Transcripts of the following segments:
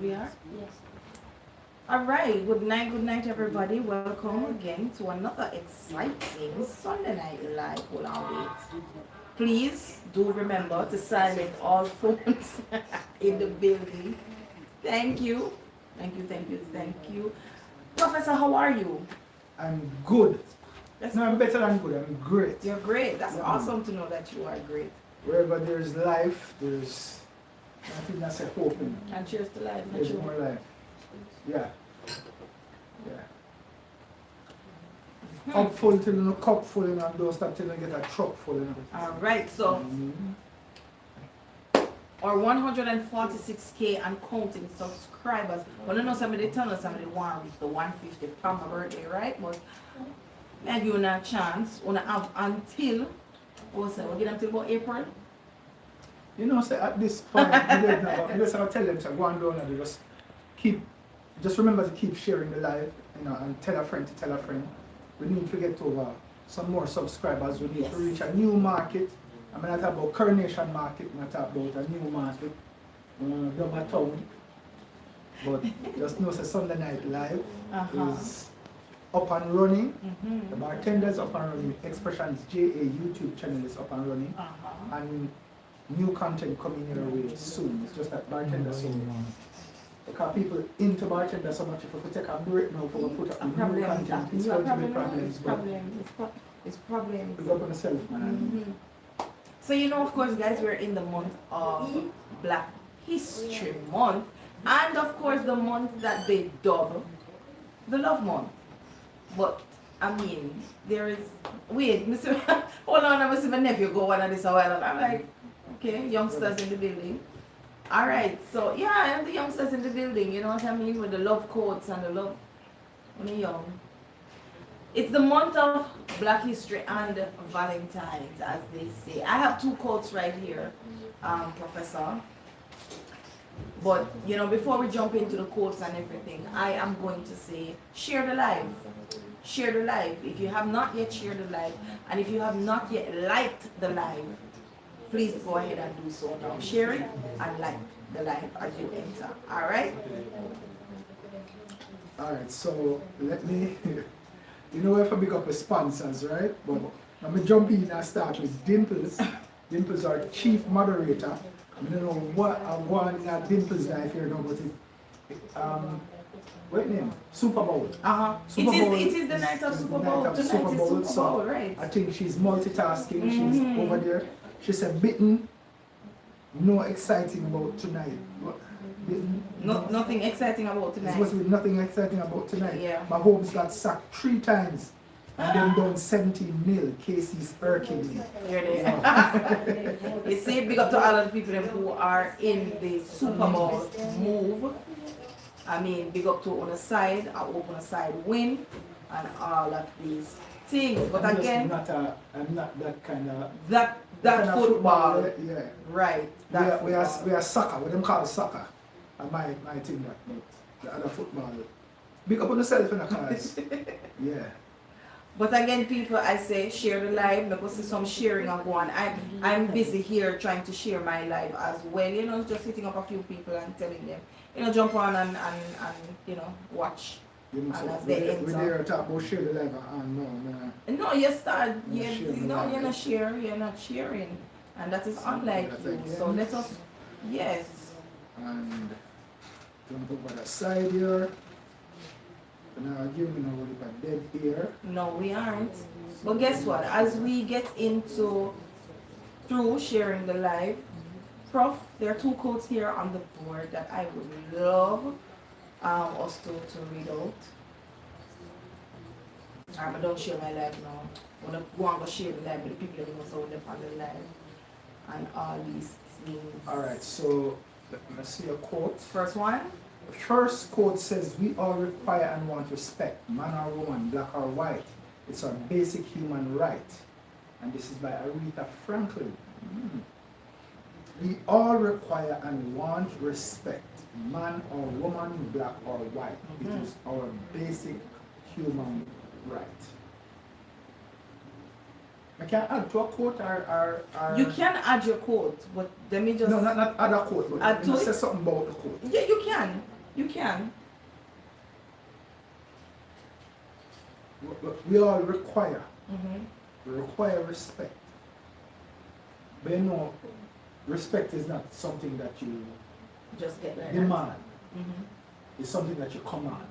We are? Yes. Alright, good night everybody. Welcome again to another exciting Sunday night live. Hold on, wait. Please do remember to silence all phones in the building. Thank you. Thank you. Professor, how are you? I'm good. That's No, I'm better than good. I'm great. You're great. That's awesome to know that you are great. Wherever there's life, there's nothing that's a hoping. And cheers to life. There's more life. Yeah. Yeah. Up full till you know, cup full, you know, and don't stop till you get a truck full, you know. Alright, so our 146k and counting subscribers. Well, I know somebody tell us somebody want with the 150 for my birthday, right? But I give you a chance. Wanna have until we get until about April. You know, say at this point, unless I tell them to go and down and just remember to keep sharing the live, you know, and tell a friend to tell a friend. We need to get over some more subscribers. We need to reach a new market. I'm not talking about Coronation Market, I'm not talking about a new market, Doma Town. But just know that Sunday Night Live is up and running. The Bartender is up and running. Xpressionz JA YouTube channel is up and running. And new content coming your way soon. It's just that Bartender soon. Because people into Bartender so much, if we take a break now for put up new content, it's going to be problems. It's problems. It's up on yourself, man. So you know, of course, guys, we're in the month of Black History Month, and of course, the month that they dub the Love Month. But I mean, there is Mr. Hold on, I'm see my nephew go on this a while, and I'm like, okay, youngsters in the building. All right, so yeah, and the youngsters in the building. You know what I mean, with the love quotes and the love when you're young. It's the month of Black History and Valentine's, as they say. I have two quotes right here, Professor. But, you know, before we jump into the quotes and everything, I am going to say, share the live. Share the live. If you have not yet shared the live, and if you have not yet liked the live, please go ahead and do so now. Share it and like the live as you enter. Alright? Alright, so let me... You know, we have to pick up the sponsors, right? But I'm going to jump in and start with Dimples. Dimples are chief moderator. I don't know what I want in Dimples life here now, but what name? Super Bowl. Super Bowl it is the night of Super Bowl. Tonight is Super Bowl, right? I think she's multitasking. She's over there. She said, bitten, no exciting about tonight. Nothing exciting about tonight. There's supposed to be nothing exciting about tonight. Yeah. Mahomes got sacked 3 times and then done 17-0. Casey's Hercules. Here it is. You see, big up to all of the people who are in the Super Bowl move. I mean, big up to on the side, I open a side win, and all of these things. But again, I'm not that kind of that kind of football, yeah. Right? We are soccer. What them call soccer. And my thing that, but the other football. Big up on yourself in the cars. Yeah. But again, people, I say share the live because there's some sharing on one. I'm busy here trying to share my live as well. You know, just hitting up a few people and telling them, you know, jump on and you know, watch. You know, and as we they enter. there talk about share the live and No, you start. You're Not sharing, and that is unlike you. So let us, yes. And jump over the side here. Now give me no dead here. No, we aren't. But guess what? As we get into through sharing the live, Prof, there are 2 quotes here on the board that I would love us to read out. I don't share my live now. I'm going to go and share the live with the people who saw them on the live and all these things. Alright, so let me see a quote. First one. The first quote says, we all require and want respect, man or woman, black or white. It's our basic human right. And this is by Aretha Franklin. We all require and want respect, man or woman, black or white. It is our basic human right. I can add to a quote or You can add your quote, but let me just... no, not add a quote, but Add you to say it? something about the quote. Yeah, you can. You can. We all require. Mm-hmm. We require respect. But you know, respect is not something that you Just get like demand. Mm-hmm. It's something that you command.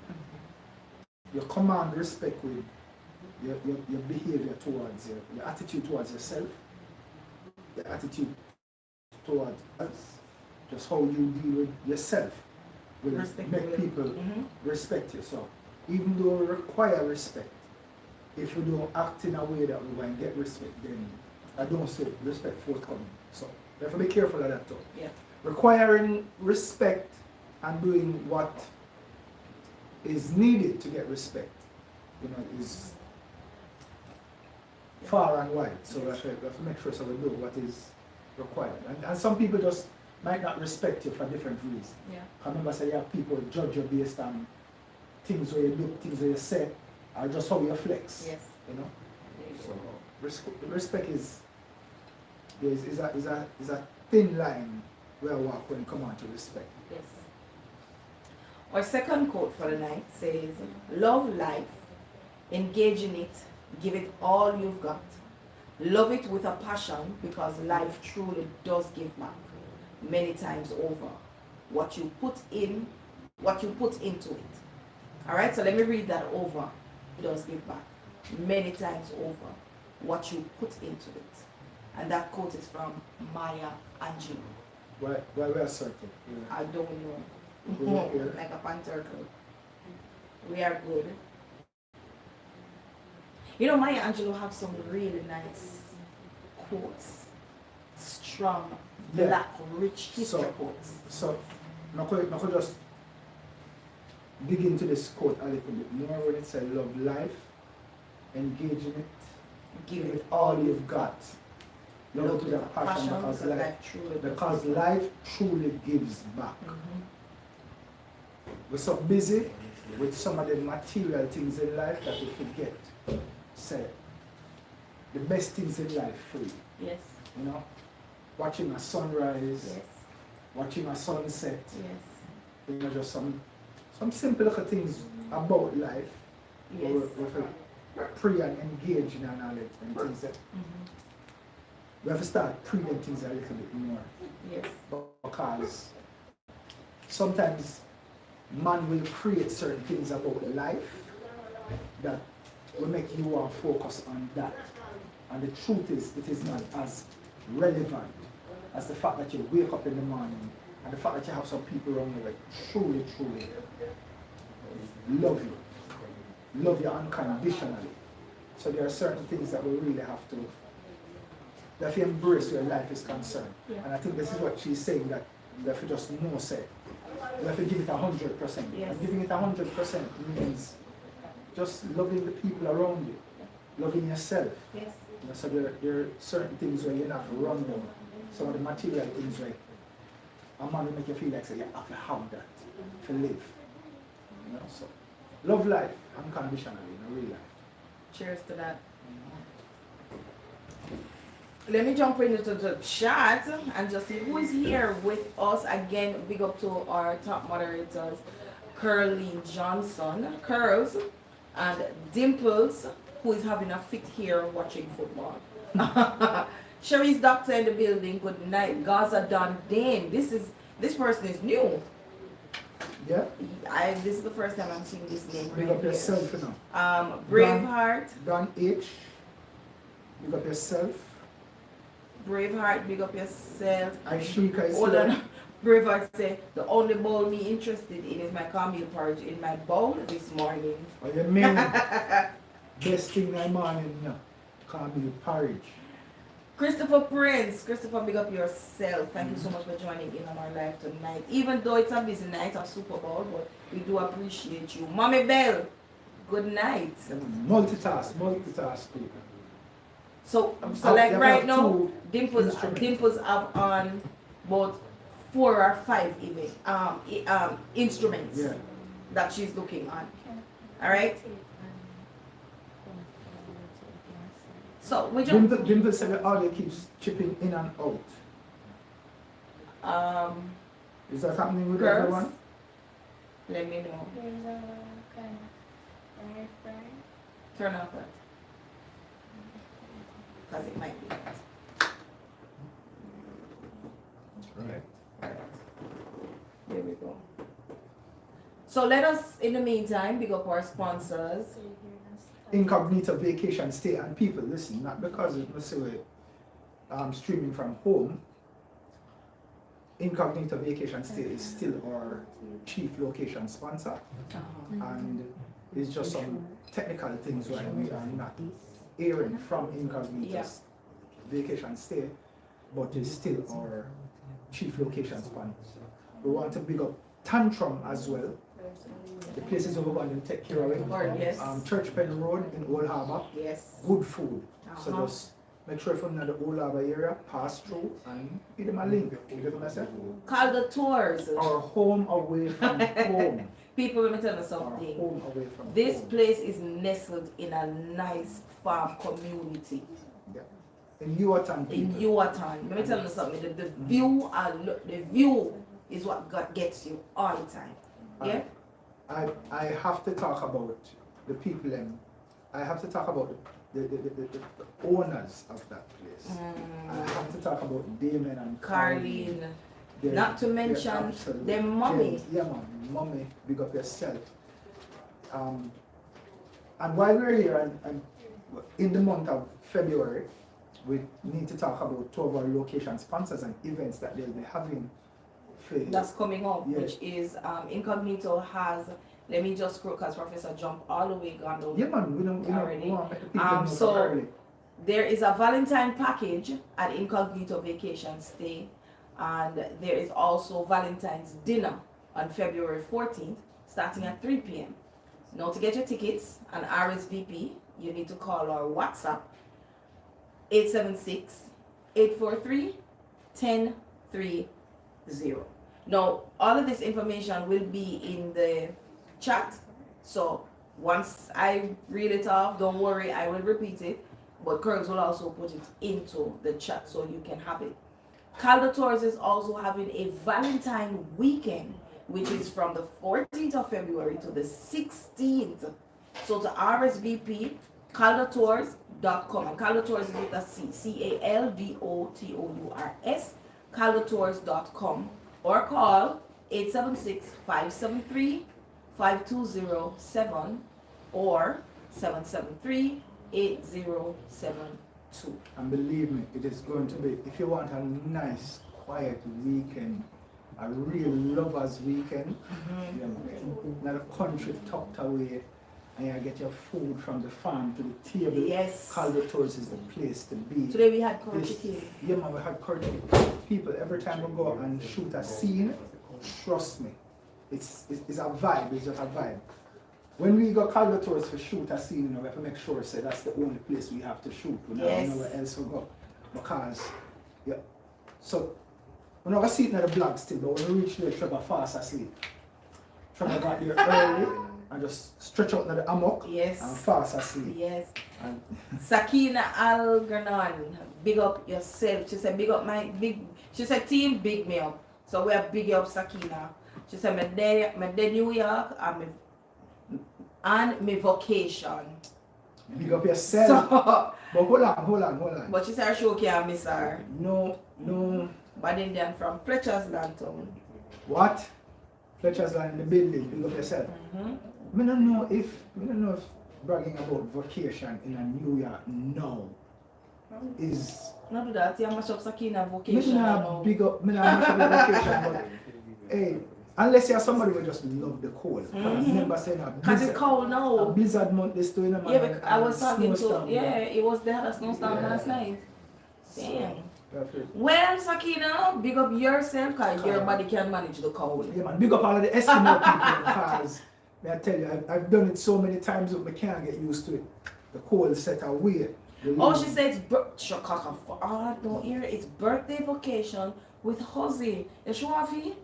You command respect with your behavior towards your attitude towards yourself, your attitude towards us, just how you deal with yourself will Respect make will. people Mm-hmm. respect you. So even though we require respect, if you don't act in a way that we want to get respect, then I don't see respect forthcoming. So you have to be careful of that too. Yeah. Requiring respect and doing what is needed to get respect, you know, is far and wide. So we have to make sure so we know what is required. And some people just might not respect you for different reasons. Yeah. I remember say you have people judge you based on things where you do, things where you say, or just how you flex. Yes. You know? So respect is a thin line where I walk when it comes on to respect. Yes. Our second quote for the night says, love life, engage in it, give it all you've got. Love it with a passion because life truly does give back many times over. What you put into it. Alright, so let me read that over. It does give back many times over what you put into it. And that quote is from Maya Angelou. Why we are circle? I don't know. We're here. Like a pan circle. We are good. You know, Maya Angelou have some really nice quotes. Strong, Yeah. black, rich history quotes. So I could just dig into this quote a little bit more when it says love life, engage in it, Give it all you've got. Love it with a passion because because life truly does because give back. life truly gives back. Mhm. We're so busy with some of the material things in life that we forget. Say the best things in life free. Yes, You know? Watching a sunrise, yes, watching a sunset, yes, you know, just some simple little things about life. yes. We have to pray and engage in our knowledge and things that Mhm. we have to start praying things a little bit more. Yes, Because sometimes man will create certain things about life that will make you want to focus on that. And the truth is, it is not as relevant as the fact that you wake up in the morning and the fact that you have some people around you that truly, truly love you unconditionally. So there are certain things that we really have to embrace where life is concerned. Yeah. And I think this is what she's saying, that we have to just know, say, we have to give it 100%. Yes. And giving it 100% means just loving the people around you, loving yourself. yes, You know, so there are certain things where you have to run down. Some of the material things where a man will make you feel like say, you have to have that to live. You know, so love life unconditionally in real life. cheers to that. Let me jump into the chat and just see who is here with us. Again, big up to our top moderators, Curly Johnson, Curls, and Dimples, who is having a fit here watching football. Sherry's doctor in the building, good night. Gaza Don Dane. This person is new. Yeah? This is the first time I'm seeing this name. Big right up here. yourself, you know. Braveheart. Don H. Big up yourself. Braveheart, big up yourself. Aishika is Hold here. on. Braveheart say, the only bowl me interested in is my cornmeal porridge in my bowl this morning. What you mean? Best thing in the morning, you know. Cornmeal porridge. Christopher Prince, Christopher, big up yourself. Thank you so much for joining in on our live tonight. Even though it's a busy night of Super Bowl, but we do appreciate you. Mommy Bell, good night. Multitask people. So Oh, like you right have now, two instruments. Dimples have on about 4 or 5 even instruments Yeah. that she's looking on. All right. So we just Dimple said the audio keeps chipping in and out. Is that happening with girls, everyone? let me know. There's a kind of Wi-Fi. Turn off that. Because it might be that. Right. There we go. So let us, in the meantime, pick up our sponsors. So you hear us. Incognito vacation stay, and people listen, not because it's necessarily streaming from home. Incognito vacation stay is still our chief location sponsor, and it's just some technical things why we are not airing from Incognito's vacation stay, but it's still our chief location sponsor. We want to big up Tantrum as well. The place is over going to take care of it. Yes. Church Pen Road in Old Harbour. Yes. Good food. So just make sure if you're in the Old Harbour area, pass through and give them a link. You get what I said? Call the tours. Our home away from home. People, let me tell you Our something. home away from This home. place is nestled in a nice farm community Yeah. In Yuatan in people. Yuatan. Let me tell you something. The view the view is what God gets you all the time. Yeah. I have to talk about the people and I have to talk about the owners of that place. I have to talk about Damon and Carlene. They're- Not to they're mention absolute their mommy. gems. Yeah, man, mommy, big up yourself. And while we're here, and in the month of February, we need to talk about two of our location sponsors and events that they'll be having. That's coming up, Yeah. which is Incognito has. Let me just scroll because Professor Jump all the way gone down. Yeah, man, we don't Already. want to people know So- early. There is a Valentine package at Incognito Vacation Stay, and there is also Valentine's dinner on February 14th, starting at 3 p.m. Now, to get your tickets and RSVP, you need to call our WhatsApp 876-843-1030. Now, all of this information will be in the chat, so once I read it off, don't worry, I will repeat it. But Curls will also put it into the chat so you can have it. Calder Tours is also having a Valentine weekend, which is from the 14th of February to the 16th. So to RSVP, caldertours.com. And Calder Tours is with a C, CALDOTOURS, caldertours.com, or call 876-573-5207 or 773-8072. And believe me, it is going to be, if you want a nice, quiet weekend, a real lover's weekend, not a country tucked away, and you get your food from the farm to the table. Yes. Calder Tours is the place to be. Today we had curry This- chicken. Yeah, man, we had curry chicken. People, every time we go and shoot a scene, trust me, it's a vibe, it's just a vibe. When we go Calder Tours for shoot a scene, you know, we have to make sure say that's the only place we have to shoot. We don't know where else we go. Because, yeah. So, we're not going to see it in the blog still, but when we reach there, Trevor fast asleep. Trevor got there early and just stretch out in the hammock Yes. and fast asleep. Yes. And Sakina Algernon, big up yourself. She said, big up she said, team, big me up. So we are big up Sakina. She said, my day New York and my vacation. big up yourself. So, But hold on. but she said, her show can't miss her. No. But then they're from Fletcher's Landtown. What? Fletcher's Land in the building, big up yourself. I don't know if bragging about vacation in a New York now is Not do that, you mash up Sakina me vacation. not big up me not much of a vacation, but hey, unless you're somebody who just love the cold. Remember saying a Because it's blizzard, cold a now. blizzard month this to man. Yeah, but I was talking to, snowstorm. they had a snowstorm Yeah. last night. Damn. Perfect. Well, Sakina, big up yourself because your body can manage the cold. Yeah, man, big up all of the Eskimo people because may I tell you, I've done it so many times but I can't get used to it. The cold set away. Oh, she said it's don't hear it. It's birthday vacation with Jose. You sure Afi?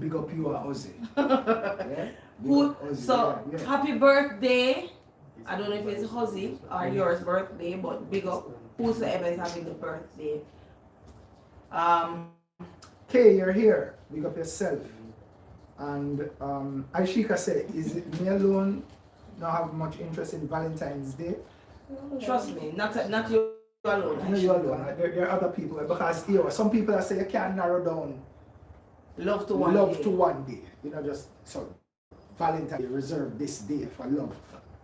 Big up you and Ozzy. Yeah? Big Who? up Ozzy, So yeah. happy birthday I don't know if it's Huzzy or yours birthday, but big up whosoever is having the birthday. Kay, you're here. Big up yourself. And Aishika said, is it me alone not have much interest in Valentine's Day? Trust me, not you alone. No, you alone. There are other people because some people that say you can't narrow down Love to one day. You know, just so Valentine Day, reserve this day for love.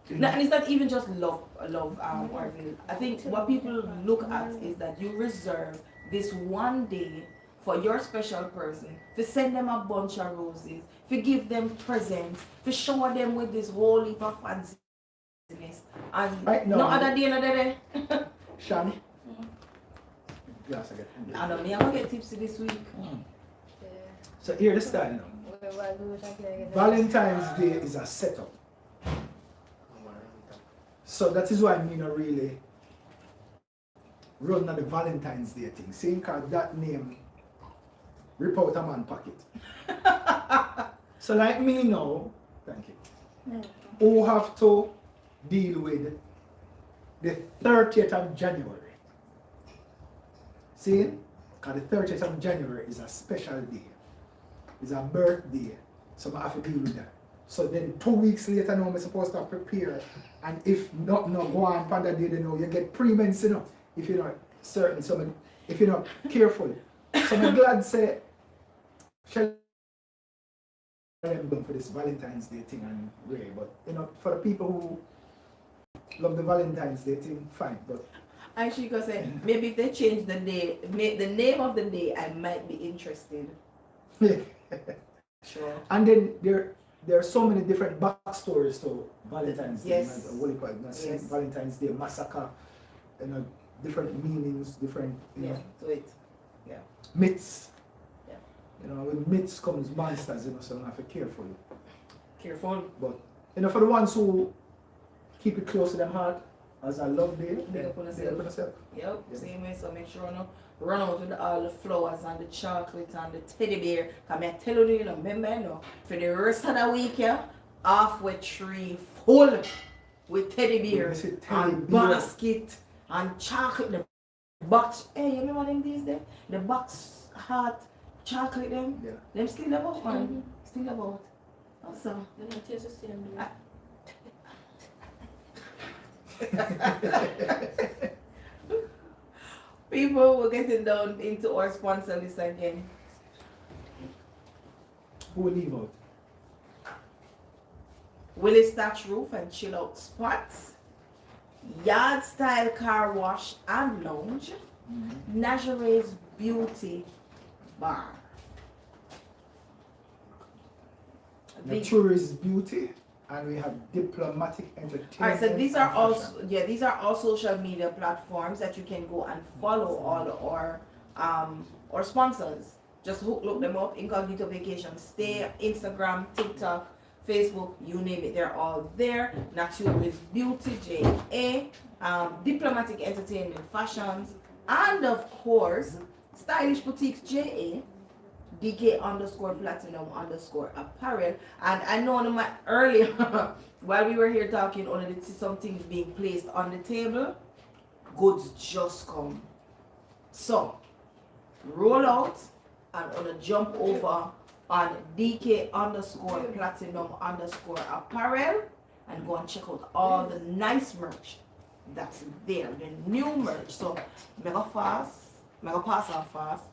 No, and it's not even just love, Orville. I think what people look at is that you reserve this one day for your special person, to send them a bunch of roses, to give them presents, to shower them with this whole heap of fanciness. And right now, no other day, another day. Shani? Yes, I get it. I know me, I'm gonna get tipsy this week. So here the style now. Valentine's Day is a setup. So that is why I mean really run on the Valentine's Day thing. Seeing cause that name rip out a man pocket. So like me now, thank you, who have to deal with the 30th of January. See? Because the 30th of January is a special day. It's a birthday. So I have to deal with that. So then 2 weeks later now I'm supposed to prepare. And if not go on that day, then you get pre-mens, if you're not certain, if you're not careful. So I'm glad say shall them done for this Valentine's Day thing and Ray, but for the people who love the Valentine's Day thing, fine. But Aishika said, maybe if they change the day, the name of the day, I might be interested. Sure. And then there are so many different backstories to Valentine's Day. Yes. Yes. Valentine's Day massacre, different meanings, different to it. Yeah. Myths. Yeah. With myths comes monsters, so you have to be careful. Careful. But for the ones who keep it close to their heart, as I love day, Big up on yourself. Yep, same way. So make sure run out with all the flowers and the chocolate and the teddy bear. Cause I tell you, remember, for the rest of the week, halfway tree full with teddy bears and basket and chocolate. The box, hey, you remember them these days? The box heart chocolate them? Yeah. Them still about, man. Still about. Also. They don't taste the same. People, we're getting down into our sponsor list again. Who will leave out? Willie's Thatch Roof and Chill Out Spots, Yard Style Car Wash and Lounge, Nazare's Beauty Bar. Natura's Beauty, and we have Diplomatic Entertainment. Alright, so these are all social media platforms that you can go and follow all our sponsors. Just look them up: Incognito Vacation Stay, Instagram, TikTok, Facebook, you name it, they're all there. Natura's Beauty, JA, Diplomatic Entertainment Fashions, and of course, Stylish Boutiques, JA, DK_platinum_apparel. And I know earlier while we were here talking, only to see some things being placed on the table. Goods just come. So roll out and gonna jump over on DK_platinum_apparel and go and check out all the nice merch that's there, the new merch. So mega pass on fast.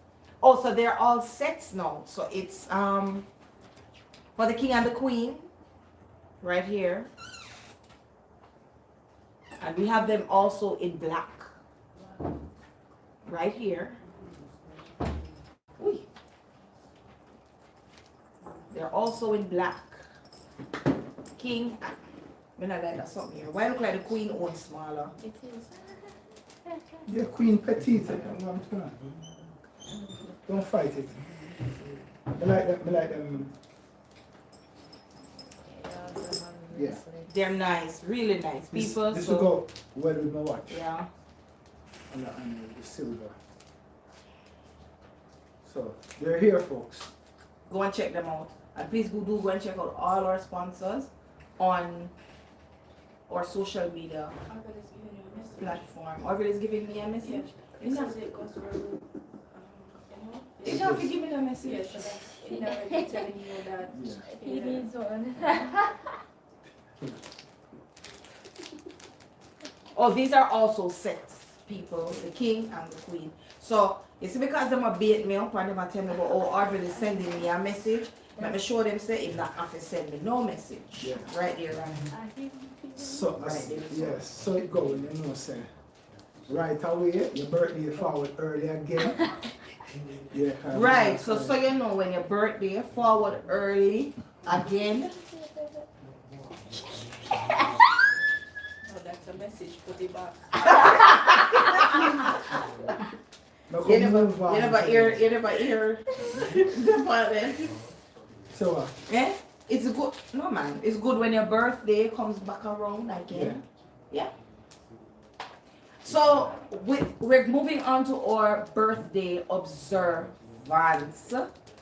Also, they're all sets now. So it's for the king and the queen right here. And we have them also in black right here. Ooh. They're also in black. King, when I like that something here. Why look like the queen own smaller? It is. Yeah, Queen Petite. Don't fight it. I like them. Yeah. They're nice, really nice people. This will go well with my watch. Yeah. And the silver. So they're here, folks. Go and check them out. And please go and check out all our sponsors on or social media Uncle is giving you a message. platform. Orville is giving me a Yeah. message. It says it goes through, You have to give me a message. Yes, so that's indirectly telling you that He needs one. Oh, these are also sets, people, the king and the queen. So, you see, because them a bait me up and them a tell me about, oh, Orville is sending me a message, let me show them say, if not have to send me no message. Yeah. Right there, right. So, Right. yes, so it go when you know, say, right away, your birthday forward early again. Yeah, Right, so you know when your birthday forward early again. oh, that's a message for the box. You never hear about it. So what? Yeah? It's good. No man, it's good when your birthday comes back around again. Yeah. So we're moving on to our birthday observance.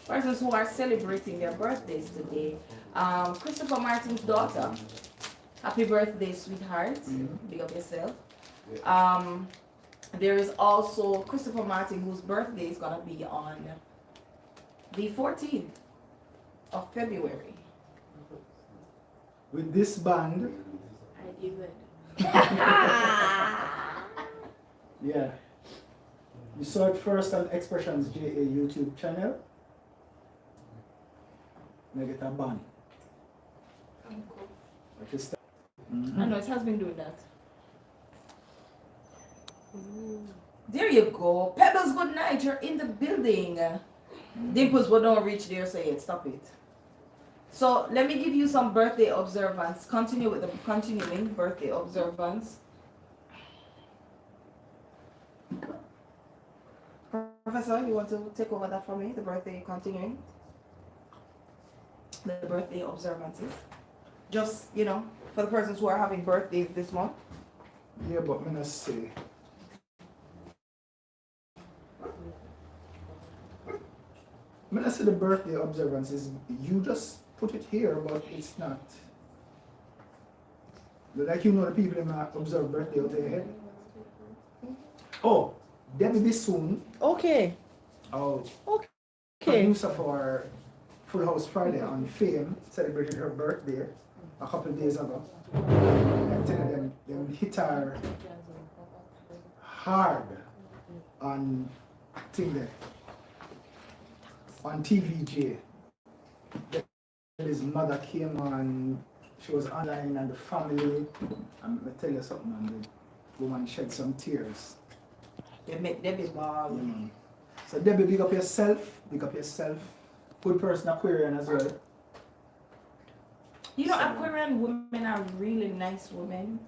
Persons who are celebrating their birthdays today. Christopher Martin's daughter. Happy birthday, sweetheart. Big up yourself. There is also Christopher Martin, whose birthday is gonna be on the 14th of February. With this band, I do it. yeah. You saw it first on Xpressionz JA YouTube channel. Now get a band. Uncle. Like it's I know it has been doing that. There you go. Pebbles, good night. You're in the building. Dimples will not reach there, say it. Stop it. So let me give you some birthday observance. Continue with the continuing birthday observance. Professor, you want to take over that for me? The birthday continuing. The birthday observances. Just, you know, for the persons who are having birthdays this month. Yeah, but I'm gonna say. I'm gonna say the birthday observance is you just put it here, but it's not. Like you know the people that might observe birthday out their head. Oh, Debbie Bissoon, Okay. our Okay. producer for Full House Friday on Fame, celebrated her birthday a couple of days ago. And tell them hit her hard on thing there. On TVJ. His mother came on, she was online and the family. I'm gonna tell you something, and the woman shed some tears. They make Debbie ball. So Debbie, big up yourself, big up yourself. Good person, Aquarian as well. You know, Aquarian women are really nice women.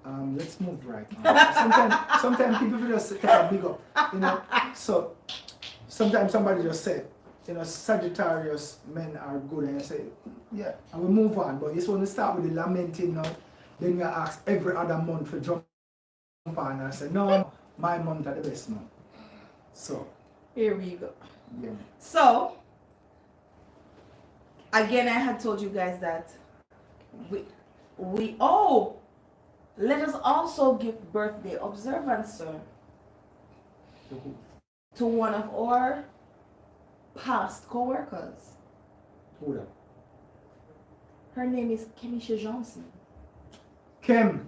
Let's move right now. Sometimes people just take a big up, you know. So sometimes somebody just said, you know, Sagittarius men are good, and you say, yeah, and we move on. But just when we start with the lamenting now, then you ask every other month for jump on, and I say, no, my month are the best month. So Here we go. yeah. So, again, I had told you guys that let us also give birthday observance, sir, to one of our past co-workers. Who that? Her name is Kemisha Johnson. Kem.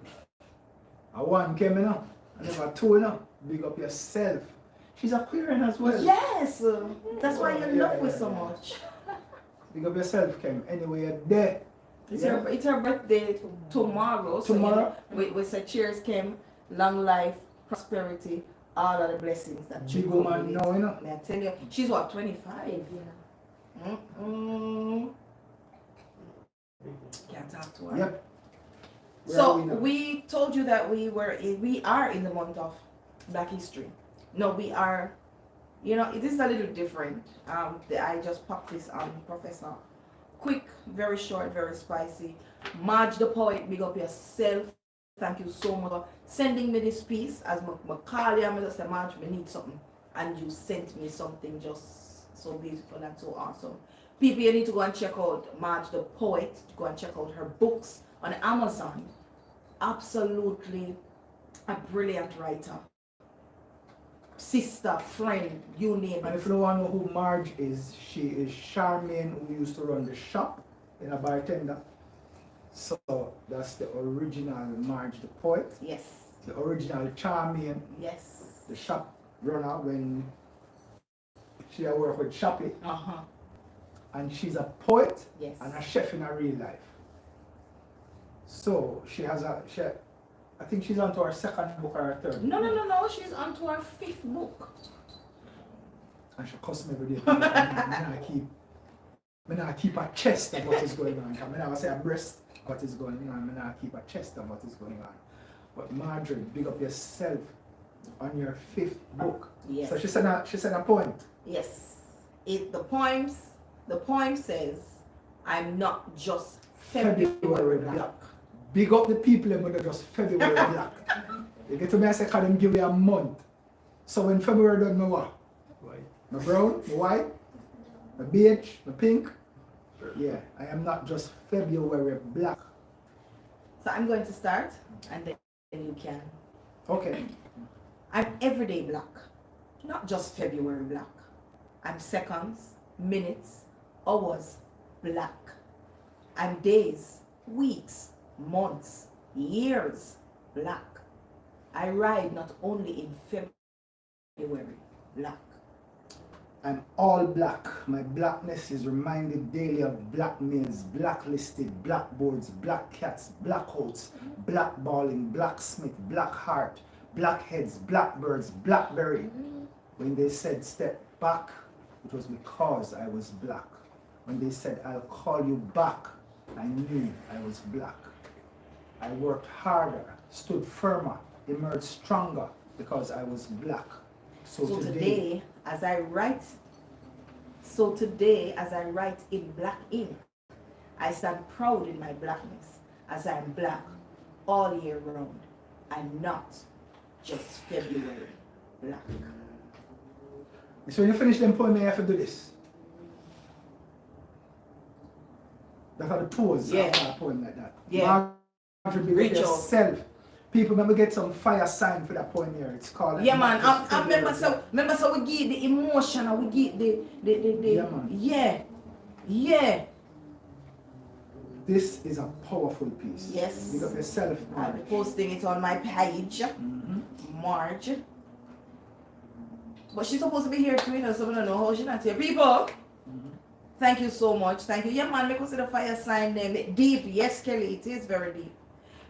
I want Kem, you know. I never two, you know. Big up yourself. She's Aquarian as well. Yes, that's why you love her so much. Big up yourself, Kem. Anyway, you're there. It's her birthday tomorrow. Tomorrow? So we say cheers, Kim. Long life, prosperity, all of the blessings that Big woman now, you know. May I tell you, she's what, 25? Can't talk to her. Yep. So Where are we now? we told you that we are in the month of Black History. No, we are. You know, it is a little different. I just popped this on Professor. Quick, very short, very spicy. Marge the poet, big up yourself. Thank you so much for sending me this piece. As Macaulay, I just said, Marge, we need something. And you sent me something just so beautiful and so awesome. People, you need to go and check out Marge the poet. Go and check out her books on Amazon. absolutely a brilliant writer. Sister, friend, you name And it. if you don't want to know who Marge is, she is Charmaine, who used to run the shop in a Bartender. So that's the original Marge the poet, Yes. the original Charmaine, Yes. the shop runner when she had worked with Shappy. Uh-huh. And she's a poet Yes. and a chef in her real life. So I think she's on to her second book or her third. No. She's on to her 5th book. And she cuss me every day. I keep a chest of what is going on. I never say a breast of what is going on. I keep a chest of what is going on. But Marjorie, big up yourself on your 5th book. Yes. So she said a poem. Yes. The poem says, I'm not just February black. Big up the people who are just February black. You get to me, I say, can them give me a month. So when February done, me what? White. My brown, my white, my beige, my pink. Yeah, I am not just February black. So I'm going to start and then you can. Okay. I'm everyday black. Not just February black. I'm seconds, minutes, hours black. I'm days, weeks, months, years black. I ride not only in February black. I'm all black. My blackness is reminded daily of black males, blacklisted, blackboards, black cats, black coats, blackballing, blacksmith, black heart, blackheads, blackbirds, blackberry. When they said step back, it was because I was black. When they said I'll call you back, I knew I was black. I worked harder, stood firmer, emerged stronger because I was black. So today, as I write in black ink, I stand proud in my blackness as I'm black all year round. I'm not just February black. So when you finish them poem, you have to do this. That's how the pose after a poem like that. Yeah. Marjorie, big up yourself. People, remember get some fire sign for that poem here. It's called. Yeah, man. I remember so we get the emotion and we get the Yeah, man. Yeah. This is a powerful piece. Yes. Big up yourself, I'll be Marge. posting it on my page, Marge. But she's supposed to be here too, so I don't know how she's not here. People, thank you so much. Thank you. Yeah, man, because of the fire sign name. Deep. Yes, Kelly, it is very deep.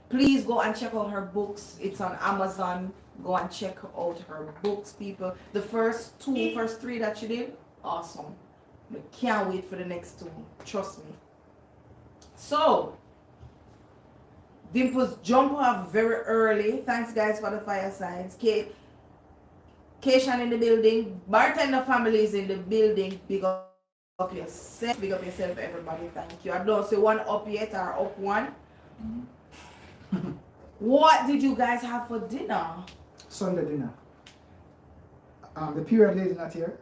Please go and check out her books. It's on Amazon. Go and check out her books, people. The first 3 that she did, awesome. I can't wait for the next 2. Trust me. So, Dimples jump off very early. Thanks, guys, for the fire signs. Keishan in the building. Bartender family is in the building. Big up yourself. Big up yourself, everybody. Thank you. I don't say one up yet or up one. What did you guys have for dinner? Sunday dinner. The period lady not here.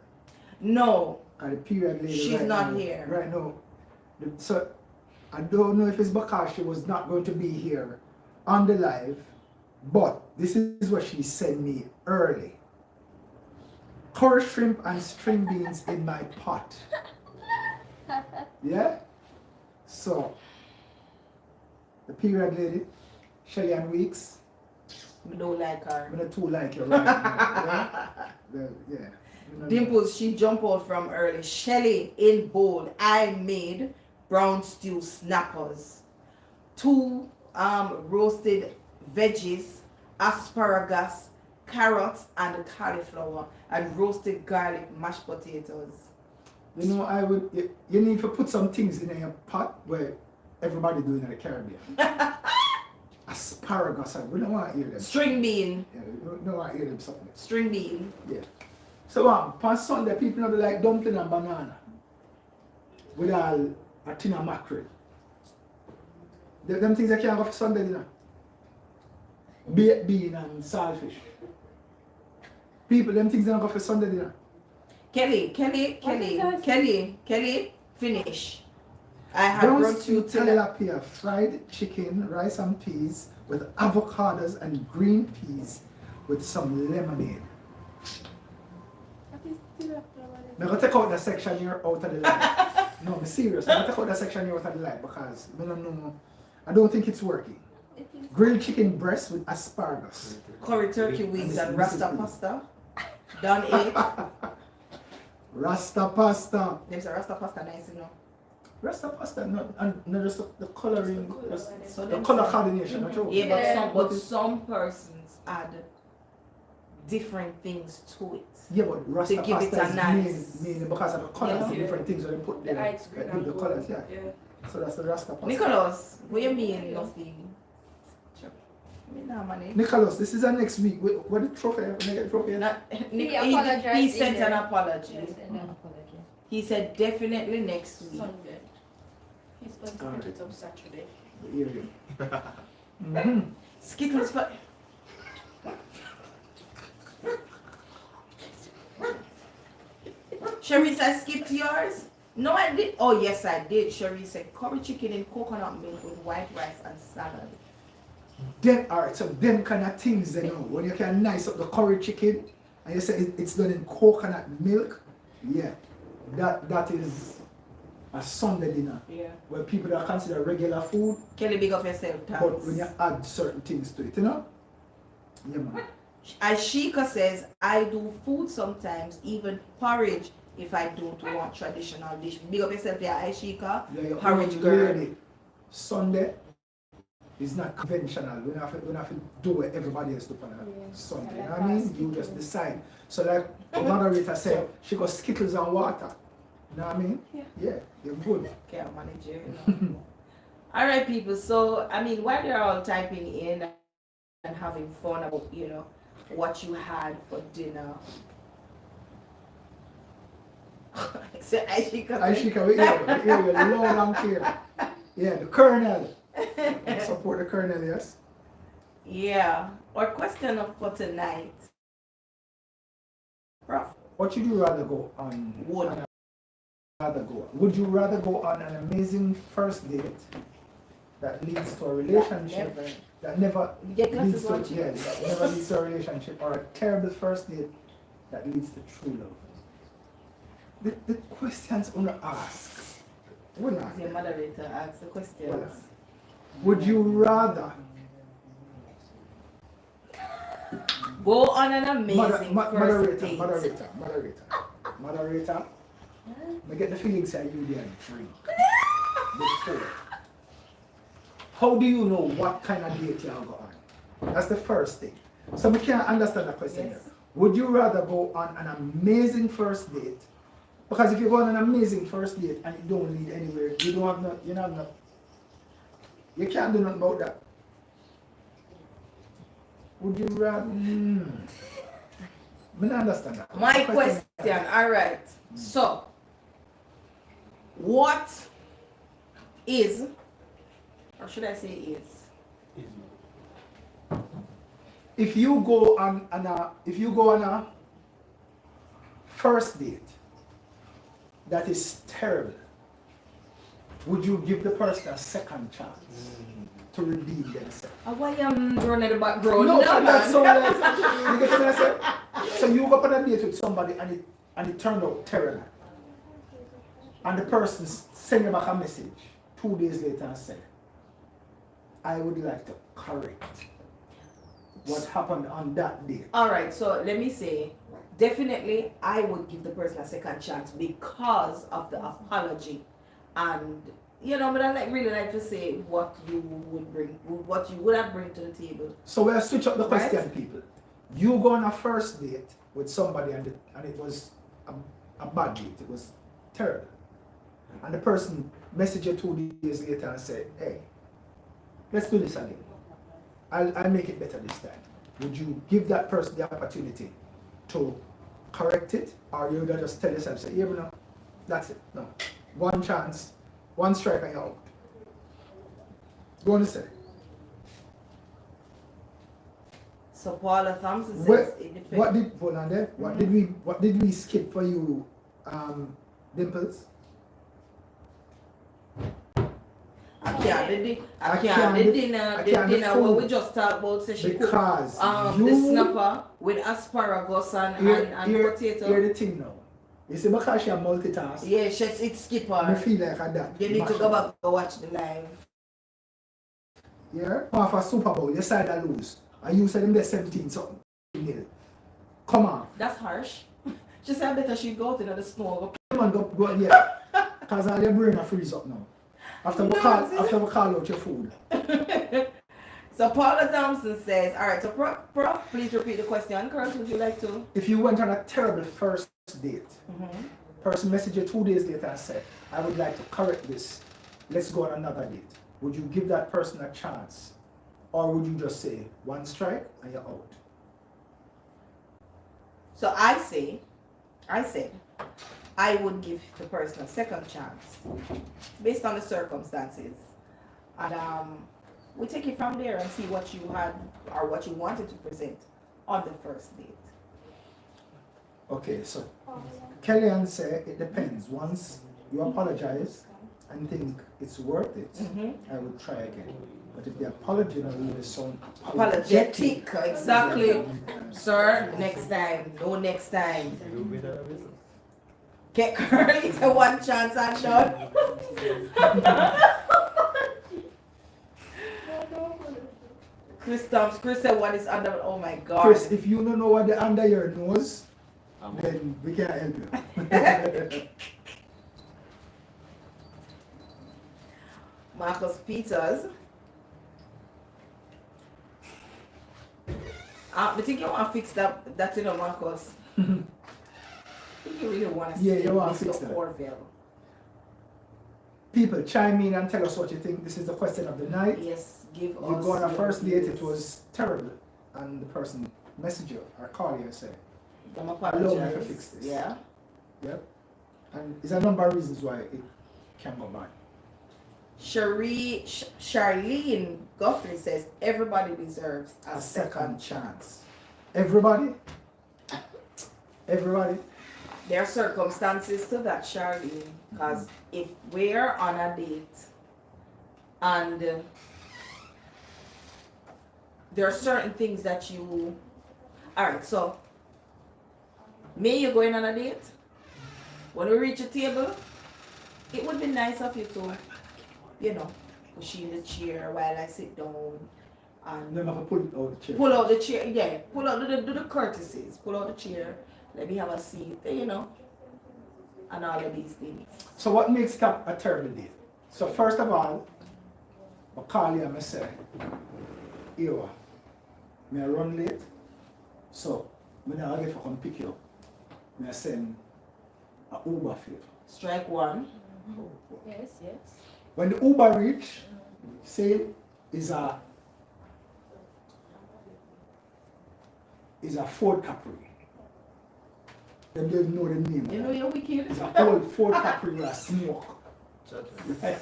No. The period lady. She's right not now, here. Right now. So I don't know if it's because she was not going to be here on the live, but this is what she sent me early. Curry shrimp and string beans in my pot. Yeah? So, the period lady, Shelly and Weeks. We don't like her. I'm not too like you right now. Yeah? Yeah. You know, Dimples, she jumped out from early. Shelly in bold. I made brown stew snappers. 2 roasted veggies, asparagus, carrots, and cauliflower, and roasted garlic mashed potatoes. You know, you need to put some things in your pot where everybody doing in the Caribbean. Asparagus, we don't want to hear them. String bean. Yeah, we don't want to hear them something. String bean. Yeah. So on Sunday, people know they like dumpling and banana with a tin of mackerel. Them things that can't go for Sunday dinner. Baked bean and saltfish. People, them things don't go for Sunday dinner. Kelly, finish. I have Brown brought stew you to tilapia, fried chicken, rice and peas, with avocados and green peas with some lemonade. I'm going to take out the section here out of the light. No, I'm serious. I'm going to take out the section here out of the light because I don't think it's working. Grilled chicken breast with asparagus. Curry turkey wings and rasta pasta. Done it. Rasta pasta. There's a rasta pasta nice, you know. Rasta pasta, not just the coloring, So the color coordination. Not true. Yeah, but some persons add different things to it. Yeah, but Rasta To give it pasta a is nice- mainly because of the colors Yeah. and different things that they put there. The ice cream That give the and colors, gold. yeah. So that's the Rasta pasta. Nicholas, what you mean nothing? Me nah money. Nicholas, this is our next week. What the trophy? When I get trophy? Not, He apologized he in sent there. an apology. Yes, and an apology. He said definitely next week. Sunday. He's going to put it up Saturday. Here you go. Mhm. Skittles for. Sherry said skip to yours? No, I did. Oh, yes, I did. Sherry said curry chicken and coconut milk with white rice and salad. Then, alright, so them kind of things, you know, when you can nice up the curry chicken and you say it's done in coconut milk, yeah, that is a Sunday dinner Yeah. where people that consider regular food, Kelly, big up yourself, but when you thanks. add certain things to it, you know? Yeah, man. Ashika says, I do food sometimes, even porridge, if I don't want traditional dish. Big up yourself, yeah, Ashika. Yeah, your Porridge own girl. lady. Sunday is not conventional. We don't have to do what everybody else do on a Sunday. You know what I mean? You just decide. So like the moderator said, she got Skittles and water. You know what I mean? Yeah, you're good. Okay, I'll manage it. You know. All right, people. So, I mean, while they're all typing in and having fun about, you know, what you had for dinner. So, Ashika, we hear you loud and clear. Yeah, the Colonel. Support the Colonel, yes? Yeah. Our question for tonight. Prof. What would you rather go on? Would you rather go on an amazing first date that leads to a relationship Never. that never Get leads glasses to, watching. yeah, that never leads to a relationship, or a terrible first date that leads to true love? The questions I want to ask. We're not. The moderator asks the questions. Well, would you rather Go on an amazing first date. moderator? I get the feeling say you there drink before. How do you know what kind of date you'll go on? That's the first thing. So we can't understand the question Yes. here. Would you rather go on an amazing first date? Because if you go on an amazing first date and it don't lead anywhere, you don't have no, you don't have no, you can't do nothing about that. Would you rather? I don't understand that. My The question, all right. So, what is, or should I say is? If you go on a first date that is terrible, would you give the person a second chance to redeem themselves? Why am running the background? No, man. that's so you get what I say? So you go on a date with somebody and it turned out terrible. And the person send you back a message 2 days later and said, I would like to correct what happened on that day. All right, so let me say, definitely I would give the person a second chance because of the apology, and you know, but I really like to say what you would bring, what you would have bring to the table. So we'll switch up the question, Right. people. You go on a first date with somebody and it was a bad date, it was terrible. And the person messaged you 2 days later and said, hey, let's do this again. I'll make it better this time. Would you give that person the opportunity to correct it? Or you would just tell yourself, say, yeah, but no, that's it. No. One chance, one strike and you're out. Go on and say. So Paula Thompson says What, it depends. what did hold on there? What did we skip for you, Dimples? I can't the dinner I can't the where we food. just talk about say she cook Because the snapper with asparagus and potato. Here's the thing now. You see, because she multitask, Yeah, it's skipper. I feel like that. You need to go back and watch the live. Yeah? Half a Super Bowl, you side and lose. And you said them there 17 something. Come on. That's harsh. She said better she go out in the snow. Come on, go yeah. Because all your brain are freeze up now. After we call out your food. So Paula Thompson says, alright, so Prof, please repeat the question. Curtis, would you like to? If you went on a terrible first date, person messaged you 2 days later and said, I would like to correct this. Let's go on another date. Would you give that person a chance? Or would you just say, one strike and you're out? So I said, I would give the person a second chance based on the circumstances. And we take it from there and see what you had or what you wanted to present on the first date. Okay, so Kellyanne said it depends. Once you apologize and think it's worth it, I would try again. But if the apology is so Apologetic, exactly. Sir, next time, no next time. Get Curly to one chance and done. Chris said what is under, oh my God. Chris, if you don't know what the under your nose, then we can't help you. Marcus Peters. I think you want to fix that, Marcus. I think you really want to Yeah, you want to fix that. Orville. People, chime in and tell us what you think. This is the question of the night. Yes, give us. You go on a your first date, views. it was terrible, and the person message you or call you and say, I'm allow me to apologize. fix this. Yeah. Yep. And there's a number of reasons why it can go bad. Charlene Guthrie says everybody deserves a second chance. Everybody? Everybody? There are circumstances to that, Charlene, because if we're on a date and there are certain things that you, alright, so me, you're going on a date. When we reach a table, it would be nice of you to, push in the chair while I sit down and Then I have to pull it out the chair. pull out the chair, yeah, pull out do the courtesies, pull out the chair, let me have a seat, and all of these things. So what makes that a terrible date? So first of all, I call you and I say, Ewa, may I run late? So, when I get to come pick you, may I send an Uber for you. Strike one. Yes, yes. When the Uber reach, say is a Ford Capri. They don't know the name. You know you're wicked. It's a old Ford Capri with a smoke. Right?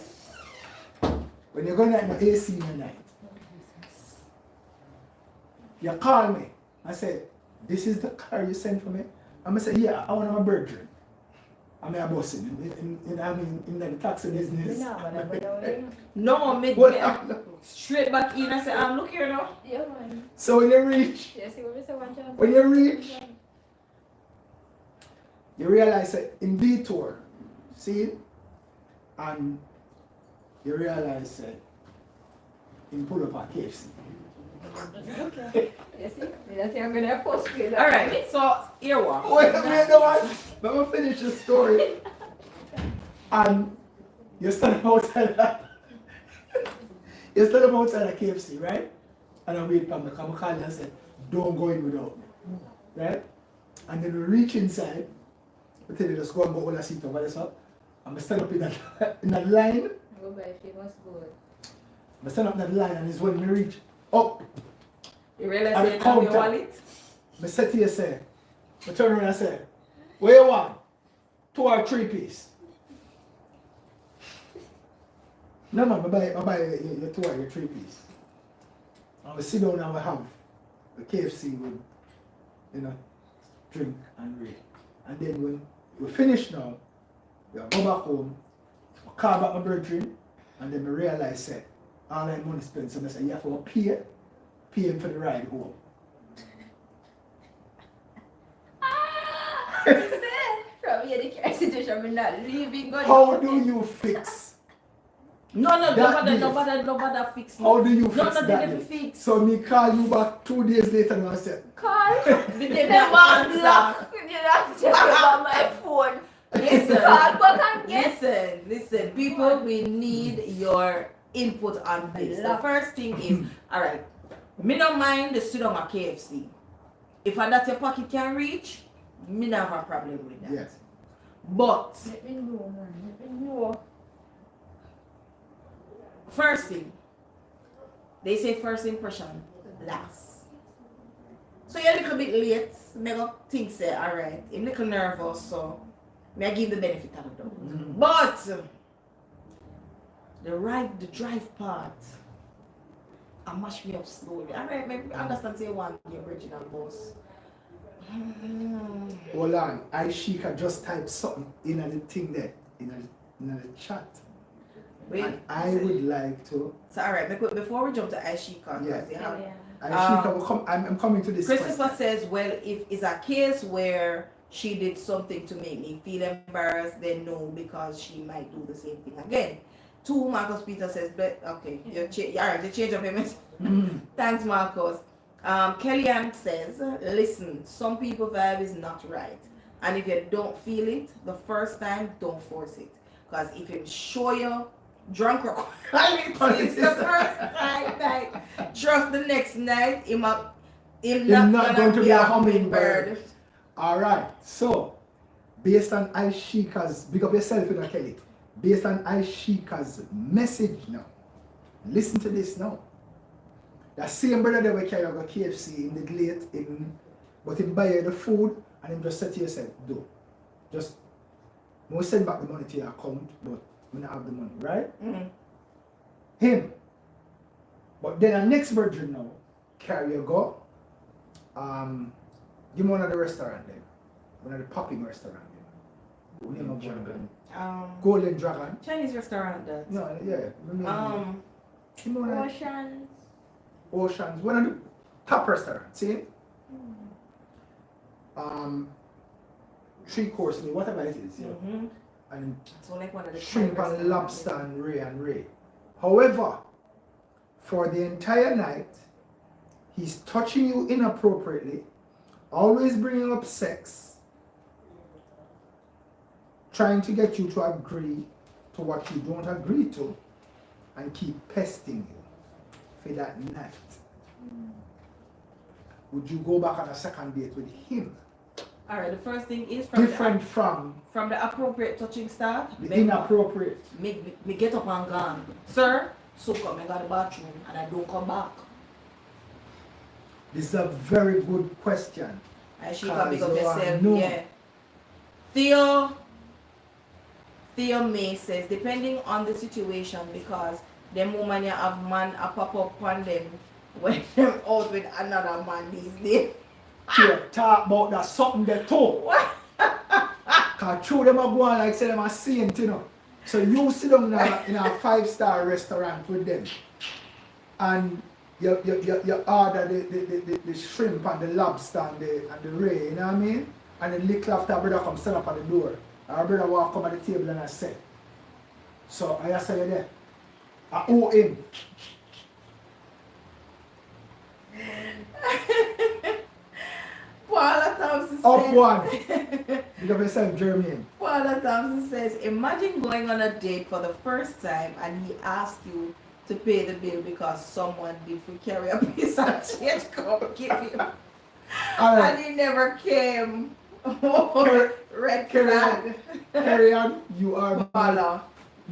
When you're going at the AC in the night, you call me. I say, this is the car you sent for me? I'm going to say, yeah, I want my burger. I'm a boss in the taxi business. No, me What? get straight back in and say, look here now. Yeah, man. So when you reach, Yes, you will say one chance. when you reach, you realize that in detour, see, and you realize that in pull up a KFC. Okay. Yes, that's I'm going to post it. Alright, so here what? Wait, no one. Let me finish the story. And you stand outside that. You stand outside a KFC, right? And I wait for me, come call you and say, don't go in without me. Right? And then we reach inside. We tell you just go and go all the seat over there, so. And I stand up in that line. Go by famous good. I stand up in that line and it's when we reach up. You realize And you don't have your counter. wallet? I said to you, say, I turn around and say, where you want? 2 or 3 piece? No man, I buy your 2 or your 3 piece. And we sit down and we have the KFC with, drink and read. And then when we finish now, we go back home, I call back my brethren, And then I realize that all I money spent, so I say, you have to pay him for the ride home. From here, the care situation, I'm not leaving. God. How do you fix? Nobody fix me. How do you fix No, that? they day? fix. So me call you back 2 days later and I said, Call. They They never want answer. block. You have to check about my phone. Listen, Call back and get. listen, people, we need your input on this. The first thing is, alright, me don't mind the sit on a KFC. If that your pocket can reach, me not have a problem with that. yes. But Let me know, man. Let me know. first thing, they say first impression last. So you're a little bit late, me go think say, alright, I'm a little nervous, so may I give the benefit of the doubt. Mhm. But the drive part, I mash me up slowly. Alright, maybe I understand say one the original boss. Hold on, Aishika just typed something in the thing there, in the chat. Wait, And I would like to, so alright, before we jump to Aishika, Yeah. because they have Aishika, will come, I'm coming to this Christopher question. says, well, if it's a case where she did something to make me feel embarrassed, then no, because she might do the same thing again. 2, Marcus Peter says, but okay, you change of payments. Mhm. Thanks, Marcos. Kellyanne says, listen, some people vibe is not right. And if you don't feel it the first time, don't force it. Because if you show you drunk or qualities the first night, trust the next night, him not going to be a hummingbird. Alright, so, based on Aishika's, big up yourself in Kelly, based on Aishika's message now, listen to this now. That same brother that we carry over KFC in the late, but him buy you the food and him just say to yourself, do. Just, we'll send back the money to your account, but we don't have the money, right? Mhm. Him. But then our next virgin now, carry you go, give me one of the restaurant then. One of the popping restaurant then. What name of one? Golden Dragon. Chinese restaurant that. No, yeah. Give me one of Oceans. Oceans, one of the top restaurants, see? 3-course meal, whatever it is, you know. Mhm. And So like one of the shrimp Chinese and lobster and ray. However, for the entire night, he's touching you inappropriately, always bringing up sex, trying to get you to agree to what you don't agree to, and keep pesting you for that night. Would you go back on a second date with him? Alright, the first thing is from Different from the appropriate touching start. the inappropriate. Me get up and gone. Sir, so come, I got the bathroom and I don't come back. This is a very good question. I should come big up Cause you are yourself, known. yeah. Theo May says, depending on the situation, because them woman you have man a pop up on them when them out with another man these days. Here, talk about that something they too. Cause through them a go on like say them a saint, you know. So you sit down in a 5-star restaurant with them and you order the shrimp and the lobster and the ray, you know what I mean? And then little after brother come stand up at the door. Our brother walk come at the table and I say, so I say you there. I owe him. Paula Thompson Up says, one. Big up yourself, Jermaine. Paula Thompson says, imagine going on a date for the first time and he asked you to pay the bill because someone did for carry a piece of change come give him. Alright. And he never came. Red Carry flag. Carry on, you are my, Paula.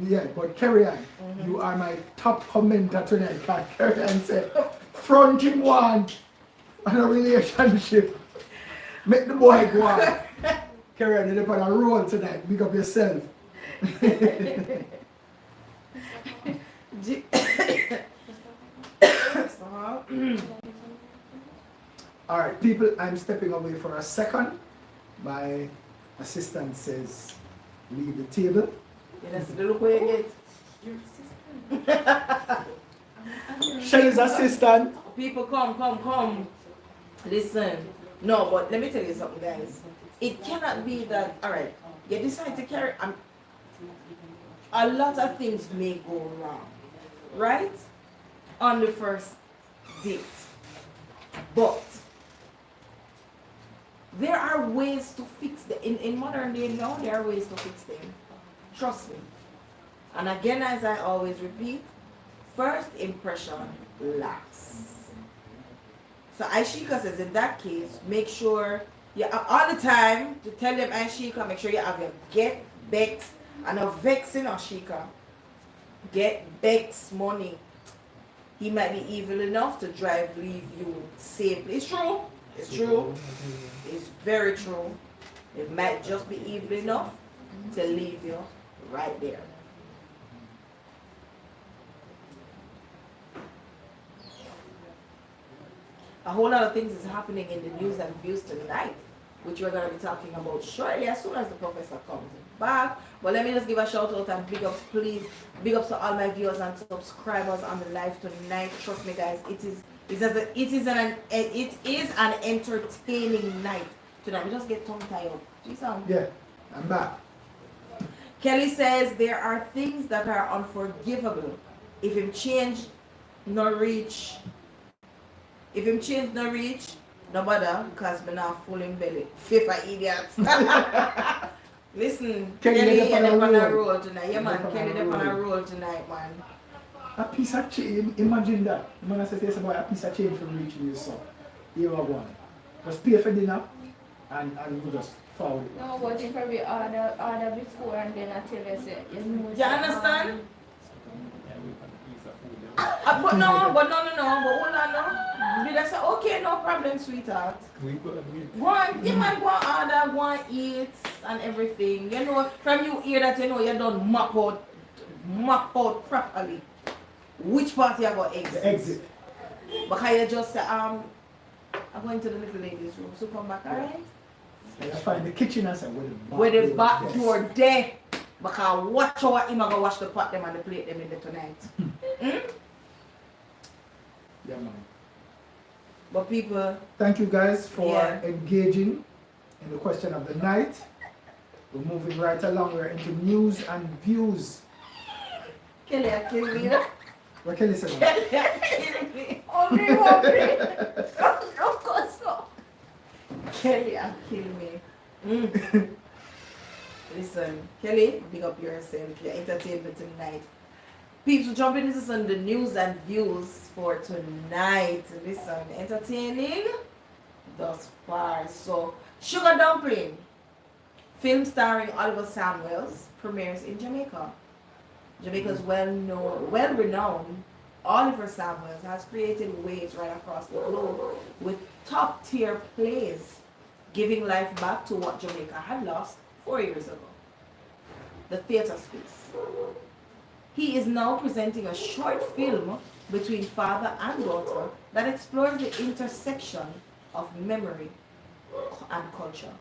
yeah, but carry on. You are my top commenter tonight. Cause carry on said, fronting one on a relationship. Make the boy go on. Carry on, you're on a roll tonight. Big up yourself. Alright, people, I'm stepping away for a second. My assistant says, leave the table. Yeah, that's the look where you get. Your assistant. Shelly's assistant. People come. Listen. No, but let me tell you something, guys. It cannot be that, alright, you decide to carry, a lot of things may go wrong, right? On the first date. But there are ways to fix them. In modern day now, there are ways to fix them. Trust me. And again, as I always repeat, first impression lasts. So Aishika says, in that case, make sure you all the time to tell them Aishika, make sure you have your get Bex and a vexing Ashika. Get Bex money. He might be evil enough to leave you safely. It's true. It's true. It's very true. It might just be evil enough to leave you right there. A whole lot of things is happening in the news and views tonight, which we're going to be talking about shortly as soon as the professor comes back. But let me just give a shout out and big ups, please. Big ups to all my viewers and subscribers on the live tonight. Trust me, guys, it is an entertaining night tonight. We just get tongue tied up. Yeah, I'm back. Kelly says there are things that are unforgivable. If him change no reach, no bother, because me not full in belly. FIFA idiots. Listen, Kelly you're on a roll tonight. Yeah, man, Kelly they're on a roll tonight, man. A piece of change, imagine that. I'm going to say about a piece of change from reaching you, so here are one. Just pay for dinner and we just forward it. No, but you probably order before and then I tell you, say, you know. Do you understand? But no, hold on, no. Did I say, okay, no problem, sweetheart. Go on, you might go on order, go on eat and everything. You know, from you hear that, you know, you don't map out properly. Which part you go exit? The exit. Because you just say, I'm going to the little lady's room, so come back, alright? And you find the kitchen and say, where the back door there. Because watch how I'm going to wash the pot them and the plate them in there tonight. Yeah, man. But people... Thank you guys for engaging in the question of the night. We're moving right along. We're into news and views. Kelly, I kill me. What Kelly said? Kelly, I kill me. Hungry. Of course not. Kelly, I kill me. Listen, Kelly, big up yourself. You're entertainment tonight. People jumping into some of the news and views for tonight. Listen, entertaining thus far. So, Sugar Dumpling, film starring Oliver Samuels, premieres in Jamaica. Jamaica's well-renowned Oliver Samuels has created waves right across the globe with top-tier plays, giving life back to what Jamaica had lost 4 years ago, the theatre space. He is now presenting a short film between father and daughter that explores the intersection of memory and culture.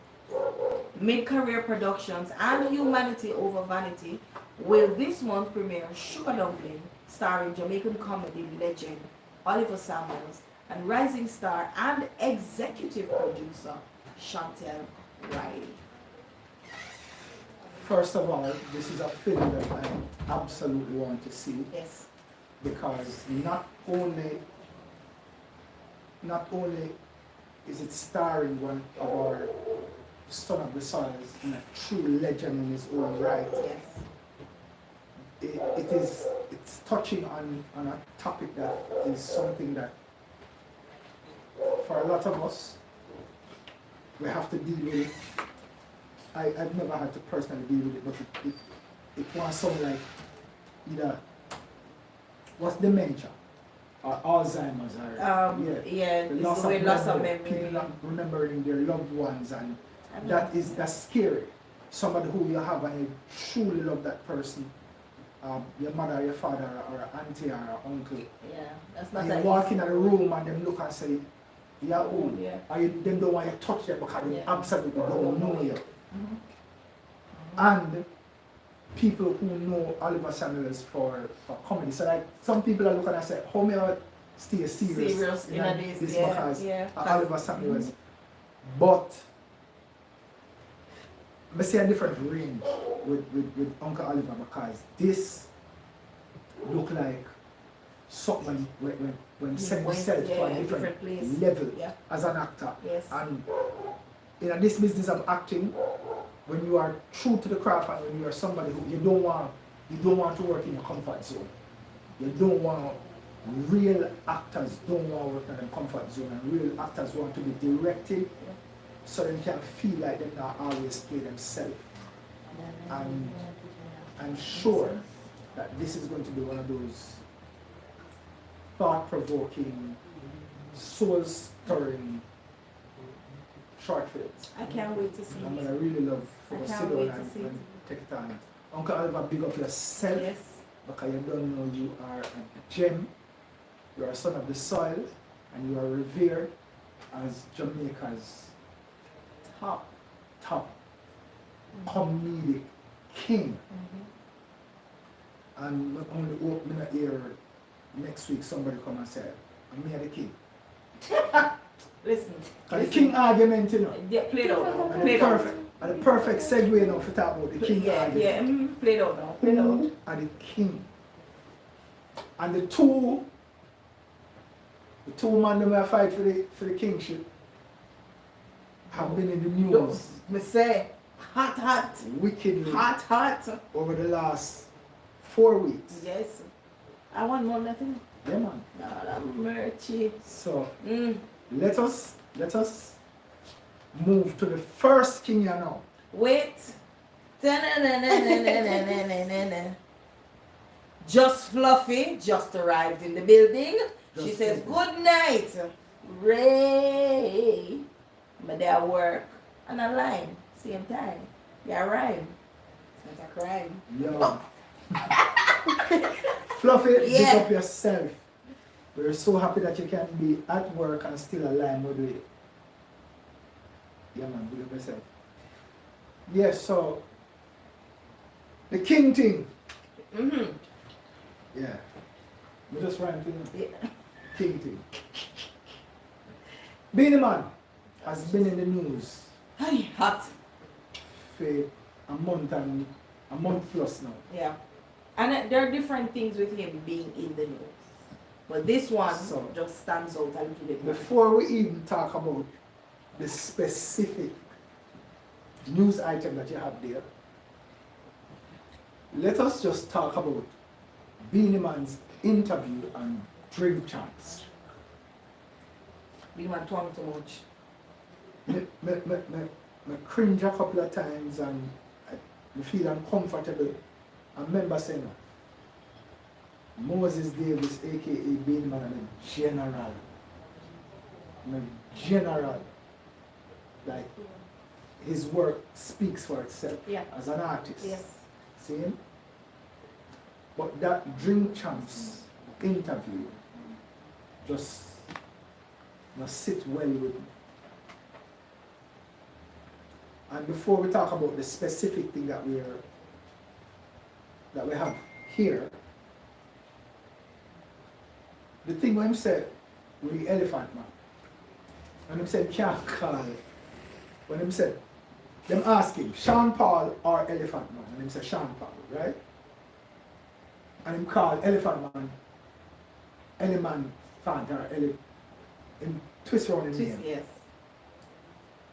Mid-career productions and Humanity Over Vanity will this month premiere Sugar Dumpling, starring Jamaican comedy legend Oliver Samuels and rising star and executive producer Chantel Riley. First of all, this is a film that I absolutely want to see. Yes. Because not only is it starring one of our son of the soils and a true legend in his own right. Yes. It's touching on a topic that is something that for a lot of us we have to deal with it. I've never had to personally deal with it, but it was something like either what's dementia or Alzheimer's or the loss of memory. People not remembering their loved ones, and that's scary. Somebody who you have and you truly love that person, your mother, your father, or auntie or uncle. Yeah, that's not. And you walk in a room and them look and say, "Yeah, oh," yeah. Or them don't want you to touch them because they absolutely don't know you. Mm-hmm. And people who know Oliver Samuels for comedy. So like some people are looking and say, how may I stay serious in a this this, yeah, because yeah. Oliver Samuels. But I see a different range with Uncle Oliver because this look like something when send himself to a different place. level Yeah. as an actor. Yes. And in this business of acting, when you are true to the craft and when you are somebody who you don't want to work in your comfort zone. You don't want real actors don't want to work in their comfort zone, and real actors want to be directed so they can feel like they not always play themselves. And I'm sure that this is going to be one of those thought-provoking, soul-stirring short films. I can't wait to see I'm it. gonna really love I to can't sit down wait to see and it. take it on. Uncle Oliver, big up yourself Yes. because you don't know you are a gem. You are a son of the soil and you are revered as Jamaica's Top. comedic king. And not only hope me not hear next week somebody come and say, I'm here the king. Listen. And the king argument, you know. Yeah, play it out. And Play it out. the perfect segue now to talk about the king Yeah, argument. yeah. Play it out now. Play it out. Who are the king? And the two men that will fight for the kingship have been in the news Me say, hot. wickedly Hot. over the last 4 weeks. Yes. I want more nothing. Yeah, man. God, I'm merchy. So let us move to the first king you know. Wait. Just Fluffy just arrived in the building. She Just says, Fluffy. good night, Ray. But they are work and a line, same time. They are rhyme. It's not a crime. Yo. Fluffy, Yeah. pick up yourself. We're so happy that you can be at work and still alive with it. Yeah, man, pick up yourself. Yes, so the king thing. Mm-hmm. Yeah. We just ran to Yeah. king thing. Beanie Man has been in the news Ay, hot. for a month plus now. Yeah. And there are different things with him being in the news. But this one So, just stands out a little bit more. Before we even talk about the specific news item that you have there, let us just talk about Beanie Man's interview and Drink Champs. Big man told me too much. I cringe a couple of times and I feel uncomfortable. I remember saying, Moses Davis, aka Beanie Man, I'm a general. I'm a general. Like, his work speaks for itself Yeah. as an artist. Yes. See him? But that Drink Champs interview just sit well with me. And before we talk about the specific thing that we have here, the thing when him said with the elephant man, when him said can't call, when him said, them ask him, Sean Paul or Elephant Man, and him said Sean Paul, right? And him called Elephant Man, Elephant or him twist around his name. Yes.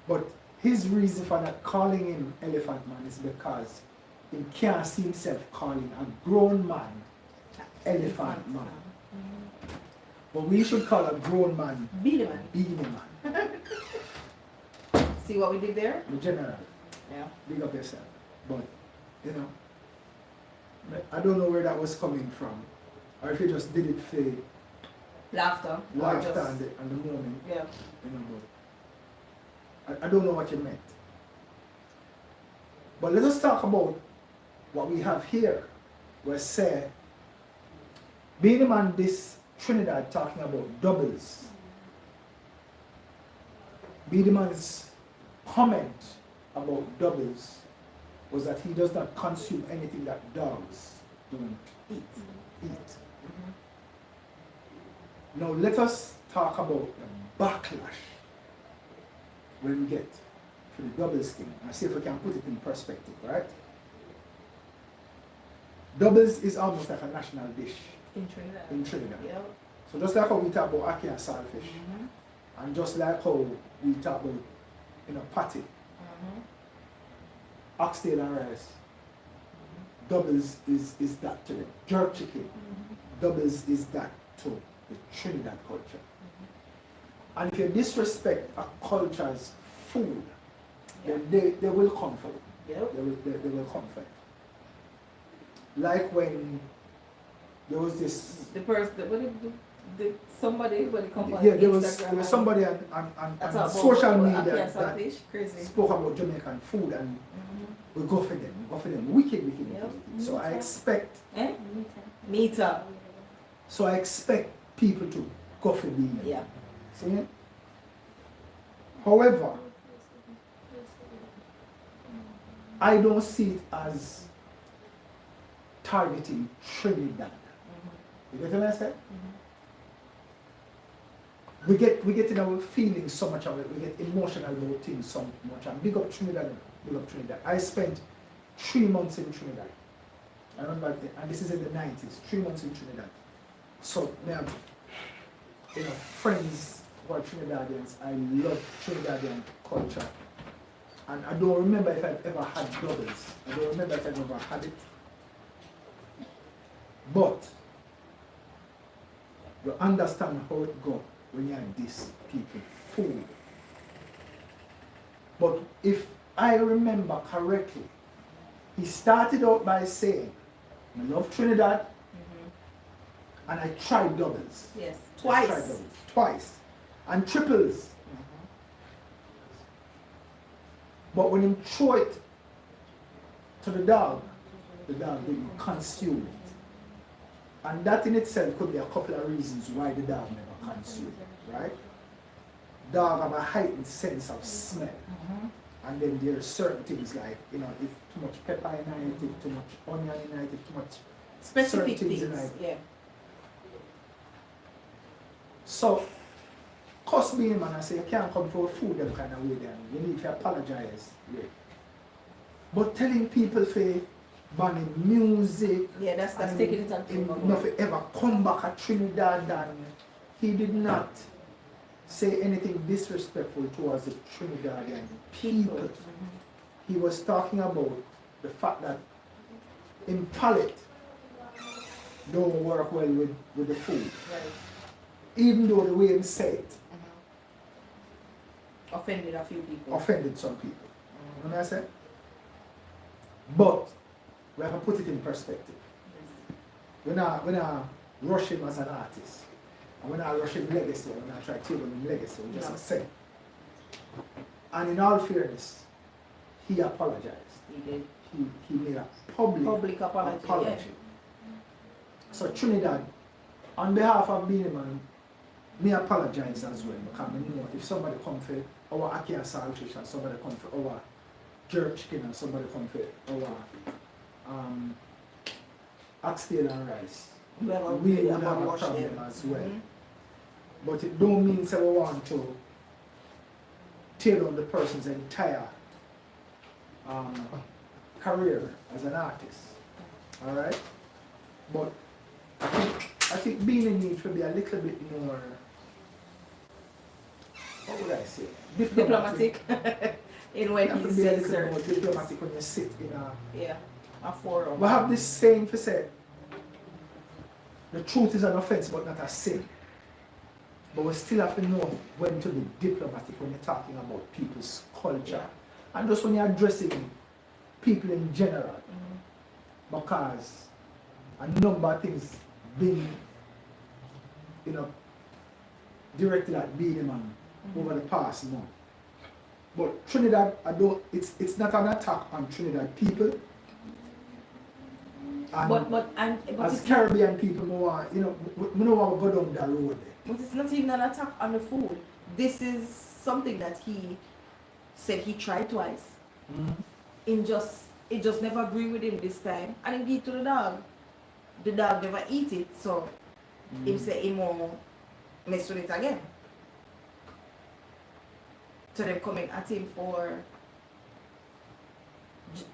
But his reason for not calling him Elephant Man is because he can't see himself calling a grown man Elephant Man. But we should call a grown man Beanie Man. Beanie Man, See what we did there? the general. Yeah. Big up yourself. But, you know, I don't know where that was coming from. Or if you just did it for Laughter. Or laughter just- and the moment, Yeah. you know, but I don't know what you meant. But let us talk about what we have here. Where say, Beanie Man this Trinidad talking about doubles. Beanie Man's comment about doubles was that he does not consume anything that dogs don't Eat. eat. Now let us talk about the backlash when we get for the doubles thing and see if we can put it in perspective, right? Doubles is almost like a national dish In Trinidad. in Trinidad. Yep. So just like how we talk about ackee and saltfish, and just like how we talk about, patty, oxtail and rice, doubles is that to them. Jerk chicken, doubles is that to the Trinidad culture. And if you disrespect a culture's food, then they will come for it. Yep. They will come for it. Like when there was this, The person, somebody, when it comes on there was Instagram, somebody that's on about social ackee media and that saltfish. Crazy. spoke about Jamaican food, and we go for them, wicked. Yep. So I expect, Meter. so I expect people to go for them. Yeah. See it? However, I don't see it as targeting Trinidad. You get what I said? We get in our feelings so much of it, we get emotional about things so much. And big up Trinidad, big up Trinidad. I spent 3 months in Trinidad. I remember, and this is in the 90s, 3 months in Trinidad. So I have, friends who are Trinidadians. I love Trinidadian culture. And I don't remember if I've ever had doubles. I don't remember if I've ever had it. But you understand how it goes when you have these people food. But if I remember correctly, he started out by saying, I love Trinidad, and I tried doubles. Yes. I Twice. tried doubles. Twice. And triples. But when he threw it to the dog didn't consume it. And that in itself could be a couple of reasons why the dog never consumed it, right? Dog have a heightened sense of smell. And then there are certain things like, if too much pepper in it, if too much onion in it, if too much Specific certain things. in it. Yeah. So, cuss me, man, I say you can't come for food them kind of way then. You need to apologize. Yeah. But telling people for banning music, Yeah, that's and taking it up him to never ever come back at Trinidad, and he did not say anything disrespectful towards the Trinidadian people. He was talking about the fact that in palate don't work well with the food. Right. Even though the way he said it Offended a few people. offended some people. You know what I said? But we have to put it in perspective. We're not rush him as an artist. And we're not rushing legacy, we're not trying to kill him in legacy, we just say. And in all fairness, he apologized. He did. He made a public apology. Yeah. So Trinidad, on behalf of Beanie Man, me apologize as well, because I know if somebody come for our ackee and saltfish, and somebody come for our jerk chicken, and somebody come for our oxtail and rice, we would have a problem as well. But it don't mean that we want to tear down the person's entire career as an artist. Alright? But I think being in need to be a little bit more, what would I say? Diplomatic. In when You have he to be a says little certain more things. diplomatic when you sit in a forum. we have this saying for say, the truth is an offense but not a sin. But we still have to know when to be diplomatic when you're talking about people's culture. And just when you're addressing people in general. Because a number of things been, directed at Beanie Man over the past month. But Trinidad, it's not an attack on Trinidad people. And But as it's Caribbean people, we don't want to go down that road there. But it's not even an attack on the food. This is something that he said he tried twice in just it just never agree with him this time, and he give it to the dog. The dog never eat it, so him say he won't mess with it again. So them coming at him for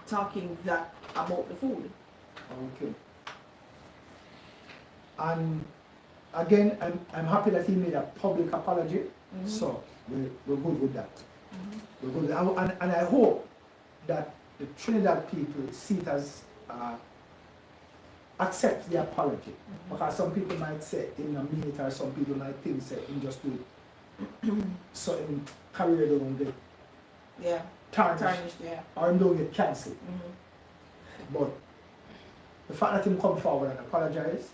talking that about the food. Okay. And again, I'm happy that he made a public apology. So we're good with that. We're good. And I hope that the Trinidad people see it as accept the apology. Because some people might say in a minute, or some people might think say in just do it. So in career don't get tarnished, or him don't get cancelled. But the fact that him come forward and apologize,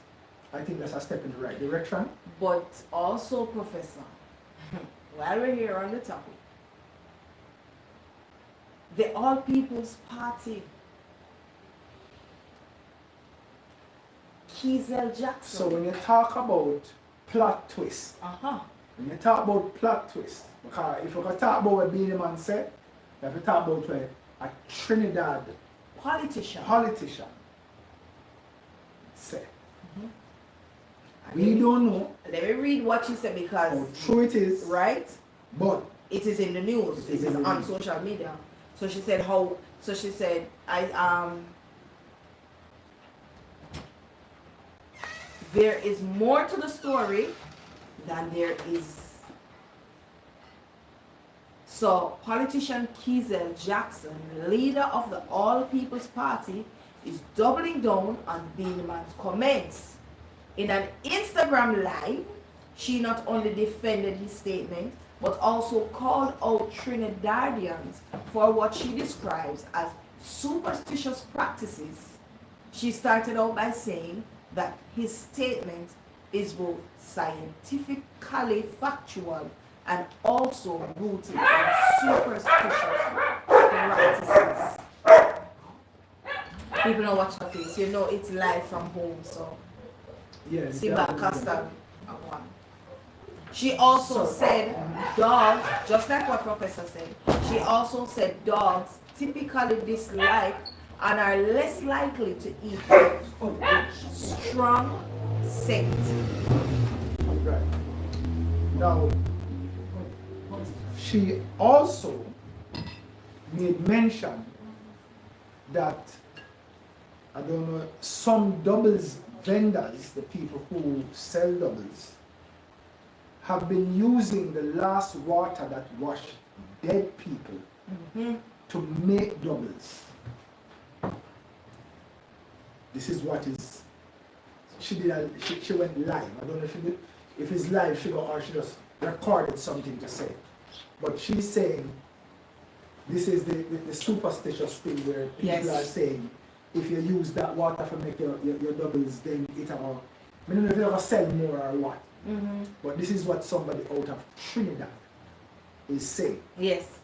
I think that's a step in the right direction. But also, Professor, while we're here on the topic, the All People's Party, Kiesel Jackson. So when you talk about plot twist, when you talk about plot twist, because if you're going to talk about what Beanie Man said, you have to talk about what a Trinidad politician said. We don't know Let me read what she said because how true it is, right? but It is in the news. It is on social media. So she said there is more to the story than there is. So politician Kiesel Jackson, leader of the All People's Party, is doubling down on Beanie Man's comments. In an Instagram live, she not only defended his statement, but also called out Trinidadians for what she describes as superstitious practices. She started out by saying that his statement is both scientifically factual and also rooted in superstitious practices. People don't watch the face, you know it's live from home, so yeah, see back custom. She also said dogs, just like what Professor said, she also said dogs typically dislike and are less likely to eat with strong scent. right. Now, she also made mention that, I don't know, some doubles vendors, the people who sell doubles, have been using the last water that washed dead people to make doubles. This is what is, she went live. I don't know if it's live, or she just recorded something to say. But she's saying, this is the superstitious thing where people are saying, if you use that water to make your doubles, then it will, I don't know if you ever sell more or what. But this is what somebody out of Trinidad is saying. Yes.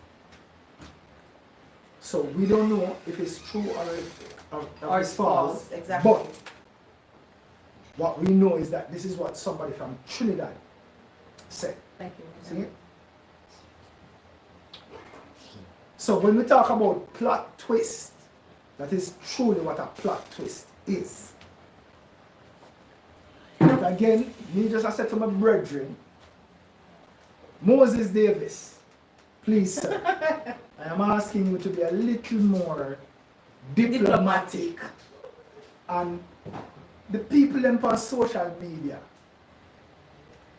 So we don't know if it's true or it's false. Exactly. But what we know is that this is what somebody from Trinidad said. Thank you. See? So when we talk about plot twist, that is truly what a plot twist is. Again, me just I said to my brethren, Moses Davis, please sir, I am asking you to be a little more diplomatic. And the people them on social media,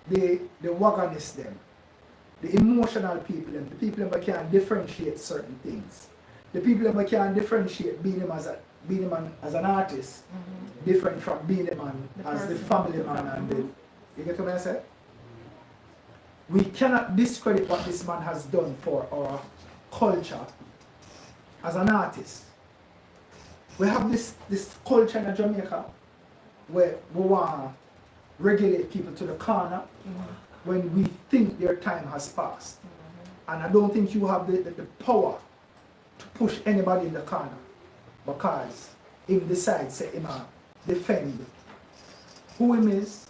the wagonists them, the emotional people them, the people them can differentiate certain things. The people them can differentiate Beanie Man as an artist, different from Beanie Man as the family man and the, you get what I say? We cannot discredit what this man has done for our culture as an artist. We have this culture in Jamaica where we want to regulate people to the corner when we think their time has passed. And I don't think you have the power to push anybody in the corner because him decides say him defend who him is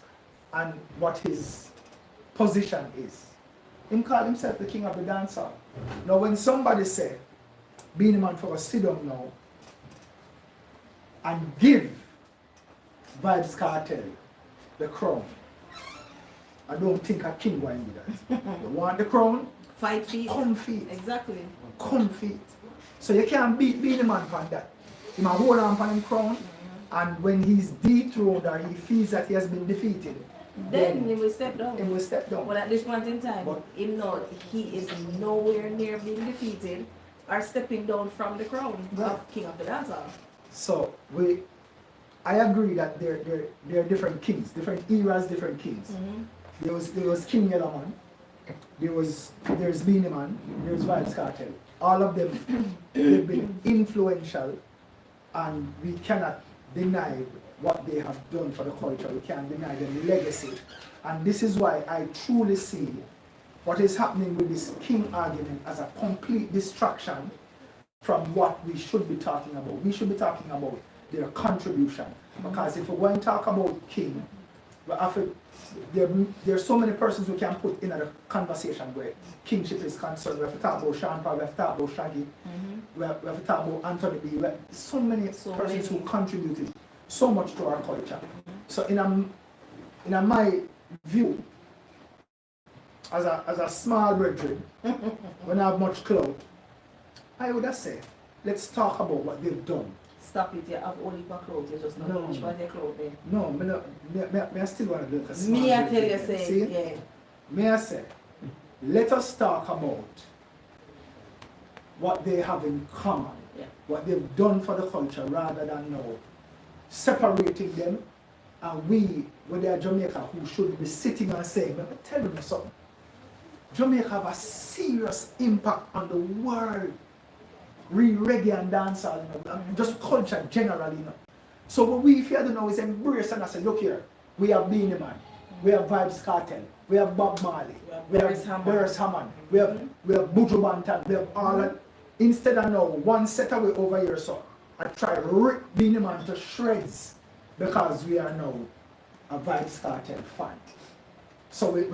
and what his position is. Him call himself the king of the dancer. Now when somebody say, Beanie Man for a sit down now and give Vybz Cartel the crown, I don't think a king going to do that. You want the crown? Fight feet. Come feet. Exactly. Come feet. So you can't beat the man on that. He might hold on for him crown, and when he's dethroned or he feels that he has been defeated, Then he will step down. he will step down. But at this point in time, But- he is nowhere near being defeated or stepping down from the crown Right. of King of the Dancehall. So I agree that there are different kings, different eras, different kings. There was King Yellowman, there's Beanie Man, there's Vybz Cartel. All of them they've been influential, and we cannot deny what they have done for the culture. We can't deny their legacy. And this is why I truly see what is happening with this king argument as a complete distraction from what we should be talking about. We should be talking about their contribution. Because if we're going to talk about king, there are so many persons we can put in a conversation where kingship is concerned. We have to talk about Sean Paul, we have to talk about Shaggy, we have to talk about Anthony B. So many persons who contributed so much to our culture. So in my view, as a small brethren, when I have much clout, I would have said, let's talk about what they've done. Stop it, you have only for clothes, you just not No. much for their clothes there. No, me I still want to do it. Me, I tell you, See? say, yeah. May I say, let us talk about what they have in common, Yeah. what they've done for the culture, rather than now separating them, and we, when they are Jamaica, who should be sitting and saying, let me tell you something. Jamaica have a serious impact on the world. Reggae and dancehall, just culture generally, So what we fear to know is embrace and I say, look here, we have Beanie Man, we have Vybz Cartel, we have Bob Marley, we have Boris Hammond, we have Buju Banton, we have all that. Instead of now one set away over here, so I try to rip Beanie Man to shreds because we are now a Vybz Cartel fan. So we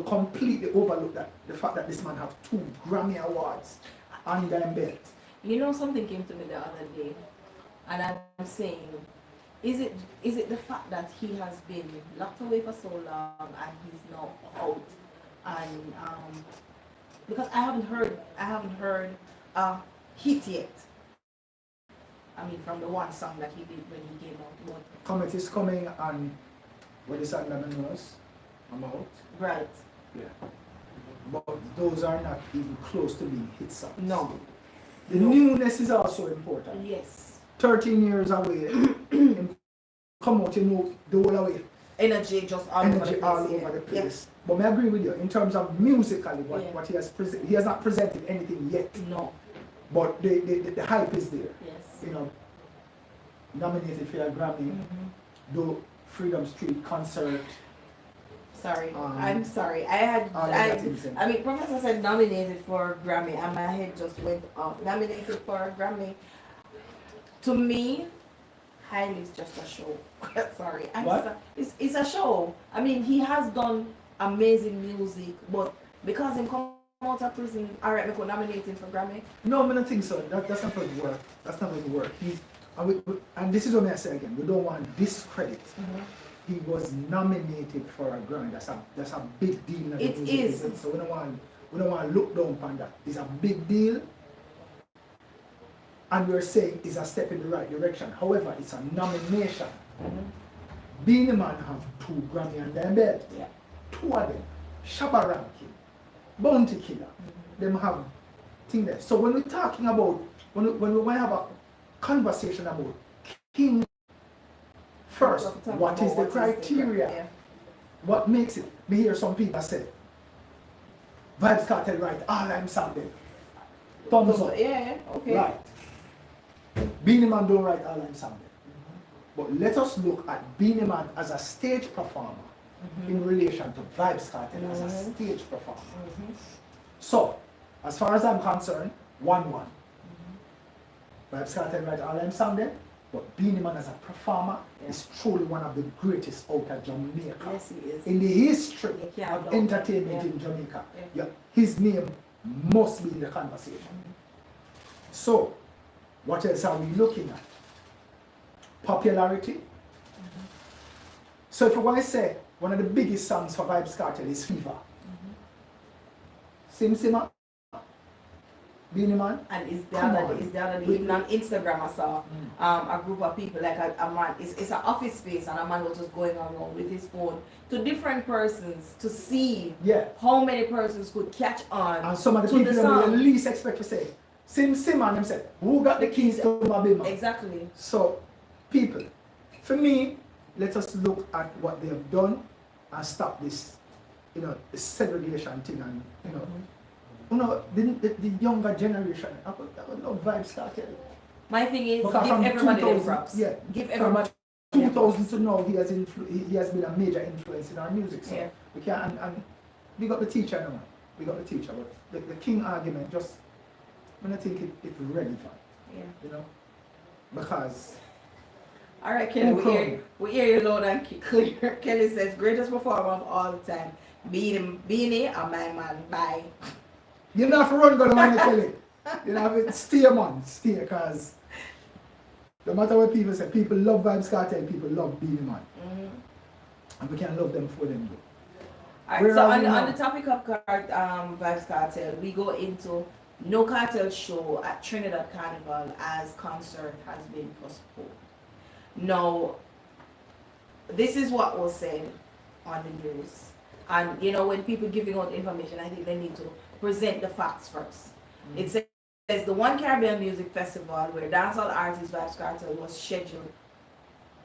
completely overlook that the fact that this man have 2 Grammy Awards on their belt. You know, something came to me the other day, and I'm saying, is it the fact that he has been locked away for so long and he's now out, and because I haven't heard a hit yet. I mean, from the one song that he did when he came out, but Comet is coming, and what is that that knows? I'm out. right, Yeah. But those are not even close to being hit songs. no, The newness is also important. yes, 13 years away, and come out, the whole away. energy just all over the Energy place. all yeah. over the place. But I agree with you, in terms of musically, what he has presented, he has not presented anything yet. Yeah. No, But the hype is there. yes. Nominated for a Grammy, do Freedom Street concert. Sorry, Um, I'm sorry. I mean, Professor said nominated for a Grammy, and my head just went off. Nominated for a Grammy. To me, Hailey is just a show. Sorry, it's a show. I mean, he has done amazing music, but because he come out of prison, alright, we could nominate him for Grammy. No, I don't think so. That's not going to work. That's not going to work. And this is what I say again. We don't want discredit. He was nominated for a Grammy. That's a big deal. In the It music is. business. So we don't want to look down upon that. It's a big deal. And we're saying it's a step in the right direction. However, it's a nomination. Beanie Man have 2 Grammy on their belt. Yeah. 2 of them. Shabba Rankin, Bounty Killer. Them have thing there. So when we're talking about, when we want to have a conversation about king first, what is the criteria? Yeah. What makes it? Me hear some people say, Vybz Cartel right, all I'm sounding. Thumbs up. Yeah, okay. Right. Beanie Man don't write all I'm sounding. But let us look at Beanie Man as a stage performer in relation to Vybz Cartel as a stage performer. So, as far as I'm concerned, 1-1. Vybz Cartel write all I'm sounding, but Beanie Man as a performer is truly one of the greatest out of Jamaica. Yes, he is. In the history You can't of doubt entertainment that. in Jamaica, Yeah. his name must be in the conversation. So, what else are we looking at? popularity. So if you want to say one of the biggest songs for Vybz Kartel is Fever. Sim Simma, Beenie Man. And it's the Come other on. day, even on Instagram I saw a group of people, like a man, it's an office space, and a man was just going around with his phone to different persons to see Yeah. how many persons could catch on And some of the to people the that song. we least expect to say, Sim Simma, and them say, who got the keys to my bima? Exactly. So, people, for me, let us look at what they have done and stop this, the segregation thing, and the younger generation. I would love Vybz Kartel. My thing is, Because give from everybody their 2000, props. yeah, Give from everybody 2000 to now, he has been a major influence in our music. So Yeah. we can't, and we got the teacher now. We got the teacher, but the king argument just, I don't think it's relevant, Yeah. because All right, Kelly, Who we hear you loud and clear. Kelly says, greatest performer of all time. Beanie and my man. Bye. you don't have to run, go to man, tell it. You have to stay, man, because no matter what people say, people love Vybz Kartel, people love Beenie Man, and we can't love them for them. Alright, Where so are we on now? the topic of Vybz Kartel, we go into no cartel show at Trinidad Carnival as concert has been postponed. Now, this is what was said on the news. And when people giving out information, I think they need to present the facts first. It says the One Caribbean Music Festival, where dancehall artist Vybz Kartel was scheduled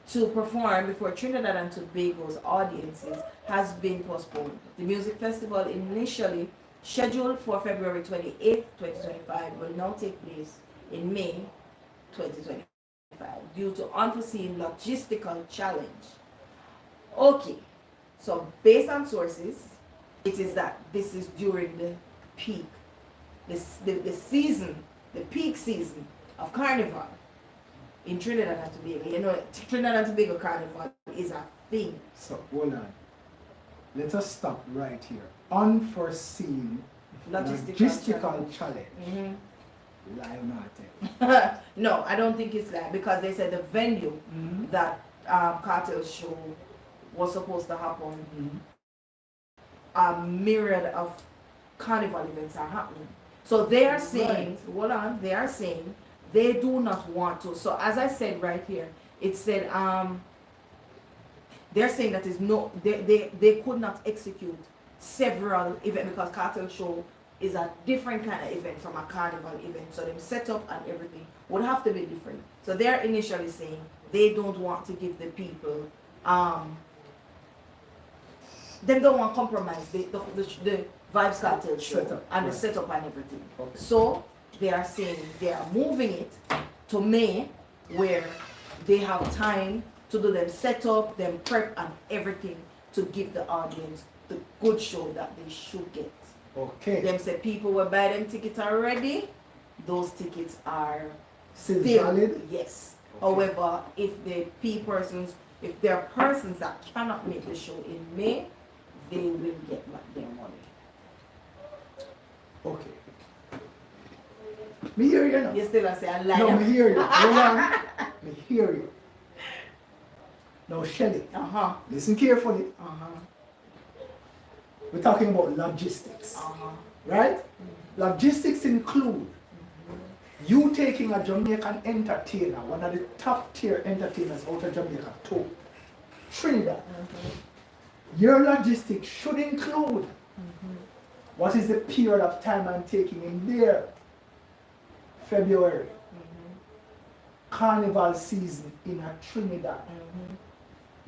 to perform before Trinidad and Tobago's audiences, has been postponed. The music festival, initially scheduled for February 28th, 2025, will now take place in May 2025 due to unforeseen logistical challenge. Okay, so based on sources, it is that this is during the peak, the season, the peak season of Carnival in Trinidad and Tobago. Trinidad and Tobago Carnival is a thing. So hold on. Let us stop right here. Unforeseen logistical challenge. Mhm. Lie or not? No, I don't think it's that, because they said the venue that cartel show was supposed to happen, a myriad of carnival events are happening. So they are saying, hold on, they are saying they do not want to. So as I said right here, it said they're saying that is no, they could not execute several events because cartel show is a different kind of event from a carnival event. So them setup and everything would have to be different. So they're initially saying they don't want to give the people they don't want to compromise the Vybz Kartel show Setup, and the right. setup and everything. Okay. So they are saying they are moving it to May, where they have time to do them setup, them prep and everything to give the audience the good show that they should get. Okay. Them say people will buy them tickets already. Those tickets are Still valid? Yes. Okay. However, if if there are persons that cannot make the show in May, they will get back their money. Okay. Me hear you now. You still say a liar. No, me hear you. Hold on. Me hear you. Now, Shelly, Uh-huh. listen carefully. Uh-huh. We're talking about logistics, Uh-huh. right? Logistics include you taking a Jamaican entertainer, one of the top tier entertainers out of Jamaica, to Trinidad. Your logistics should include what is the period of time I'm taking him there? February. Carnival season in a Trinidad.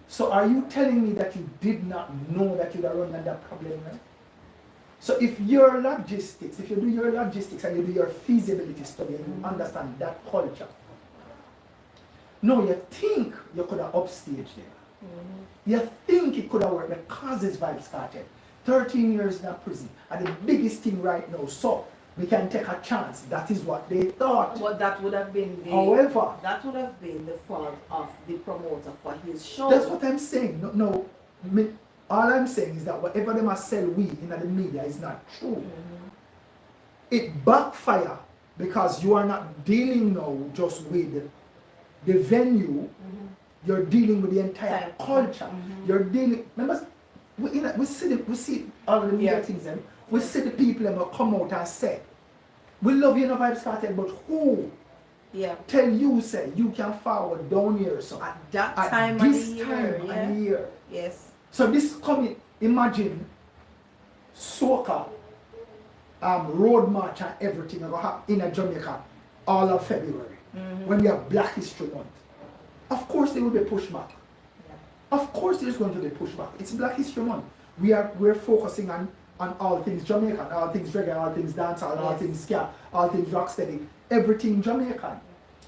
So are you telling me that you did not know that you'd run into that problem, right? So if your logistics, if you do your logistics and you do your feasibility study and you understand that culture, no, you think you could have upstaged there. You think it could have worked because it's Vybz Kartel. 13 years in a prison and the biggest thing right now, so we can take a chance. That is what they thought. But that would have been However, that would have been the fault of the promoter for his show. that's what I'm saying. No, all I'm saying is that whatever they must sell we in the media is not true. It backfire because you are not dealing now just with the venue, you're dealing with the entire Type. culture. Mhm. You're dealing. Remember, we see all of the media Yeah. things. Them. We Yeah. see the people them come out and say, "We love you, no Vibes Cartel," but who Yeah. tell you say you can forward down here? So At that at time of the this year. time Yeah. and year. Yes. So this coming. Imagine soca, road march and everything going to happen in Jamaica all of February when we have Black History Month. Of course there will be pushback. Of course there's going to be pushback. It's Black History Month. We're focusing on all things Jamaican, all things reggae, all things dancehall, all Yes. things ska, all things rocksteady, everything Jamaican.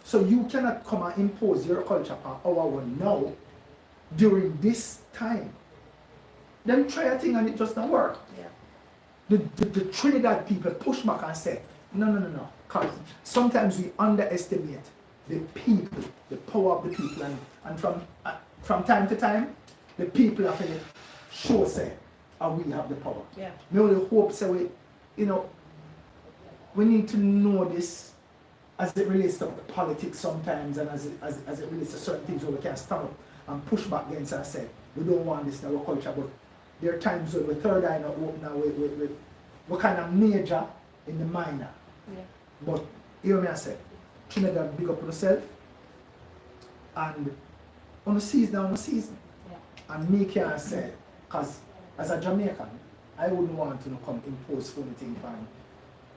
So you cannot come and impose your culture upon our one now during this time. Them try a thing and it just not work. Yeah. The Trinidad people push back and say, no. Because sometimes we underestimate the people, the power of the people, and from time to time, the people have to show say, we have the power. Yeah. Me only hope say we need to know this as it relates to politics sometimes, and as it relates to certain things where we can stand up and push back against and say, we don't want this in our culture, but there are times when the third eye not open now, we kind of major in the minor. Yeah. But hear me I say, Trinidad big up on yourself, and on the season. Yeah. And me can say, because as a Jamaican, I wouldn't want to come impose for anything on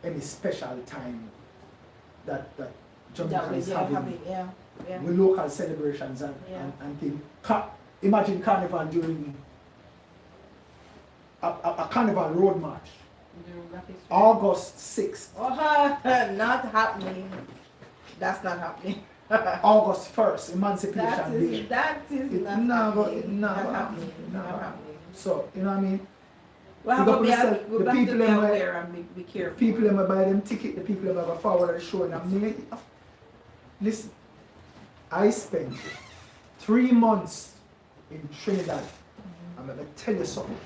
any special time that Jamaica is having. Yeah. With local celebrations and things. Imagine Carnival during a Carnival road march. August 6th, Not happening. That's not happening. August 1st, Emancipation Day. That is not Not happening. Not happening. happening. So, you know what I mean? We have Big to up be, yourself. we The have to people be in my- aware and be careful. People that buy them ticket, the people that go forward the show, and listen, I spent 3 months in Trinidad. I'm going to tell you something.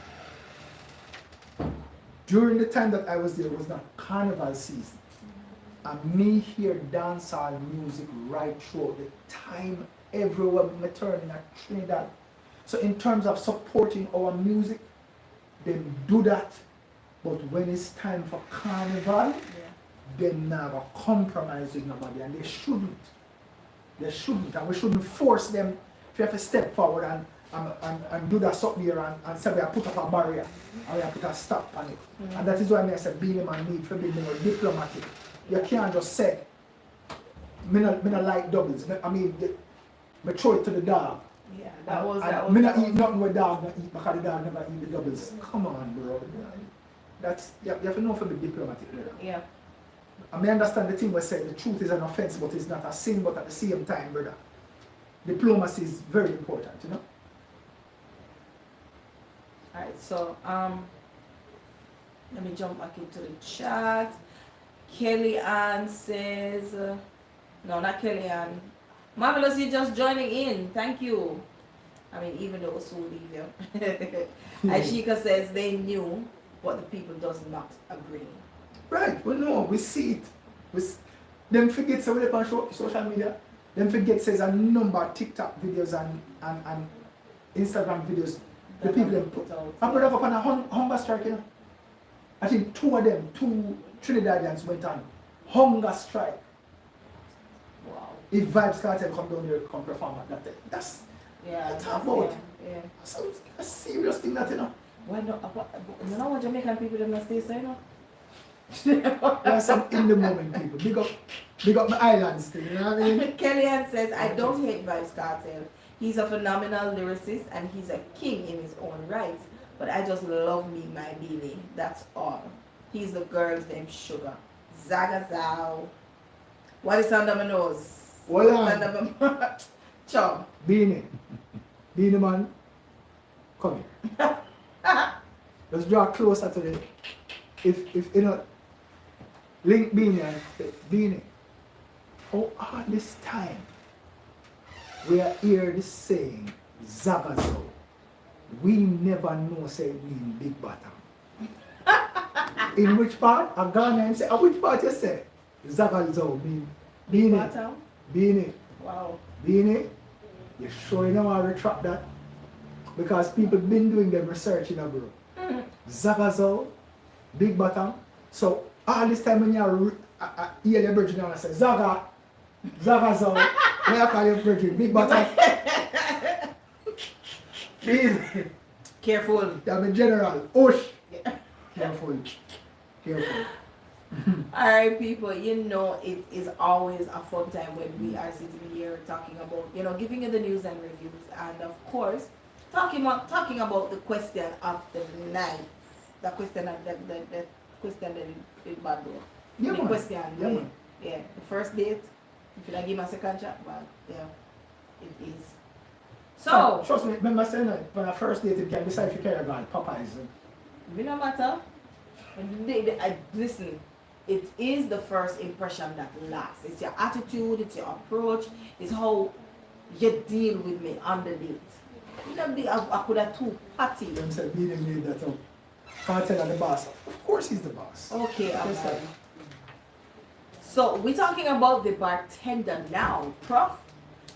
During the time that I was there, it was not carnival season. And me hear dancehall music right throughout the time, everywhere we turning at Trinidad. So in terms of supporting our music, then do that. But when it's time for carnival, they never compromise with nobody, and they shouldn't. They shouldn't, and we shouldn't force them if you have to step forward and do that something here and say we have put up a barrier and we have put a stop on it. And that is why I say being a man need to be more diplomatic. You can't just say, me not like doubles. I mean, me throw it to the dog. Yeah, that was. Me not eat nothing with dog not eat because the dog never eat the doubles. Come on, bro. That's you have to know for be diplomatic, brother. Yeah. I may understand the thing we say the truth is an offense, but it's not a sin, but at the same time, brother, diplomacy is very important, you know? Alright, so let me jump back into the chat. Kelly Ann says no, not Kelly Ann. Marvelous, you just joining in. Thank you. I mean, even though it was so leave you. Ashika says they knew, but the people does not agree. Right, we know, we see it. Them forget so they can show up social media. Them forget says a number of TikTok videos and Instagram videos. The people them put. I put up on a hunger strike, you know. I think two Trinidadians went on hunger strike. Wow. If Vibes Cartel come down here come perform at that time. That's about. Yeah. That's a serious thing that, you know. Why not? You know what Jamaican people them not stay so, you know? There are some in the moment people. Big up my islands thing, you know what I mean? Kellyanne says, I don't hate Vibes Cartel. He's a phenomenal lyricist and he's a king in his own right. But I just love me my Billy. That's all. He's the girl's name Sugar. Zagazow. What is under my nose? Hold on. Under my Chum. Beanie man, come here. Let's draw closer to the. If you know, link Beanie and Beanie. Oh, all this time we are here this saying Zagazo. We never know say it mean big bottom. In which part? I gone and say, which part you say? Zagazo mean Big Beanie. bottom? Beanie. Wow. Beanie. You sure you don't want to retract that? Because people been doing their research in a bro. Zagazo, Big Bottom. So all this time when you hear the virgin and say Zaga, Zagazo, when you call your virgin, Big Bottom. Please. Careful. I'm a general. Osh. Careful. Careful. Alright people, you know it is always a fun time when we are sitting here talking about, you know, giving you the news and reviews, and of course talking about the question of the night. The question that the question that it bad though. Yeah, the man. question Yeah, man. yeah, the first date. If you like give me a second shot, but yeah, it is. So Trust me, remember saying that when I first date you can decide if you care about Popeyes. it no matter. Listen, it is the first impression that lasts. It's your attitude, it's your approach, it's how you deal with me on the date. You know, I could have too patty. Them said me and made that up. Can't tell the boss. Of course he's the boss. Okay, I'm Yes, sorry. sir. So we're talking about the bartender now, Prof.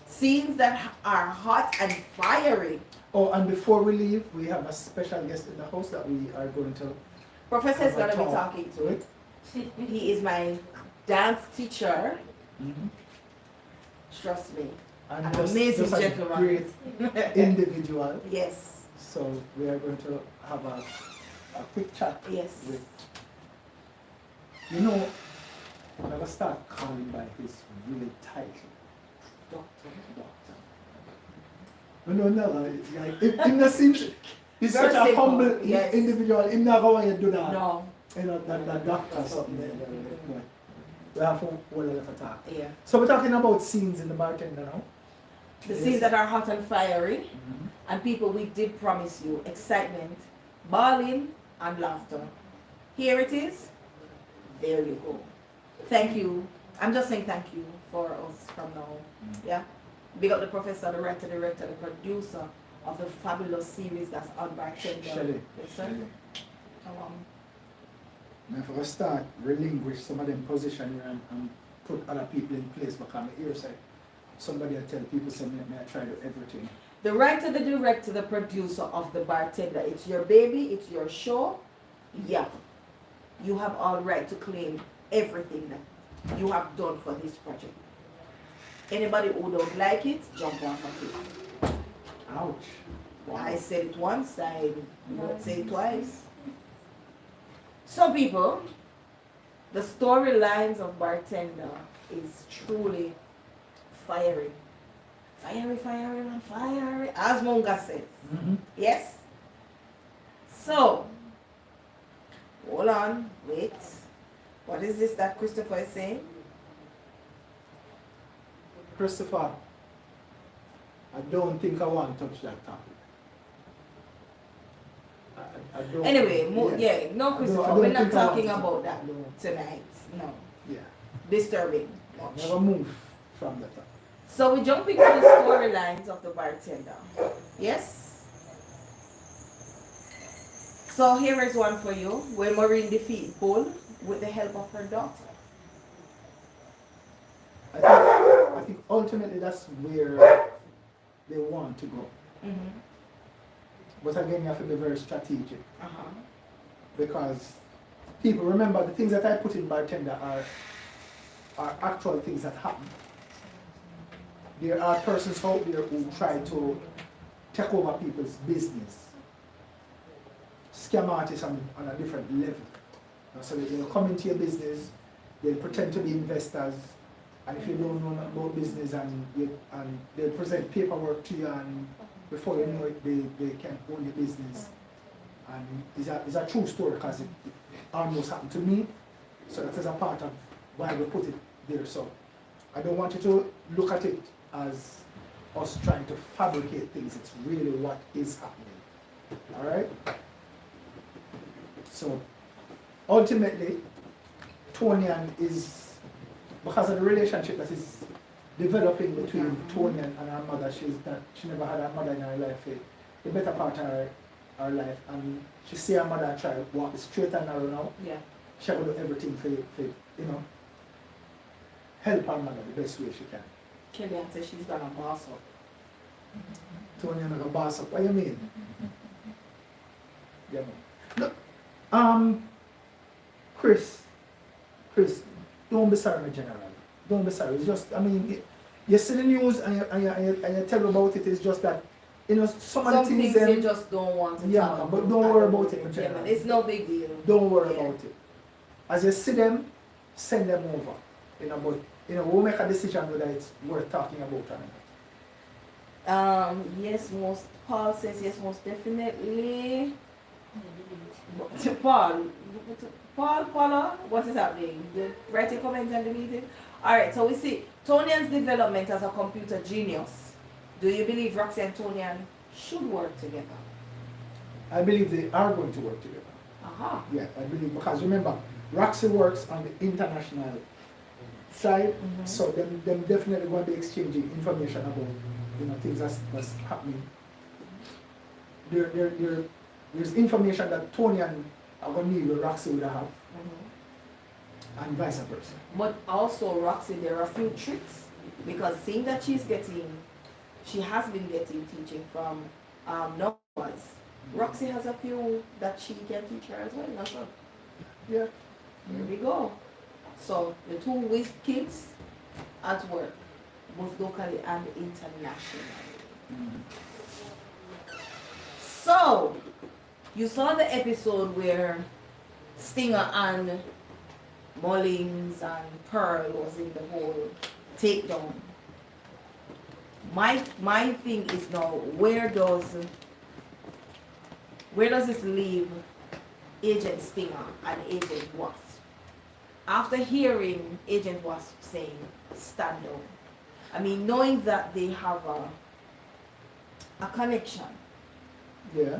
Scenes that are hot and fiery. Oh, and before we leave, we have a special guest in the house that we are going to. Professor is have a gonna be talk talking to. with. He is my dance teacher. Mhm. Trust me. And An just amazing a gentleman. great individual. Yes. So we are going to have a quick chat Yes. with. You know, I'm gonna start calling by his real title. Doctor. No, it's like in the sense, he's Very such a simple, humble yes. individual. He's not going to do that. No. You know, that doctor or something. But we have to hold a little talk. Yeah. So we're talking about scenes in the bartender now. The Yes. scenes that are hot and fiery, Mhm. and people, we did promise you excitement, bawling, and laughter. Here it is. There you go. Thank you. I'm just saying thank you for us from now. Yeah. Big up the professor, the writer, director, the producer of the fabulous series that's on Bartender. Shelley. Yes, sir. Now if I start relinquish some of them position here and put other people in place because my ear say somebody will tell people say may I try to do everything. The writer, the director, the producer of the Bartender. It's your baby, it's your show. Yeah. You have all right to claim everything that you have done for this project. Anybody who don't like it, jump off of it. Ouch. Wow. I said it once, I won't say it twice. So people, the storylines of Bartender is truly fiery. Fiery, and fiery, as Monga says. Mhm. Yes? So, hold on, wait. What is this that Christopher is saying? Christopher, I don't think I want to touch that topic. I don't. Anyway, no I Christopher, don't we're not think I want talking to. about that I don't. tonight. No. Yeah. Disturbing. Much. Never move from the topic. So we jump into the storylines of the Bartender. Yes? So here is one for you, where Maureen defeat Bull with the help of her daughter. I think ultimately that's where they want to go. Mm-hmm. But again, you have to be very strategic Uh-huh. because people remember the things that I put in bartender are actual things that happen. There are persons out there who try to take over people's business, scam artists on a different level. So they'll come into your business, they'll pretend to be investors, and if you don't know nothing about business and they'll present paperwork to you, and before you know it, they can own your business. And it's a true story because it almost happened to me. So that is a part of why we put it there. So I don't want you to look at it as us trying to fabricate things. It's really what is happening. Alright? So ultimately, Tonian is, because of the relationship that is developing between Tony and her mother, she never had her mother in her life, the better part of her life, and she see her mother try to walk straight and narrow now. Yeah. She will do everything for help her mother the best way she can. Kellyanne says she's gonna boss up. Tony and a boss up. What you mean? Yeah, man. Look, Chris, don't be sorry, my general. Don't be sorry. It's just, I mean, you see the news and you tell about it. It's just that, you know, some of the Some things things you just don't want to yeah, talk about. but don't worry about it, my Yeah, general. man, it's no big deal. Don't worry Yeah. about it. As you see them, send them over. You know, but you know, we'll make a decision whether it's worth talking about or not. Yes, Paul says yes, most definitely. Paula, what is happening? Write a comment and delete it. Alright, so we see Tonian's development as a computer genius. Do you believe Roxy and Tonian should work together? I believe they are going to work together. Aha. Yeah, I believe, because remember, Roxy works on the international side, so them definitely going to be exchanging information about, you know, things that's happening. There's information that Tony and are going to need with Roxy would have, and vice versa. But also Roxy, there are a few tricks, because seeing that she has been getting teaching from Noah's. Roxy has a few that she can teach her as well. That's all. Yeah. There we go. So the two whiz kids at work, both locally and internationally. So you saw the episode where Stinger and Mullins and Pearl was in the whole takedown. My thing is now, where does this leave Agent Stinger and Agent Wasp? After hearing Agent Wasp saying stand down, I mean, knowing that they have a connection, Yeah.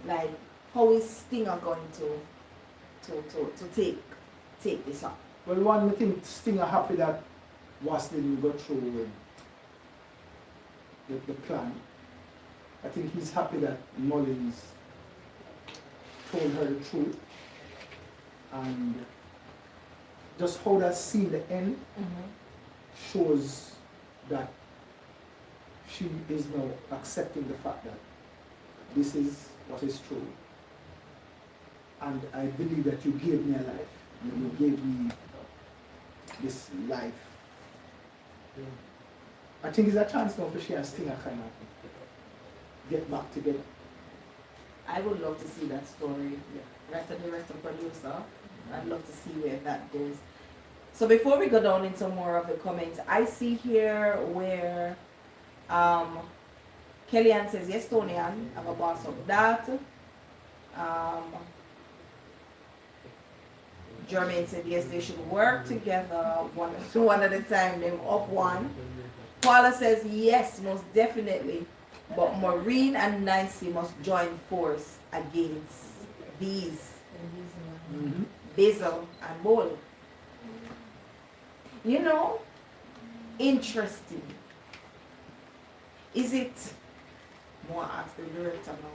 like how is Stinger going to take this up? Well, one, I think Stinger happy that Wasp didn't go through with the plan. I think he's happy that Mullins told her the truth, and just how that scene, the end, shows that she is now accepting the fact that this is what is true. And I believe that you gave me a life. You gave me this life. I think it's a chance now for she and Stinger kind of get back together. I would love to see that story. Writer, director, producer. I'd love to see where that goes. So before we go down into more of the comments, I see here where Kellyanne says, yes, Tonian, I'm a boss of that. Jermaine said, yes, they should work together, one at a time, them up one. Paula says, yes, most definitely. But Maureen and Nancy must join force against these. Basil and Bowl. You know, interesting. Is it, more ask the director now,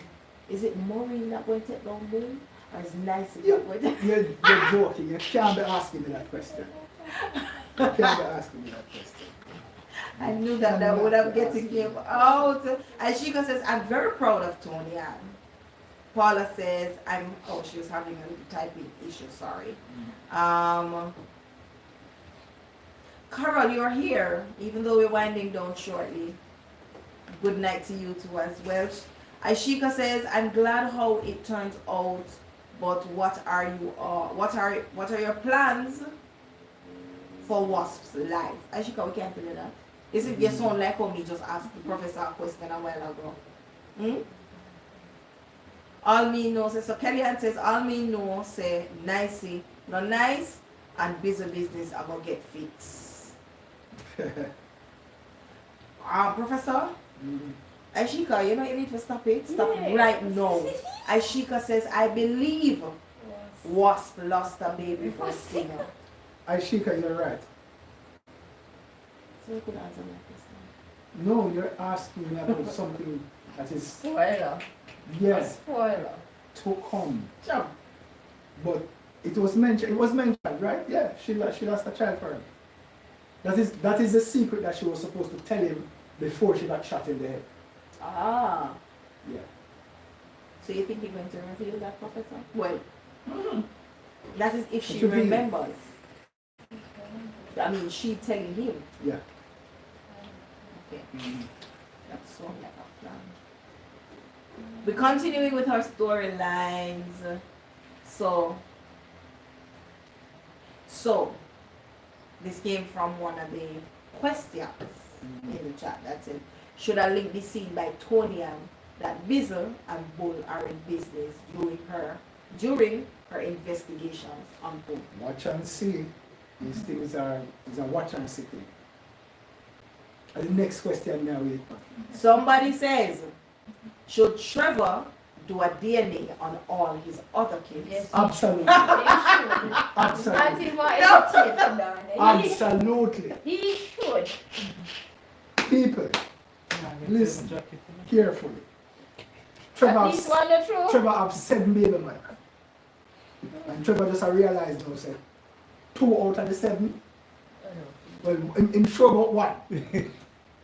is it Maureen that going to take down Bowl? Or is Nancy that going to You're joking. You can't be asking me that question. You can't be asking me that question. I knew that would have get to give out. And Shika says, I'm very proud of Tony Ann. Paula says, she was having a little typing issue, sorry. Carol, you're here, even though we're winding down shortly. Good night to you too as well. Ashika says, I'm glad how it turns out, but what are your plans for Wasp's life? Ashika, we can't do that. Is it your son like how me just asked the professor a question a while ago? All me know, so Kellyanne says, all me know, say, nicey, no nice, and busy business, I'm gonna get fixed. Professor? Ashika, you know you need to stop it. Stop it right now. Ashika says, I believe Wasp lost a baby for Stinger. Ashika, you're right. So you could answer my question. No, you're asking me about something that is Spoiler. yes Spoiler. to come. Jump. But it was mentioned, right? Yeah, she lost a child for him. That is the secret that she was supposed to tell him before she got shot in the head. Ah. Yeah. So you think you're going to reveal that, Professor? Well, Mhm. that is if she It's revealed. remembers. I mean, she telling him. Yeah. Okay, Mhm. that's so like a plan. We're continuing with our storylines. So, this came from one of the questions in the chat that said, should I link the scene by Tonya that Bizzle and Bull are in business during her investigations on Bull? Watch and see. These things are is a watch and see thing. And the next question now is Somebody says, should Trevor do a DNA on all his other kids? Yes. absolutely. I Absolutely. think what is it done? Absolutely. He should. People, listen carefully. At least one or two. Trevor have 7 baby man. And Trevor just realized now say 2 out of the 7. Well, in sure about 1.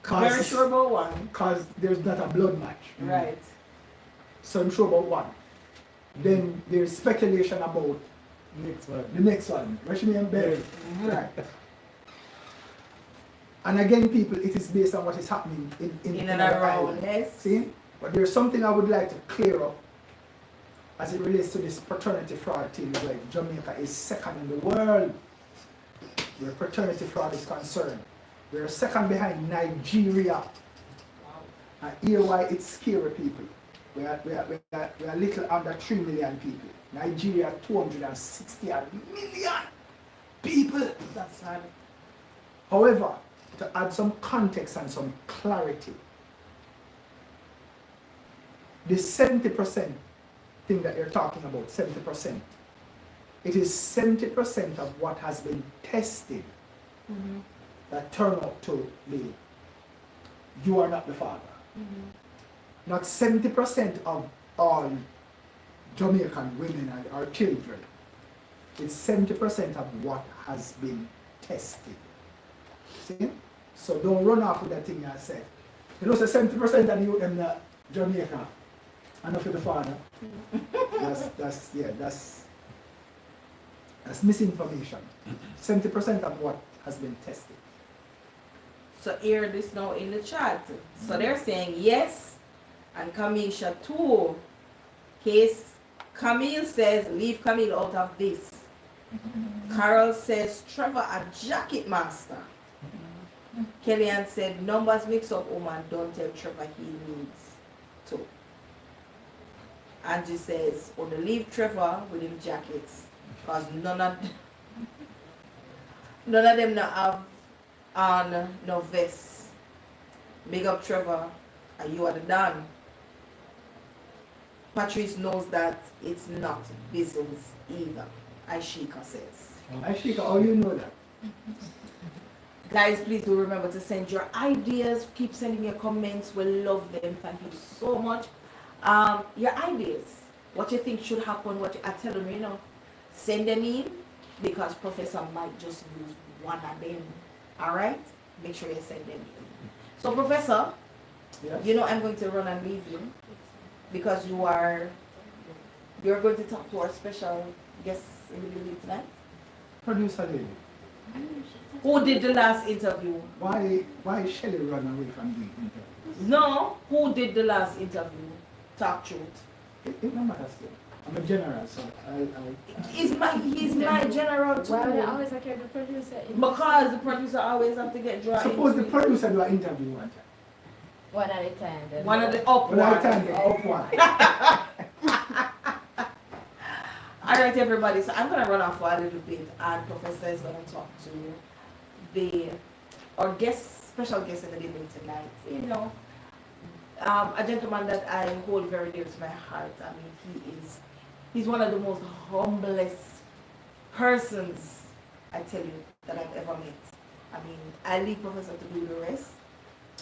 Very sure about one. Because there's not a blood match. Right. So I'm sure about 1. Then there's speculation about the next one. Rashmi and Berry. Right. And again, people, it is based on what is happening in and our around, island. yes. See? But there's something I would like to clear up as it relates to this paternity fraud thing. Like Jamaica is second in the world where paternity fraud is concerned. We're second behind Nigeria. And here why it's scary, people. We are little under 3 million people. Nigeria 260 million people. That's sad. However, to add some context and some clarity, this 70% thing that you're talking about, 70%, it is 70% of what has been tested that turn out to be, you are not the father. Not 70% of all Jamaican women or children. It's 70% of what has been tested. See? So don't run off with that thing I said. You know, so 70% of the youth in Jamaica are not for the father. That's misinformation. 70% of what has been tested. So hear this now in the chat. So they're saying yes, and Kamisha too. Case Camille says leave Camille out of this. Carol says Trevor a jacket master. Kellyanne said numbers mix up, woman, don't tell Trevor he needs to. Angie says only leave Trevor with him jackets, because none of them not have on no vest. Big up Trevor, and you are the Don. Patrice knows that it's not Bizzle's either, Aishika says. Ashika, how you know that? Guys, please do remember to send your ideas. Keep sending your comments. We love them. Thank you so much. Your ideas. What you think should happen. I tell them, you know, send them in, because Professor might just use one of them. Alright? Make sure you send them in. So, Professor, Yes. you know I'm going to run and leave you, because you're going to talk to our special guest in the building tonight. Producer lady, Who did the last interview? why Shelley run away from the interview? No, who did the last interview? Talk truth. It no matter still. I'm a general, so He's my general too. Why would I always care the producer? Because the producer always have to get dry. suppose the into it. producer do an interview one time. One at a time. then. One of the up One one. time, the up one. Alright everybody, so I'm gonna run off for a little bit, and Professor is gonna talk to our special guest in the building tonight. You know, a gentleman that I hold very dear to my heart. I mean, he's one of the most humblest persons, I tell you, that I've ever met. I mean, I leave Professor to do the rest,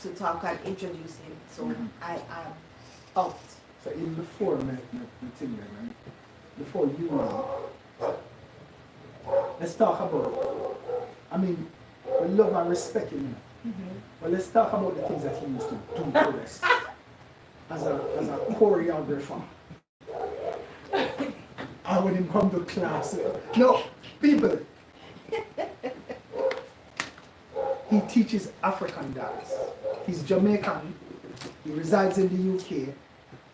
to talk and introduce him. So I am out. So even before my thing, right? Before you let's talk about, I mean, we love and respect him. Well, let's talk about the things that he used to do to us as a choreographer. And when he come to class, no, people, he teaches African dance. He's Jamaican, he resides in the UK,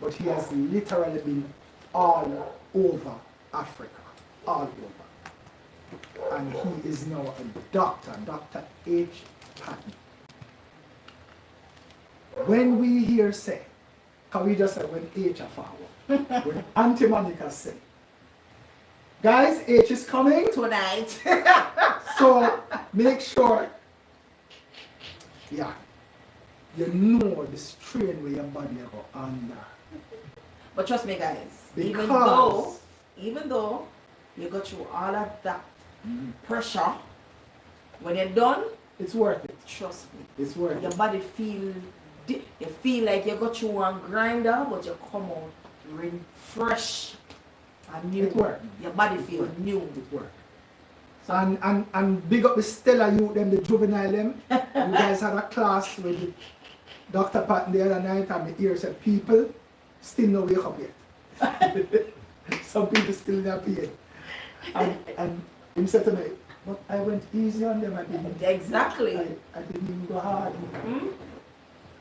but he has literally been all over Africa, all over. And he is now a doctor, Dr. H. Patton. When we hear say, can we just say when H are forward? When Auntie Monica say, guys, H is coming Tonight. so make sure, yeah, you know the strain where your body go under. But trust me, guys, Because even though you go through all of that pressure, when you're done, it's worth it. trust me, It's worth your it. body you feel like you go through one grinder, but you come out fresh and new. It worked. Your body feels new. It worked. So, and big up the Stella youth, them, the juvenile them. You guys had a class with Dr. Patton the other night, and the ear said, people still no wake up yet. Some people still not paid. And he said to me, but I went easy on them. I didn't. Exactly. I didn't even go hard.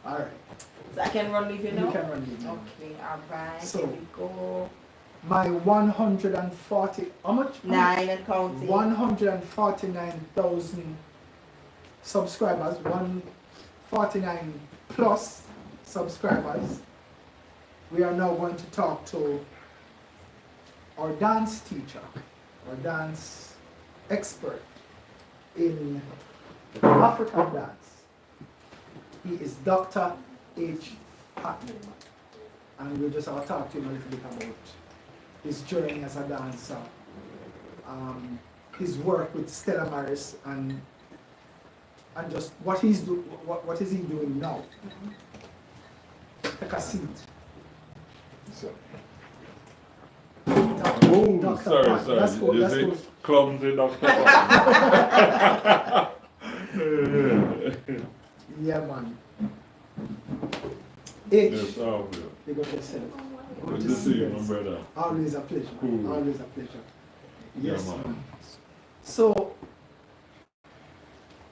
All right. So I can run with you now? You can run with me. Okay, alright, So- here we go. My 140, how much? 9 and counting. 149,000 subscribers, 149 plus subscribers. We are now going to talk to our dance teacher, our dance expert in African dance. He is Dr. H. Patton. And we'll just talk to him a little bit about his journey as a dancer, his work with Stella Maris, and just what he's what is he doing now. Take a seat. So. Dr. Oh, Dr. sorry, Patton. sorry. That's good, You that's say good. clumsy Dr. Yeah, man. H. Yes, obvious. You got yourself. Good to see you, my brother. Always a pleasure. Cool. Always a pleasure. Yeah, Yes, man. man. So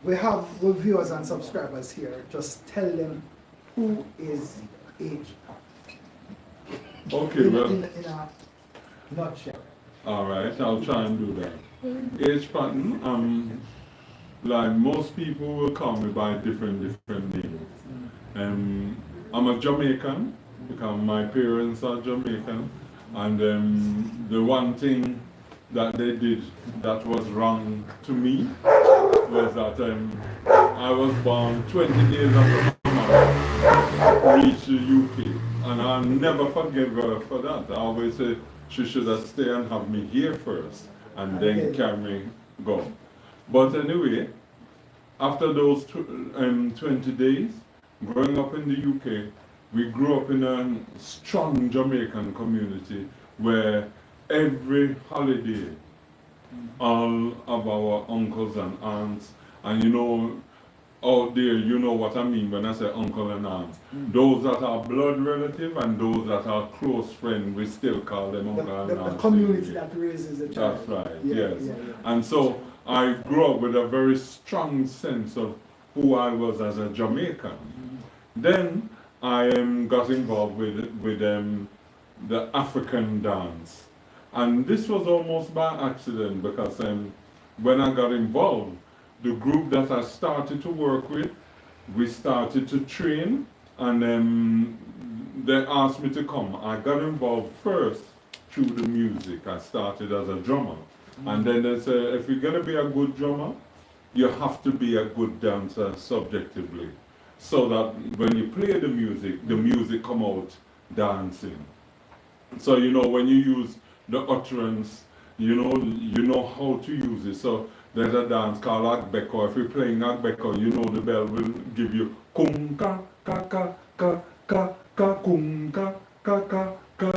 we have our viewers and subscribers here. Just tell them who is H. Okay, in, well, in a nutshell. alright, I'll try and do that. H. Patton, like most people will call me by different names. I'm a Jamaican, because my parents are Jamaican, and the one thing that they did that was wrong to me was that I was born 20 days after my mother reached the UK, and I'll never forgive her for that. I always say she should have stayed and have me here first, and then carry me go. But anyway, after those 20 days, growing up in the UK, we grew up in a strong Jamaican community where every holiday, all of our uncles and aunts, and you know, out there, you know what I mean when I say uncle and aunt. Those that are blood relative and those that are close friends, we still call them uncle and aunt. The community that raises the child. That's right, Yeah, yes. yeah, yeah. And so I grew up with a very strong sense of who I was as a Jamaican. Then I got involved with the African dance. And this was almost by accident because when I got involved, the group that I started to work with, we started to train, and they asked me to come. I got involved first through the music. I started as a drummer. And then they said, if you're going to be a good drummer, you have to be a good dancer subjectively. So that when you play the music come out dancing. So you know when you use the utterance, you know how to use it. So there's a dance called Agbeko. If you're playing Agbeko, you know the bell will give you kum ka ka ka ka ka ka kum ka ka ka ka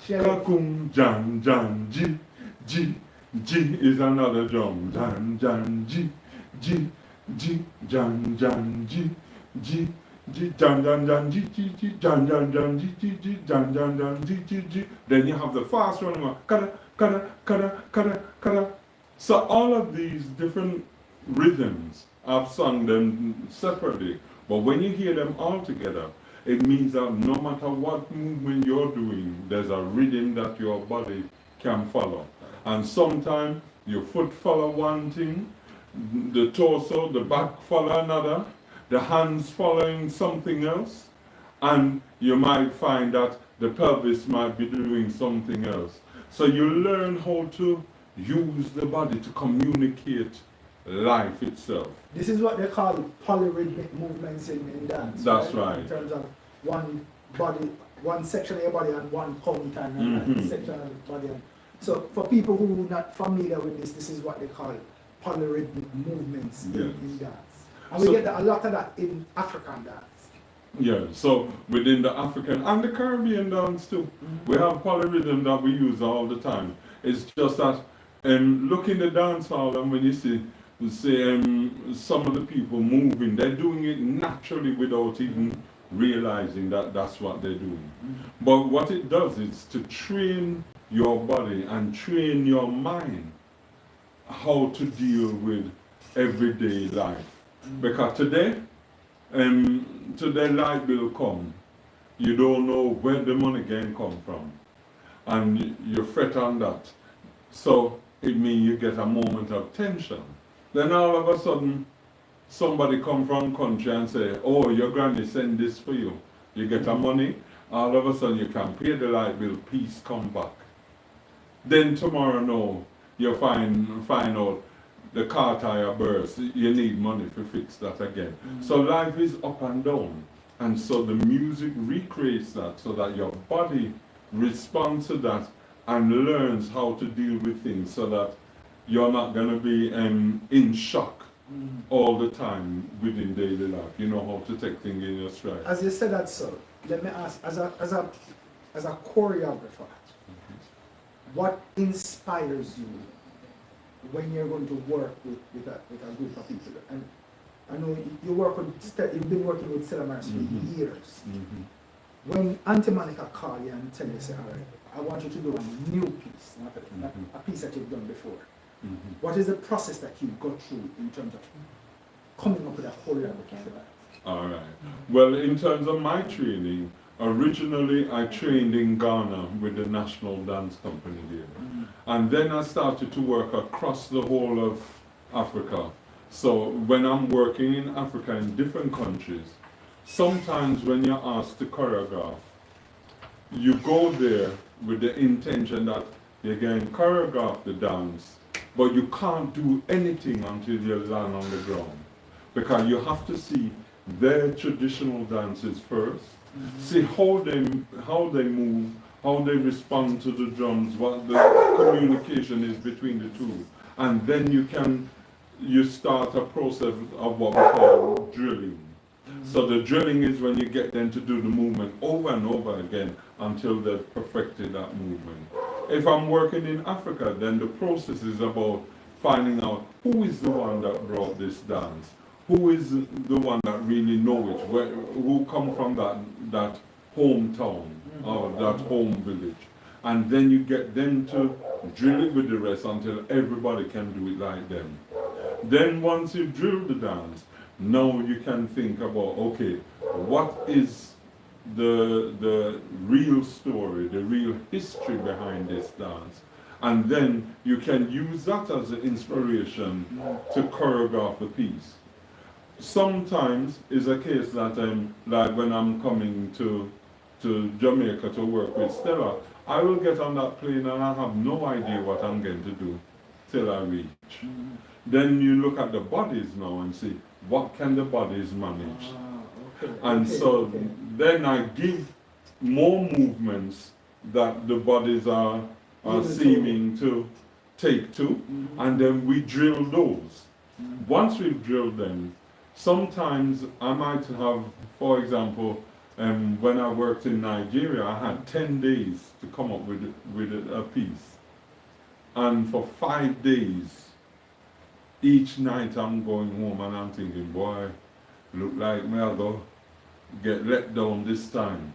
ka kum jan jan ji ji ji is another drum jan jan ji ji G, Jan, Jan, G, G, G, Jan, Jan, Jan, G, G, G, Jan, Jan, Jan, G, G, G, Jan, Jan, Jan, G, G, G. Then you have the fast one, kada, kada, kada, kada, kada. So all of these different rhythms, I've sung them separately, but when you hear them all together, it means that no matter what movement you're doing, there's a rhythm that your body can follow. And sometimes your foot follow one thing, the torso, the back follow another, the hands following something else, and you might find that the pelvis might be doing something else. So you learn how to use the body to communicate life itself. This is what they call polyrhythmic movements in dance. That's right. In terms of one body, one section of your body and one count and another section of the body. So for people who are not familiar with this is what they call polyrhythmic movements in dance. And we So- get a lot of that in African dance. Yeah, so within the African and the Caribbean dance too, we have polyrhythm that we use all the time. It's just that look in the dance hall and when you see some of the people moving, they're doing it naturally without even realizing that that's what they're doing. But what it does is to train your body and train your mind how to deal with everyday life. Because today light bill come, you don't know where the money can come from, and you fret on that. So it means you get a moment of tension. Then all of a sudden, somebody come from country and say, "Oh, your granny send this for you." You get a money. All of a sudden, you can pay the light bill. Peace come back. Then tomorrow, no, you find out the car tire burst, you need money to fix that again. So life is up and down. And so the music recreates that so that your body responds to that and learns how to deal with things so that you're not going to be in shock all the time within daily life. You know how to take things in your stride. As you said that, sir, let me ask, as a choreographer, what inspires you when you're going to work with a group of people? And I know you've been working with Immerse for years. When Auntie Monica call you and tell you, say, all right, I want you to do a new piece, not a piece that you've done before. What is the process that you go through in terms of coming up with a choreography for that? All right. Well, in terms of my training, originally I trained in Ghana with the National Dance Company there. And then I started to work across the whole of Africa. So when I'm working in Africa in different countries, sometimes when you're asked to choreograph, you go there with the intention that you can choreograph the dance, but you can't do anything until you land on the ground. Because you have to see their traditional dances first, see how they move, how they respond to the drums, what the communication is between the two. And then you start a process of what we call drilling. So the drilling is when you get them to do the movement over and over again until they've perfected that movement. If I'm working in Africa, then the process is about finding out who is the one that brought this dance, who is the one that really knows it, who come from that hometown or that home village. And then you get them to drill it with the rest until everybody can do it like them. Then once you drill the dance, now you can think about, okay, what is the real story, the real history behind this dance? And then you can use that as an inspiration to choreograph the piece. Sometimes it's a case that like when I'm coming to Jamaica to work with Stella, I will get on that plane and I have no idea what I'm going to do till I reach. Then you look at the bodies now and see what can the bodies manage. Then I give more movements that the bodies are seeming to take to, and then we drill those. Once we've drilled them, sometimes I might have, for example, when I worked in Nigeria, I had 10 days to come up with a piece. And for 5 days, each night I'm going home and I'm thinking, boy, look like me I go get let down this time.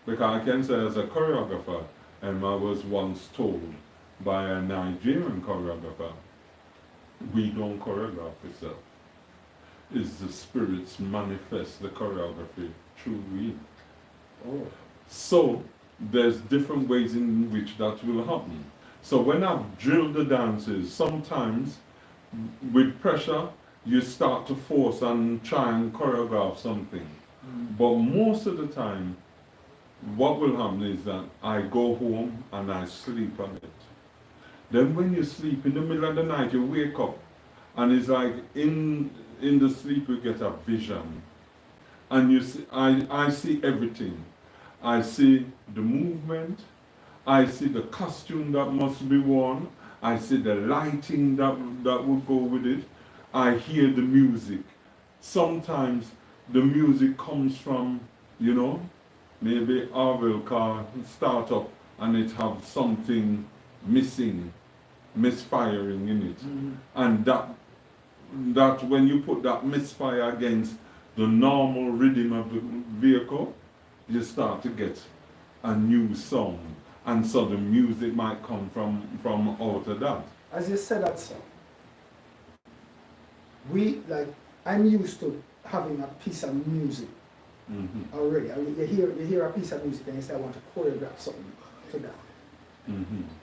Because I can say as a choreographer, and I was once told by a Nigerian choreographer, we don't choreograph itself. It's the spirits manifest the choreography through we. Oh. So there's different ways in which that will happen. So when I've drilled the dances, sometimes with pressure, you start to force and try and choreograph something. But most of the time, what will happen is that I go home and I sleep on it. Then when you sleep in the middle of the night, you wake up and it's like in the sleep you get a vision. And you see, I see everything. I see the movement, I see the costume that must be worn, I see the lighting that will go with it, I hear the music. Sometimes the music comes from, you know, maybe Arvel car start up and it have something missing, misfiring in it. And that when you put that misfire against the normal rhythm of the vehicle, you start to get a new song. And so the music might come from out of that. As you said that, sir, I'm used to having a piece of music already. I mean, you hear a piece of music and you say, I want to choreograph something to that.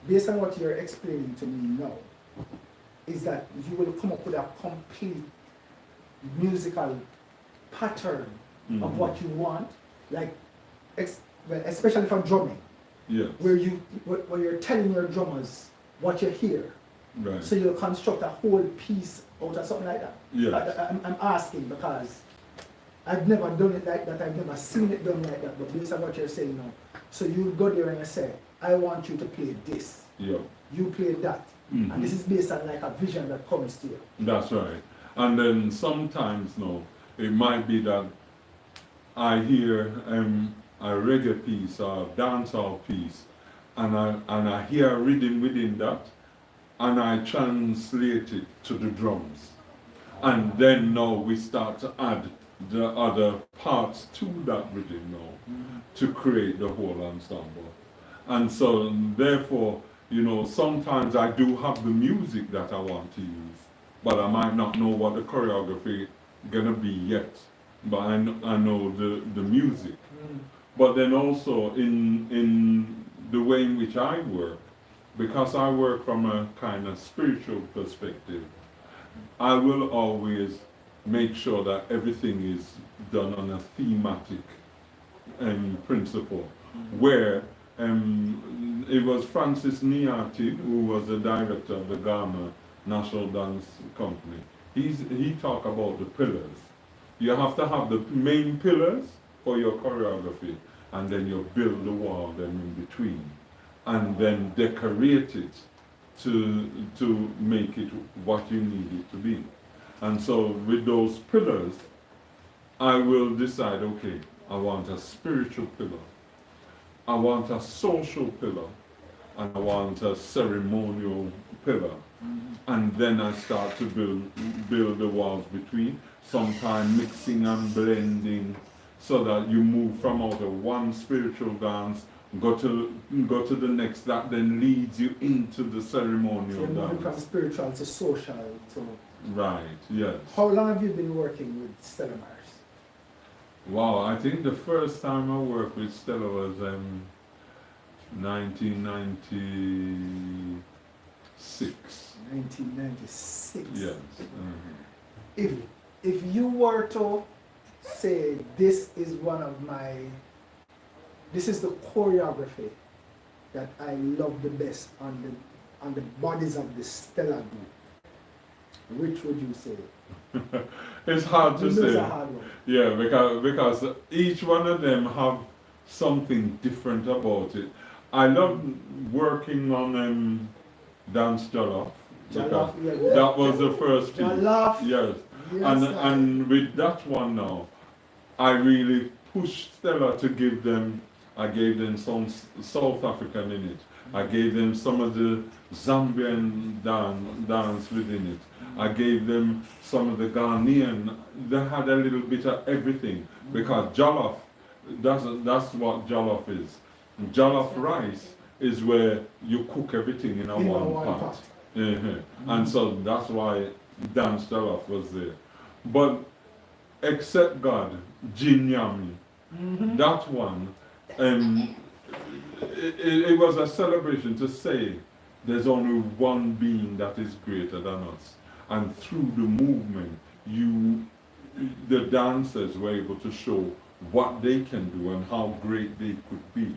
Based on what you're explaining to me now, is that you will come up with a complete musical pattern of what you want, like especially for drumming, Yes. where you're telling your drummers what you hear. Right. So you'll construct a whole piece out of something like that. Yes. I'm asking because I've never done it like that. I've never seen it done like that. But based on what you're saying now, so you go there and you say, I want you to play this. Yeah. You play that. And this is based on like a vision that comes to you. That's right. And then sometimes, no, it might be that I hear a reggae piece or a dancehall piece, and I hear a rhythm within that, and I translate it to the drums. And then now we start to add the other parts to that rhythm now to create the whole ensemble. And so therefore, you know, sometimes I do have the music that I want to use, but I might not know what the choreography gonna be yet. But I know the music. But then also in the way in which I work, because I work from a kind of spiritual perspective, I will always make sure that everything is done on a thematic principle, where it was Francis Niati, who was the director of the Ghana National Dance Company. He talked about the pillars. You have to have the main pillars for your choreography, and then you build the wall then in between, and then decorate it to make it what you need it to be. And so with those pillars, I will decide, okay, I want a spiritual pillar, I want a social pillar, and I want a ceremonial pillar. And then I start to build the walls between, sometimes mixing and blending, so that you move from out of one spiritual dance, go to the next, that then leads you into the ceremonial So you're moving dance. from spiritual to social to... Right, yes. How long have you been working with Stella Mars? Wow, I think the first time I worked with Stella was 1996. 1996. Yes. If you were to say this is the choreography that I love the best on the bodies of the Stella group, which would you say? It's hard to You know it's say. a hard one. Yeah, because each one of them have something different about it. I love working on Dance Jollof. Jollof, Because yeah. that was the first piece. Jollof. Yes. Yes, And with that one now, I really pushed Stella to give them, I gave them some South African in it. I gave them some of the Zambian dance within it. I gave them some of the Ghanaian. They had a little bit of everything because jollof, that's what jollof is. Jollof rice is where you cook everything in a one pot. And so that's why dance jollof was there. But except God, Jin Yami, that one, it was a celebration to say there's only one being that is greater than us. And through the movement, the dancers were able to show what they can do and how great they could be.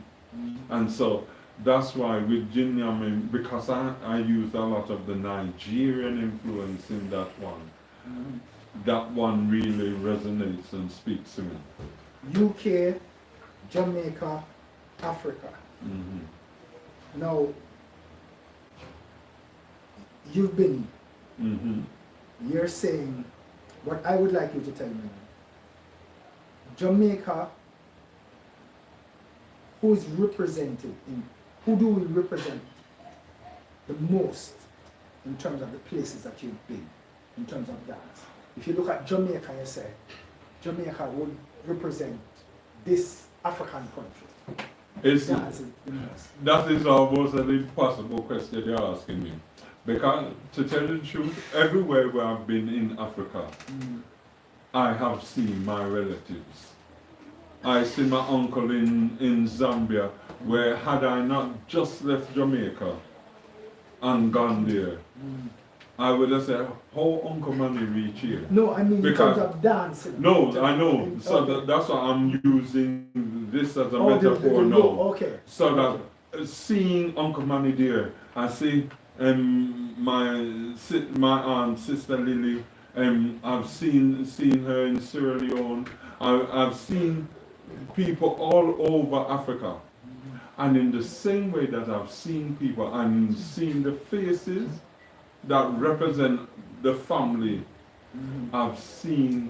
And so that's why with Jin Yami, because I used a lot of the Nigerian influence in that one really resonates and speaks to me. UK, Jamaica, Africa. Now, you've been, you're saying, what I would like you to tell me, Jamaica, who is represented who do we represent the most in terms of the places that you've been, in terms of dance? If you look at Jamaica, you say, Jamaica would represent this African country. That is almost an impossible question you're asking me. Because to tell you the truth, everywhere where I've been in Africa, I have seen my relatives. I see my uncle in Zambia, where had I not just left Jamaica and gone there, I would have said, how Uncle Manny reach here? No, I mean because, in terms of dancing. No, I know. So that's why I'm using this as a metaphor now. Okay. So that seeing Uncle Manny there, I see my aunt, Sister Lily, I've seen her in Sierra Leone. I've seen people all over Africa. And in the same way that I've seen people and seen the faces that represent the family, I've seen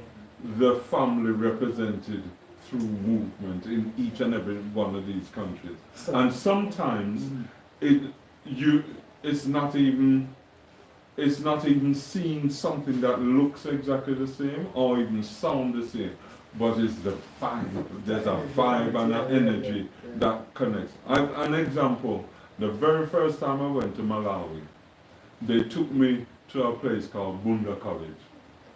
the family represented through movement in each and every one of these countries. And sometimes it's not even seeing something that looks exactly the same or even sound the same, but it's the vibe. There's a vibe and an energy that connects. An example, the very first time I went to Malawi, they took me to a place called Bunda College.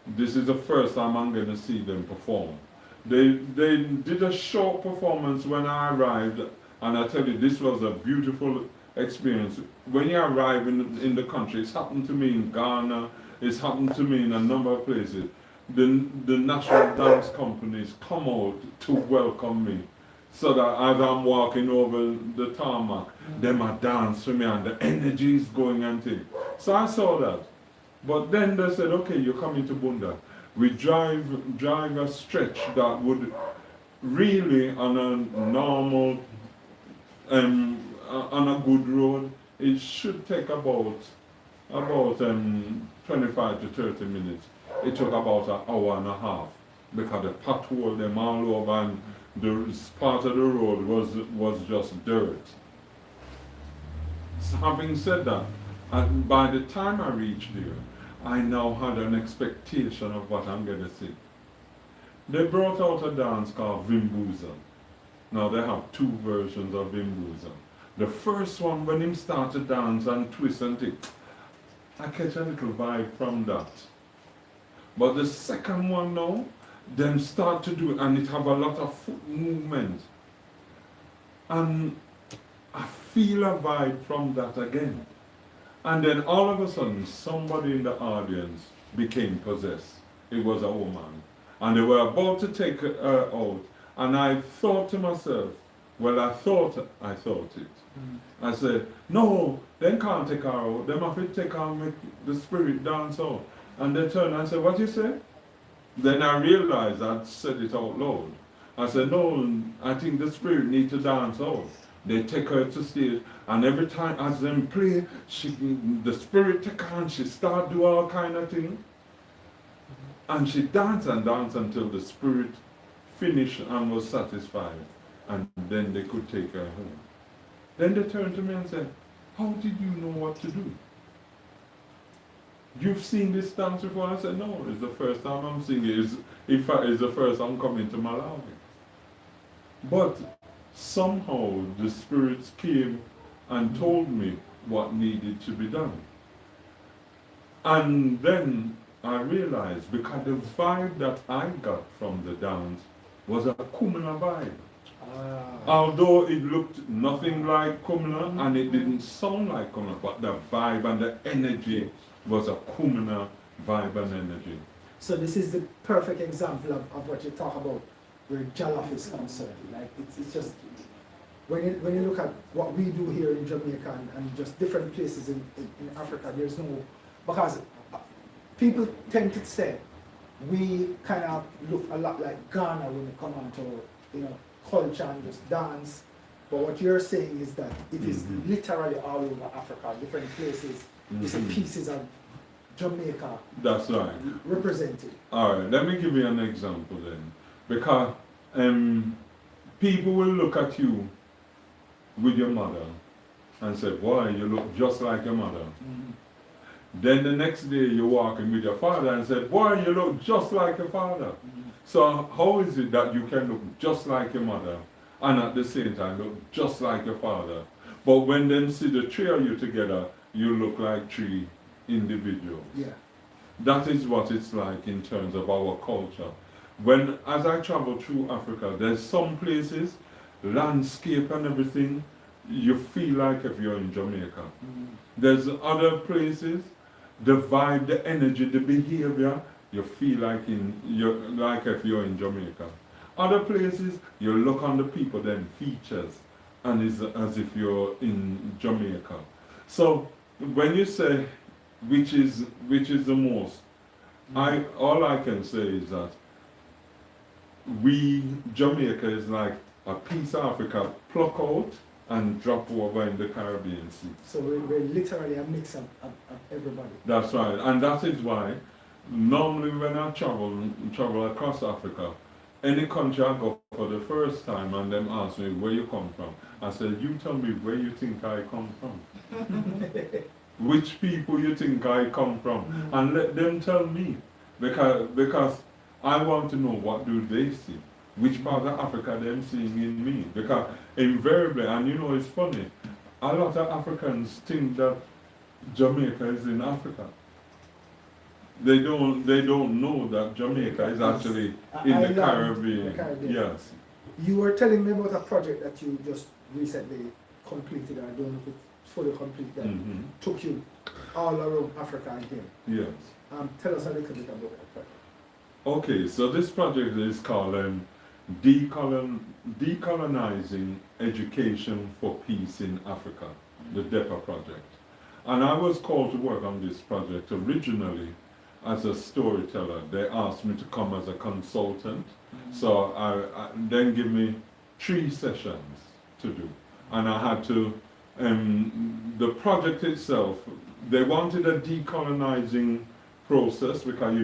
This is the first time I'm going to see them perform. They did a short performance when I arrived, and I tell you, this was a beautiful experience. When you arrive in the country, it's happened to me in Ghana, it's happened to me in a number of places. The national dance companies come out to welcome me, so that as I'm walking over the tarmac, them a dance for me and the energy is going and things. So I saw that. But then they said, okay, you're coming to Bunda. We drive a stretch that would really on a normal, on a good road, it should take about 25 to 30 minutes. It took about an hour and a half because the pothole them all over and the part of the road was just dirt. So having said that, and by the time I reached there, I now had an expectation of what I'm going to see. They brought out a dance called Vimbuza. Now they have two versions of Vimbuza. The first one, when him started dance and twist and tick, I catch a little vibe from that. But the second one now, them start to do it and it have a lot of foot movement. And I feel a vibe from that again. And then all of a sudden, somebody in the audience became possessed. It was a woman. And they were about to take her out. And I thought to myself, well, I thought it. I said, no, they can't take her out. They have to take her and make the spirit dance out. And they turned and said, what you say? Then I realized I'd said it out loud. I said, no, I think the spirit needs to dance out. They take her to stage, and every time as them play, the spirit take her and she start do all kind of things. And she danced and danced until the spirit finished and was satisfied. And then they could take her home. Then they turned to me and said, how did you know what to do? You've seen this dance before? I said, no, it's the first time I'm seeing it. In fact, it's the first I'm coming to Malawi. But somehow the spirits came and told me what needed to be done. And then I realized, because the vibe that I got from the dance was a Kumina vibe. Although it looked nothing like Kumina and it didn't sound like Kumina, but the vibe and the energy was a Kumina vibe and energy. So this is the perfect example of what you talk about where Jollof is concerned. Like it's just when you look at what we do here in Jamaica and just different places in Africa, there's no, because people tend to say we kind of look a lot like Ghana when it comes on to culture and just dance. But what you're saying is that it is literally all over Africa, different places. You see pieces of Jamaica. That's right. Represented. All right, let me give you an example then. Because people will look at you with your mother and say, boy, you look just like your mother. Then the next day you're walking with your father and say, boy, you look just like your father. So how is it that you can look just like your mother and at the same time look just like your father? But when them see the three of you together, you look like three individuals. Yeah. That is what it's like in terms of our culture. As I travel through Africa, there's some places, landscape and everything, you feel like if you're in Jamaica. There's other places, the vibe, the energy, the behavior, you feel like if you're in Jamaica. Other places, you look on the people, then features, and it's as if you're in Jamaica. So when you say which is the most, all I can say is that Jamaica is like a piece of Africa pluck out and drop over in the Caribbean Sea. So we're literally a mix of everybody. That's right, and that is why normally when I travel across Africa, any country I go for the first time and them ask me where you come from, I said, you tell me where you think I come from. Which people you think I come from, and let them tell me, because I want to know what do they see, which part of Africa they're seeing in me, because invariably, and it's funny, a lot of Africans think that Jamaica is in Africa. They don't know that Jamaica is actually in the Caribbean. Yes. You were telling me about a project that you just recently completed. I don't know if it's fully complete. That took you all around Africa and here. Yes. Tell us a little bit about that project. Okay, so this project is called Decolonizing Education for Peace in Africa, the DEPA project. And I was called to work on this project originally as a storyteller. They asked me to come as a consultant. So I then give me 3 sessions to do. And I had to, the project itself, they wanted a decolonizing process because,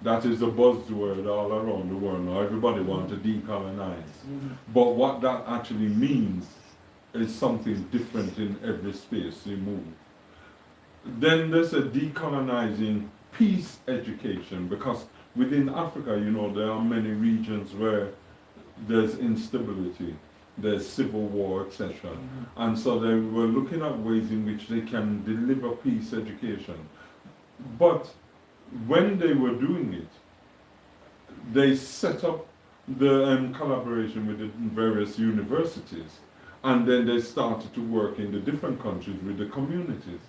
that is a buzzword all around the world now. Everybody wants to decolonize. But what that actually means is something different in every space you move. Then there's a decolonizing peace education, because within Africa, there are many regions where there's instability, there's civil war, etc. And so they were looking at ways in which they can deliver peace education. But when they were doing it, they set up the collaboration with the various universities, and then they started to work in the different countries with the communities.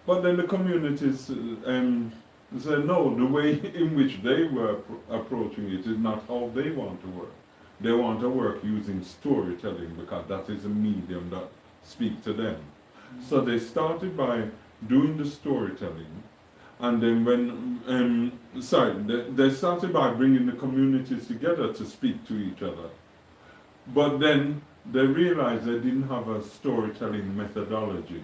But then the communities said no, the way in which they were approaching it is not how they want to work. They want to work using storytelling because that is a medium that speaks to them. So they started by doing the storytelling, and then they started by bringing the communities together to speak to each other. But then they realized they didn't have a storytelling methodology.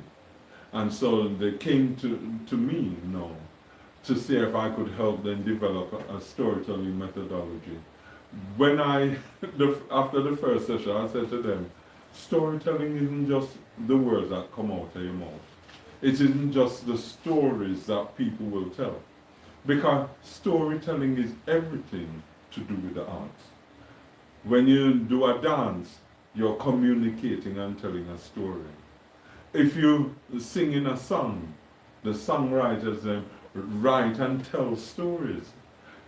And so they came to me now to see if I could help them develop a storytelling methodology. When after the first session, I said to them, storytelling isn't just the words that come out of your mouth. It isn't just the stories that people will tell. Because storytelling is everything to do with the arts. When you do a dance, you're communicating and telling a story. If you sing in a song, the songwriters write and tell stories.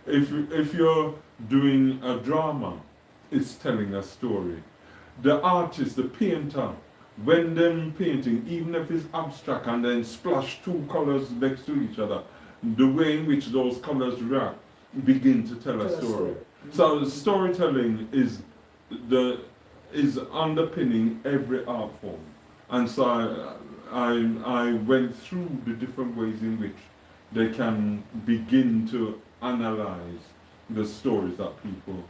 If you're doing a drama, it's telling a story. The artist, the painter, when them painting, even if it's abstract and then splash two colors next to each other, the way in which those colors react begin to tell a story. So storytelling is underpinning every art form. And so I went through the different ways in which they can begin to analyze the stories that people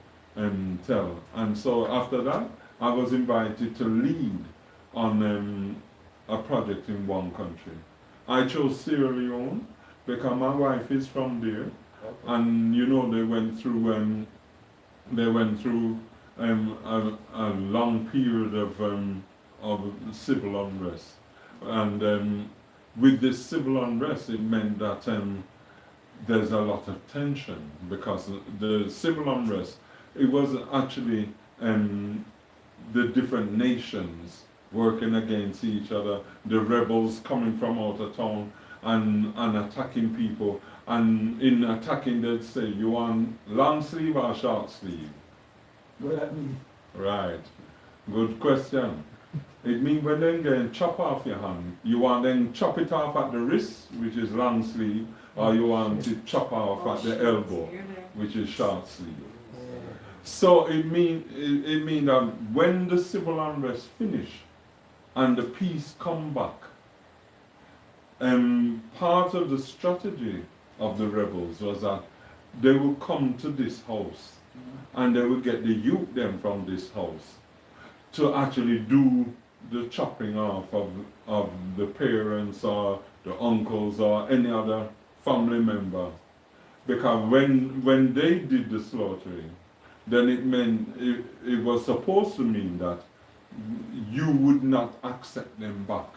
tell. And so after that, I was invited to lead on a project in one country. I chose Sierra Leone because my wife is from there, and you know they went through a long period of civil unrest, and with this civil unrest, it meant that there's a lot of tension because the civil unrest, it was actually the different nations working against each other, the rebels coming from out of town and attacking people, and in attacking they'd say, you want long sleeve or short sleeve? What does that mean? Right, good question. It means when they get chop off your hand, you want them chop it off at the wrist, which is long sleeve, or you want to chop off at the elbow, which is short sleeve. So it means that when the civil unrest finish and the peace come back, part of the strategy of the rebels was that they would come to this house and they would get the youth them from this house to actually do the chopping off of the parents or the uncles or any other family member. Because when they did the slaughtering, then it meant it was supposed to mean that you would not accept them back.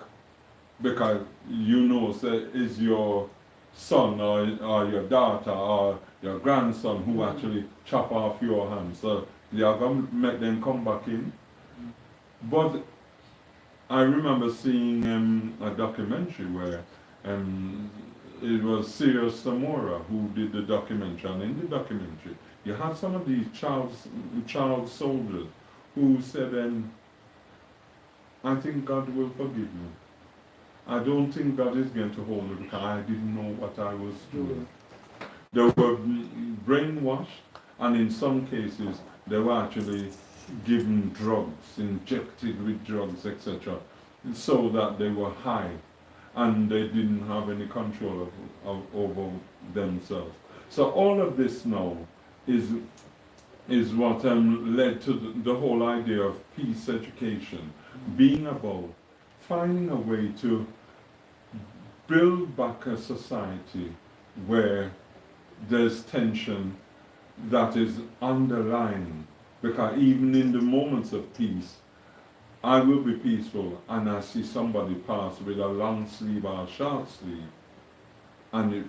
Because you know, say, is your son or your daughter or your grandson who actually chop off your hand. So they are going to make them come back in. But I remember seeing a documentary where it was Sirius Samora who did the documentary, and in the documentary you had some of these child soldiers who said, I think God will forgive me. I don't think God is going to hold me because I didn't know what I was doing. They were brainwashed, and in some cases they were actually given drugs, injected with drugs, etc., so that they were high and they didn't have any control over themselves. So all of this now is what led to the whole idea of peace education, being about finding a way to build back a society where there's tension that is underlying. Because even in the moments of peace, I will be peaceful and I see somebody pass with a long sleeve or a short sleeve, and it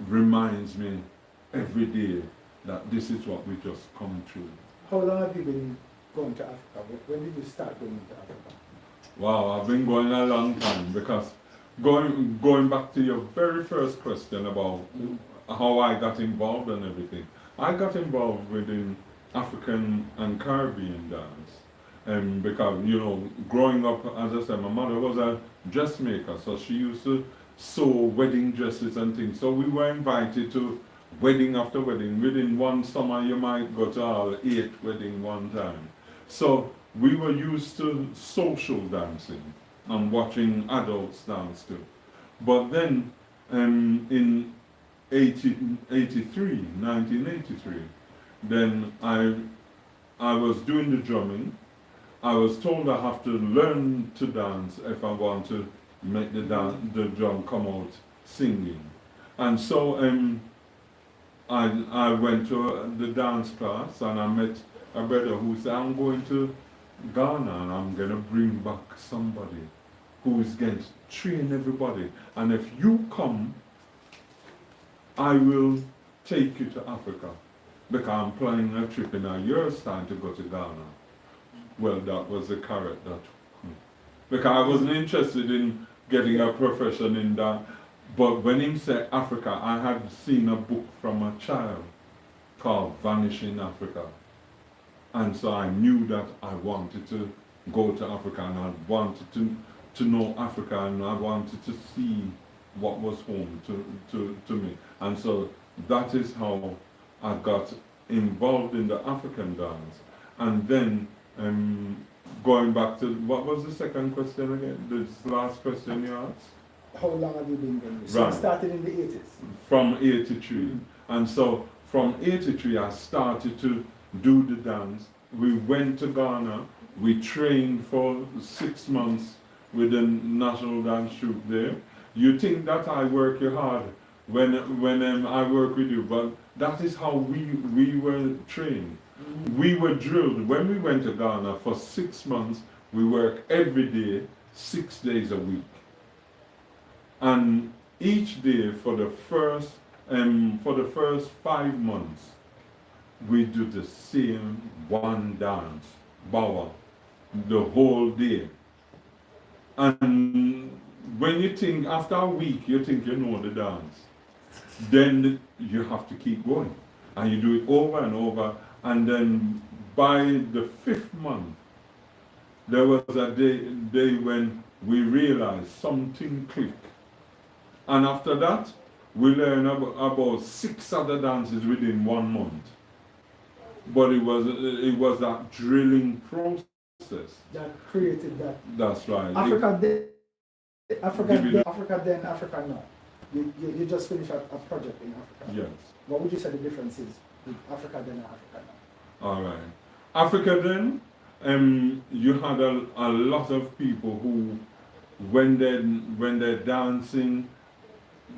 reminds me every day that this is what we just come through. How long have you been going to Africa? When did you start going to Africa? Wow, I've been going a long time, because going back to your very first question about how I got involved and everything, I got involved within African and Caribbean dance. Because, you know, growing up, as I said, my mother was a dressmaker, so she used to sew wedding dresses and things. So we were invited to wedding after wedding. Within one summer, you might go to all 8 weddings one time. So we were used to social dancing and watching adults dance too. But then in 1983, then I was doing the drumming. I was told I have to learn to dance if I want to make the drum come out singing. And so I went to the dance class, and I met a brother who said, I'm going to Ghana and I'm going to bring back somebody who is going to train everybody. And if you come, I will take you to Africa. Because I'm planning a trip in a year's time to go to Ghana. Well, that was the carrot that took me. Because I wasn't interested in getting a profession in that. But when he said Africa, I had seen a book from a child called Vanishing Africa. And so I knew that I wanted to go to Africa and I wanted to know Africa and I wanted to see what was home to me. And so that is how I got involved in the African dance. And then going back to, what was the second question again? This last question you asked? How long have you been doing this? So Right. I started in the 80s. From 83. And so from 83 I started to do the dance. We went to Ghana. We trained for 6 months with the national dance troupe there. You think that I work hard when I work with you, but that is how we were trained. We were drilled. When we went to Ghana for 6 months, we worked every day, 6 days a week. And each day for the first 5 months, we do the same one dance, bow, the whole day. And when you think, after a week, you think you know the dance, then you have to keep going. And you do it over and over. And then by the 5th month, there was a day when we realized something clicked. And after that, we learned about 6 other dances within 1 month. But it was that drilling process That created that. that's right. Africa then, Give Africa now. You just finished a project in Africa. Yes. What would you say the difference is with Africa then and Africa now? All right. Africa then, you had a lot of people who, when they're dancing,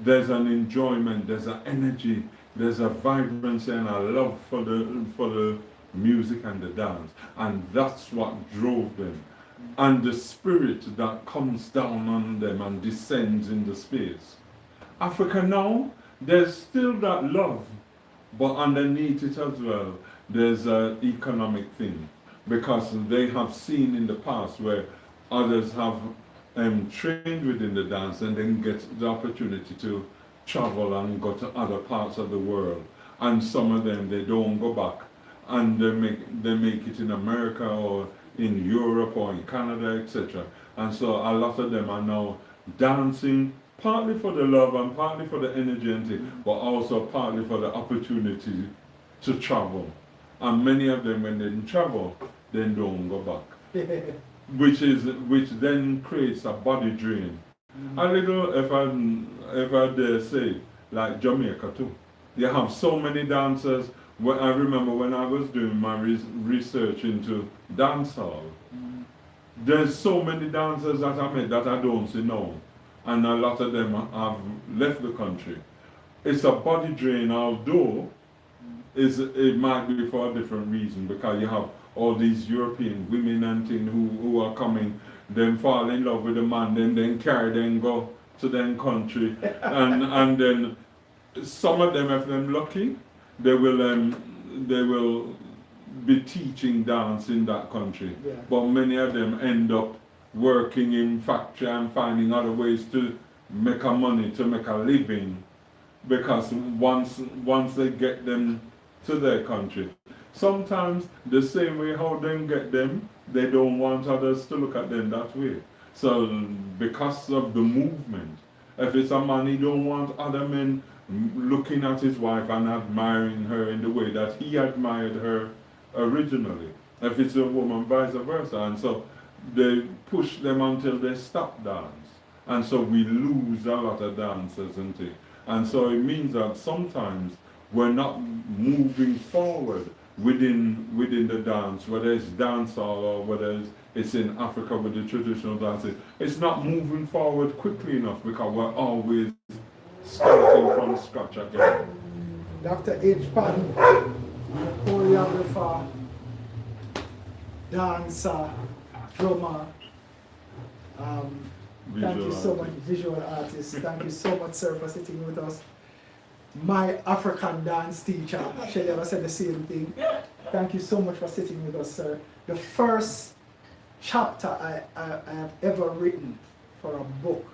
there's an enjoyment, there's an energy, there's a vibrancy and a love for the music and the dance. And that's what drove them. And the spirit that comes down on them and descends in the space. Africa now, there's still that love, but underneath it as well, there's an economic thing. Because they have seen in the past where others have trained within the dance and then get the opportunity to travel and go to other parts of the world. And some of them, they don't go back. And they make it in America or in Europe or in Canada, etc. And so a lot of them are now dancing, partly for the love and partly for the energy and thing, but also partly for the opportunity to travel. And many of them, when they travel, they don't go back. Which then creates a body drain. A little, if I dare say, like Jamaica too. You have so many dancers. I remember when I was doing my research into dancehall, there's so many dancers that I met that I don't see now. And a lot of them have left the country. It's a body drain, although it might be for a different reason, because you have all these European women and things who are coming, then fall in love with a man, then carry them, go to their country. and then some of them, if they're lucky, they will be teaching dance in that country. Yeah. But many of them end up working in factory and finding other ways to make a money, to make a living, because once they get them to their country, sometimes the same way how they get them, they don't want others to look at them that way. So because of the movement, if it's a man, he don't want other men looking at his wife and admiring her in the way that he admired her originally. If it's a woman, vice versa. And so they push them until they stop dance. And so we lose a lot of dancers, isn't it? And so it means that sometimes we're not moving forward within the dance, whether it's dancehall or whether it's in Africa with the traditional dances. It's not moving forward quickly enough because we're always starting from scratch again. Dr. H. Patton, choreographer, dancer, drummer. Thank you so much, visual artist. Thank you so much, sir, for sitting with us. My African dance teacher, she never said the same thing. Thank you so much for sitting with us, sir. The first chapter I have ever written for a book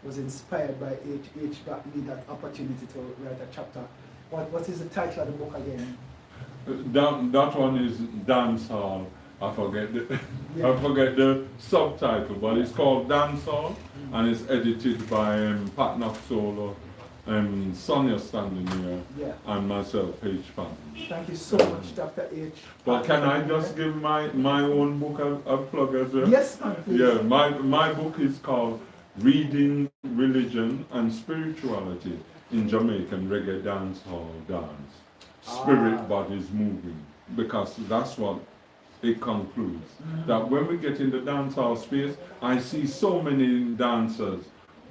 was inspired by H got me that opportunity to write a chapter. What is the title of the book again? That one is Dancehall. I forget the subtitle, but it's called Dancehall, and it's edited by Pat Knox-Solo, Sonia standing here, and myself, H. Pan. Thank you so much, Dr. H. But can I just give my own book a plug as well? Yes, ma'am, please. Yeah, my book is called Reading Religion and Spirituality in Jamaican Reggae Dancehall Dance. Spirit bodies moving, because that's what it concludes. That when we get in the dancehall space, I see so many dancers,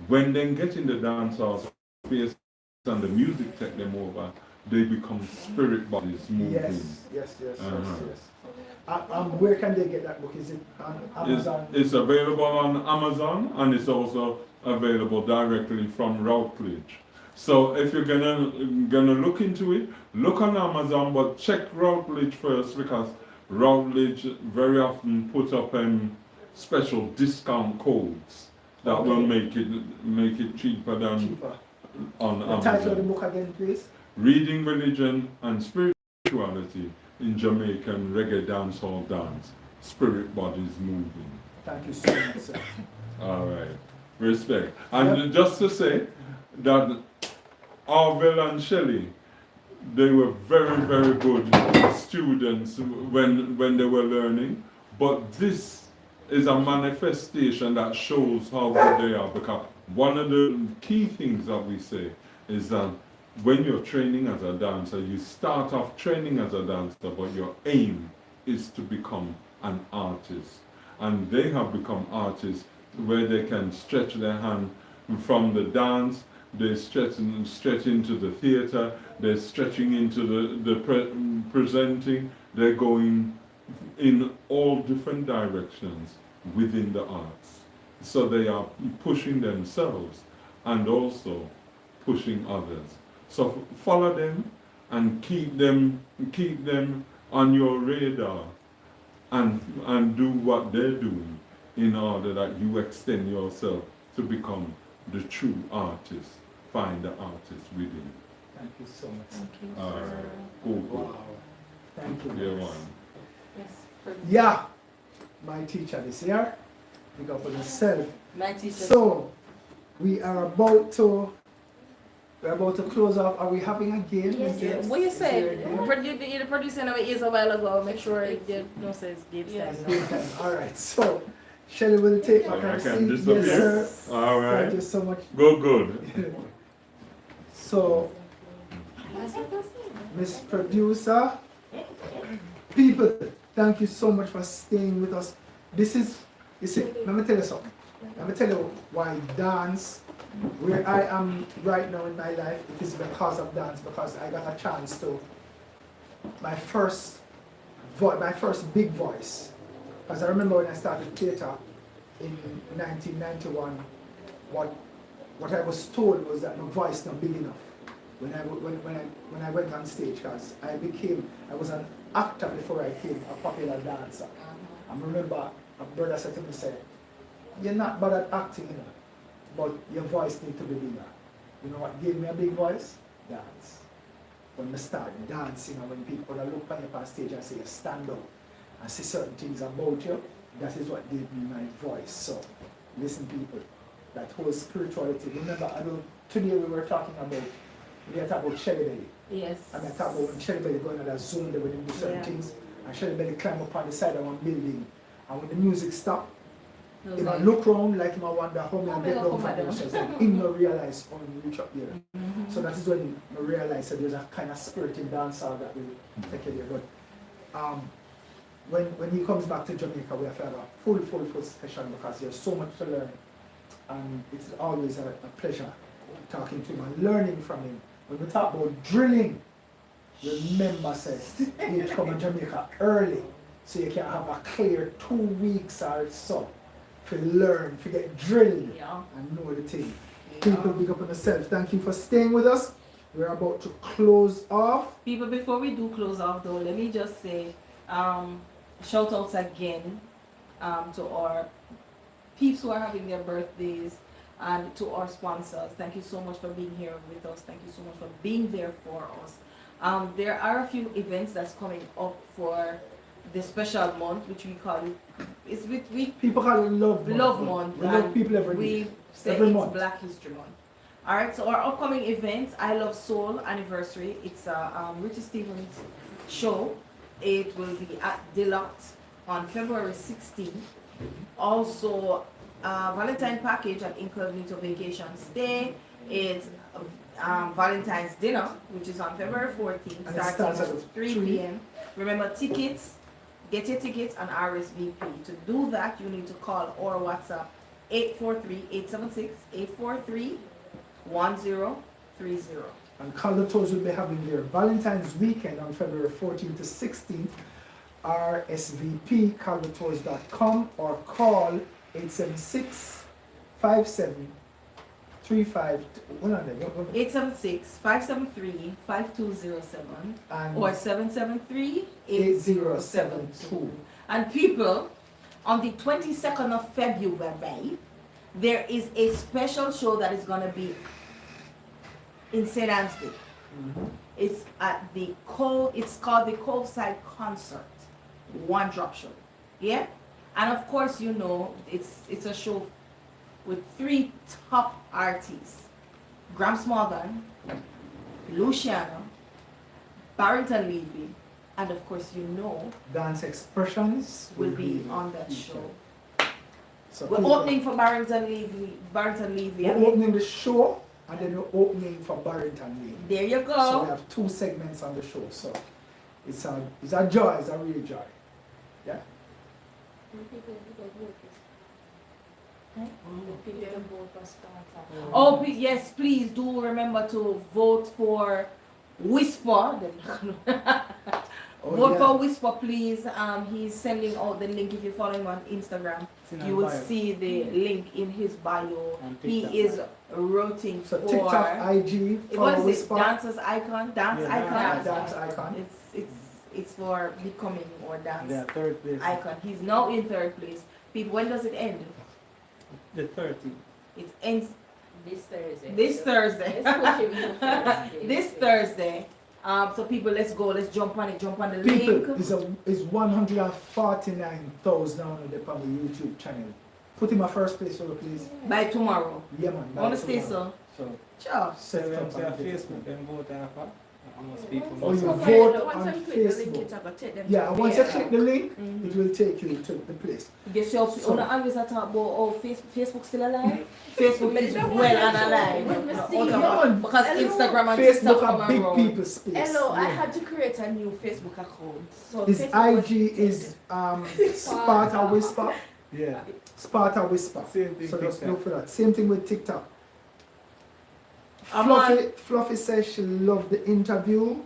when they get in the dancehall space and the music take them over, they become spirit bodies moving. Yes. Where can they get that book? Is it on Amazon? It's available on Amazon, and it's also available directly from Routledge. So if you're gonna look into it, look on Amazon, but check Routledge first, because Routledge very often put up special discount codes that will make it cheaper than on Amazon. The title of the book again, please? Reading Religion and Spirituality in Jamaican Reggae Dancehall Dance. Spirit Bodies Moving. Thank you so much, sir. All right. Respect. And just to say that Orville and Shelley, they were very, very good students when they were learning, but this is a manifestation that shows how good they are, because one of the key things that we say is that when you're training as a dancer, you start off training as a dancer, but your aim is to become an artist. And they have become artists where they can stretch their hand from the dance, they stretch into the theater, they're stretching into the presenting, they're going in all different directions within the arts. So they are pushing themselves and also pushing others. So follow them and keep them on your radar, and do what they're doing in order that you extend yourself to become the true artist. Find the artist within. Thank you so much. Thank you. All right. Cool. Wow. Thank you. Yeah, guys. one. Yes. Yeah, my teacher this year. Pick up on yourself. My teacher. So we are about to close off. Are we having a game? Yes, Is What you there said, a game? the producer of it is a while ago. Make sure it don't say it's game Yes, time. game time. All right. So Shelly will take back her I seat. can Yes, disappear. sir. All right. Thank you so much. Good. So, Miss Producer, people, thank you so much for staying with us. This is, you see, let me tell you something. Let me tell you why dance, where I am right now in my life, it is because of dance, because I got a chance to, my first big voice. Because I remember when I started theater in 1991, what I was told was that my voice not big enough when I went on stage, because I was an actor before I became a popular dancer. I remember a brother said to me, "You're not bad at acting, you know, but your voice needs to be bigger." You know what gave me a big voice? Dance. When I started dancing, and when people look on you on stage and say you stand up and say certain things about you, that is what gave me my voice. So, listen, people. That whole spirituality. Remember, today we were talking about Shelly Belly. Yes. And I talk about when Shelly Belly going on that zone, they would do certain things, and Shelly Belly climb up on the side of one building, and when the music stopped, he might look around like he might wonder how me I get down from the stairs, and he not realize how he reach up there. So that is when I realized that there's a kind of spirit in dancehall that will take you there. But when he comes back to Jamaica, we have to have a full session, because there's so much to learn. And it's always a pleasure talking to him and learning from him. When we talk about drilling, remember, says, he come to Jamaica early. So you can have a clear 2 weeks or so to learn, to get drilled Yeah. and know the thing. Yeah. People, big up on yourself. Thank you for staying with us. We're about to close off. People, before we do close off though, let me just say, shout outs again to our peeps who are having their birthdays and to our sponsors. Thank you so much for being here with us. Thank you so much for being there for us. There are a few events that's coming up for the special month, which we call it. It's we People call it Love Month. Love Month. We love and people every day. we say Every it's month. Black History Month. Alright, so our upcoming events, I Love Soul anniversary. It's a Richie Stevens show. It will be at Deluxe on February 16th. Also, Valentine package at Incognito Vacation Stay. It's Valentine's dinner, which is on February 14th, And it starting starts at at 3 3. p.m. Remember, tickets, get your tickets and RSVP. To do that, you need to call or WhatsApp 843-876-843-1030. And Calder Tours will be having their Valentine's weekend on February 14th to 16th. RSVP caldertours.com or call 876-5735. 876-573-5207 And or 773-8072. 8072. And people, on the 22nd of February, there is a special show that is going to be in St. Anne's. It's at the it's called the Coveside Concert, one drop show. Yeah? And of course, you know, it's a show with 3 top artists. Gramps Morgan, Luciano, Barrington Levy, and of course, you know, Dance Xpressionz will be on that show. So We're people- opening for Barrington Levy. We're opening the show and then we're opening for Barrington Levy. There you So we go. have 2 segments on the show. So it's a joy, it's a real joy. Yeah? Oh, yes, please do remember to vote for Whisper. Oh, Vote yeah. for Whisper, please. He's sending out the link. If you follow him on Instagram, you will see the link in his bio. He is rooting So for TikTok, IG, what follow is it? Whisper. Dancers icon, dance icon. Dance icon. It's for becoming or dance Yeah, third place. icon. He's now in 3rd place. People, when does it end? The 30. It ends This Thursday. this Thursday. Let's push him to Thursday. This Thursday. So people, let's go. Let's jump on it. Jump on the People, link. it's 149,000 on the YouTube channel. Put him at first place, solo, please. By tomorrow. Yeah, man. I want to stay so. So, Sure. so when say on Facebook, then vote after. Most people Oh, must you have- vote on Facebook. Yeah, once you click the link, Mhm. it will take you to the place. Guess your So- on always talk about Facebook still alive. Facebook is well and alive. Because Instagram and TikTok Facebook come are big around. people space. Hello, I Yeah. had to create a new Facebook account. So His Facebook was IG is Sparta Whisper. Yeah. Sparta Whisper. Same thing. So just TikTok. look for that. Same thing with TikTok. I'm Fluffy says she loved the interview.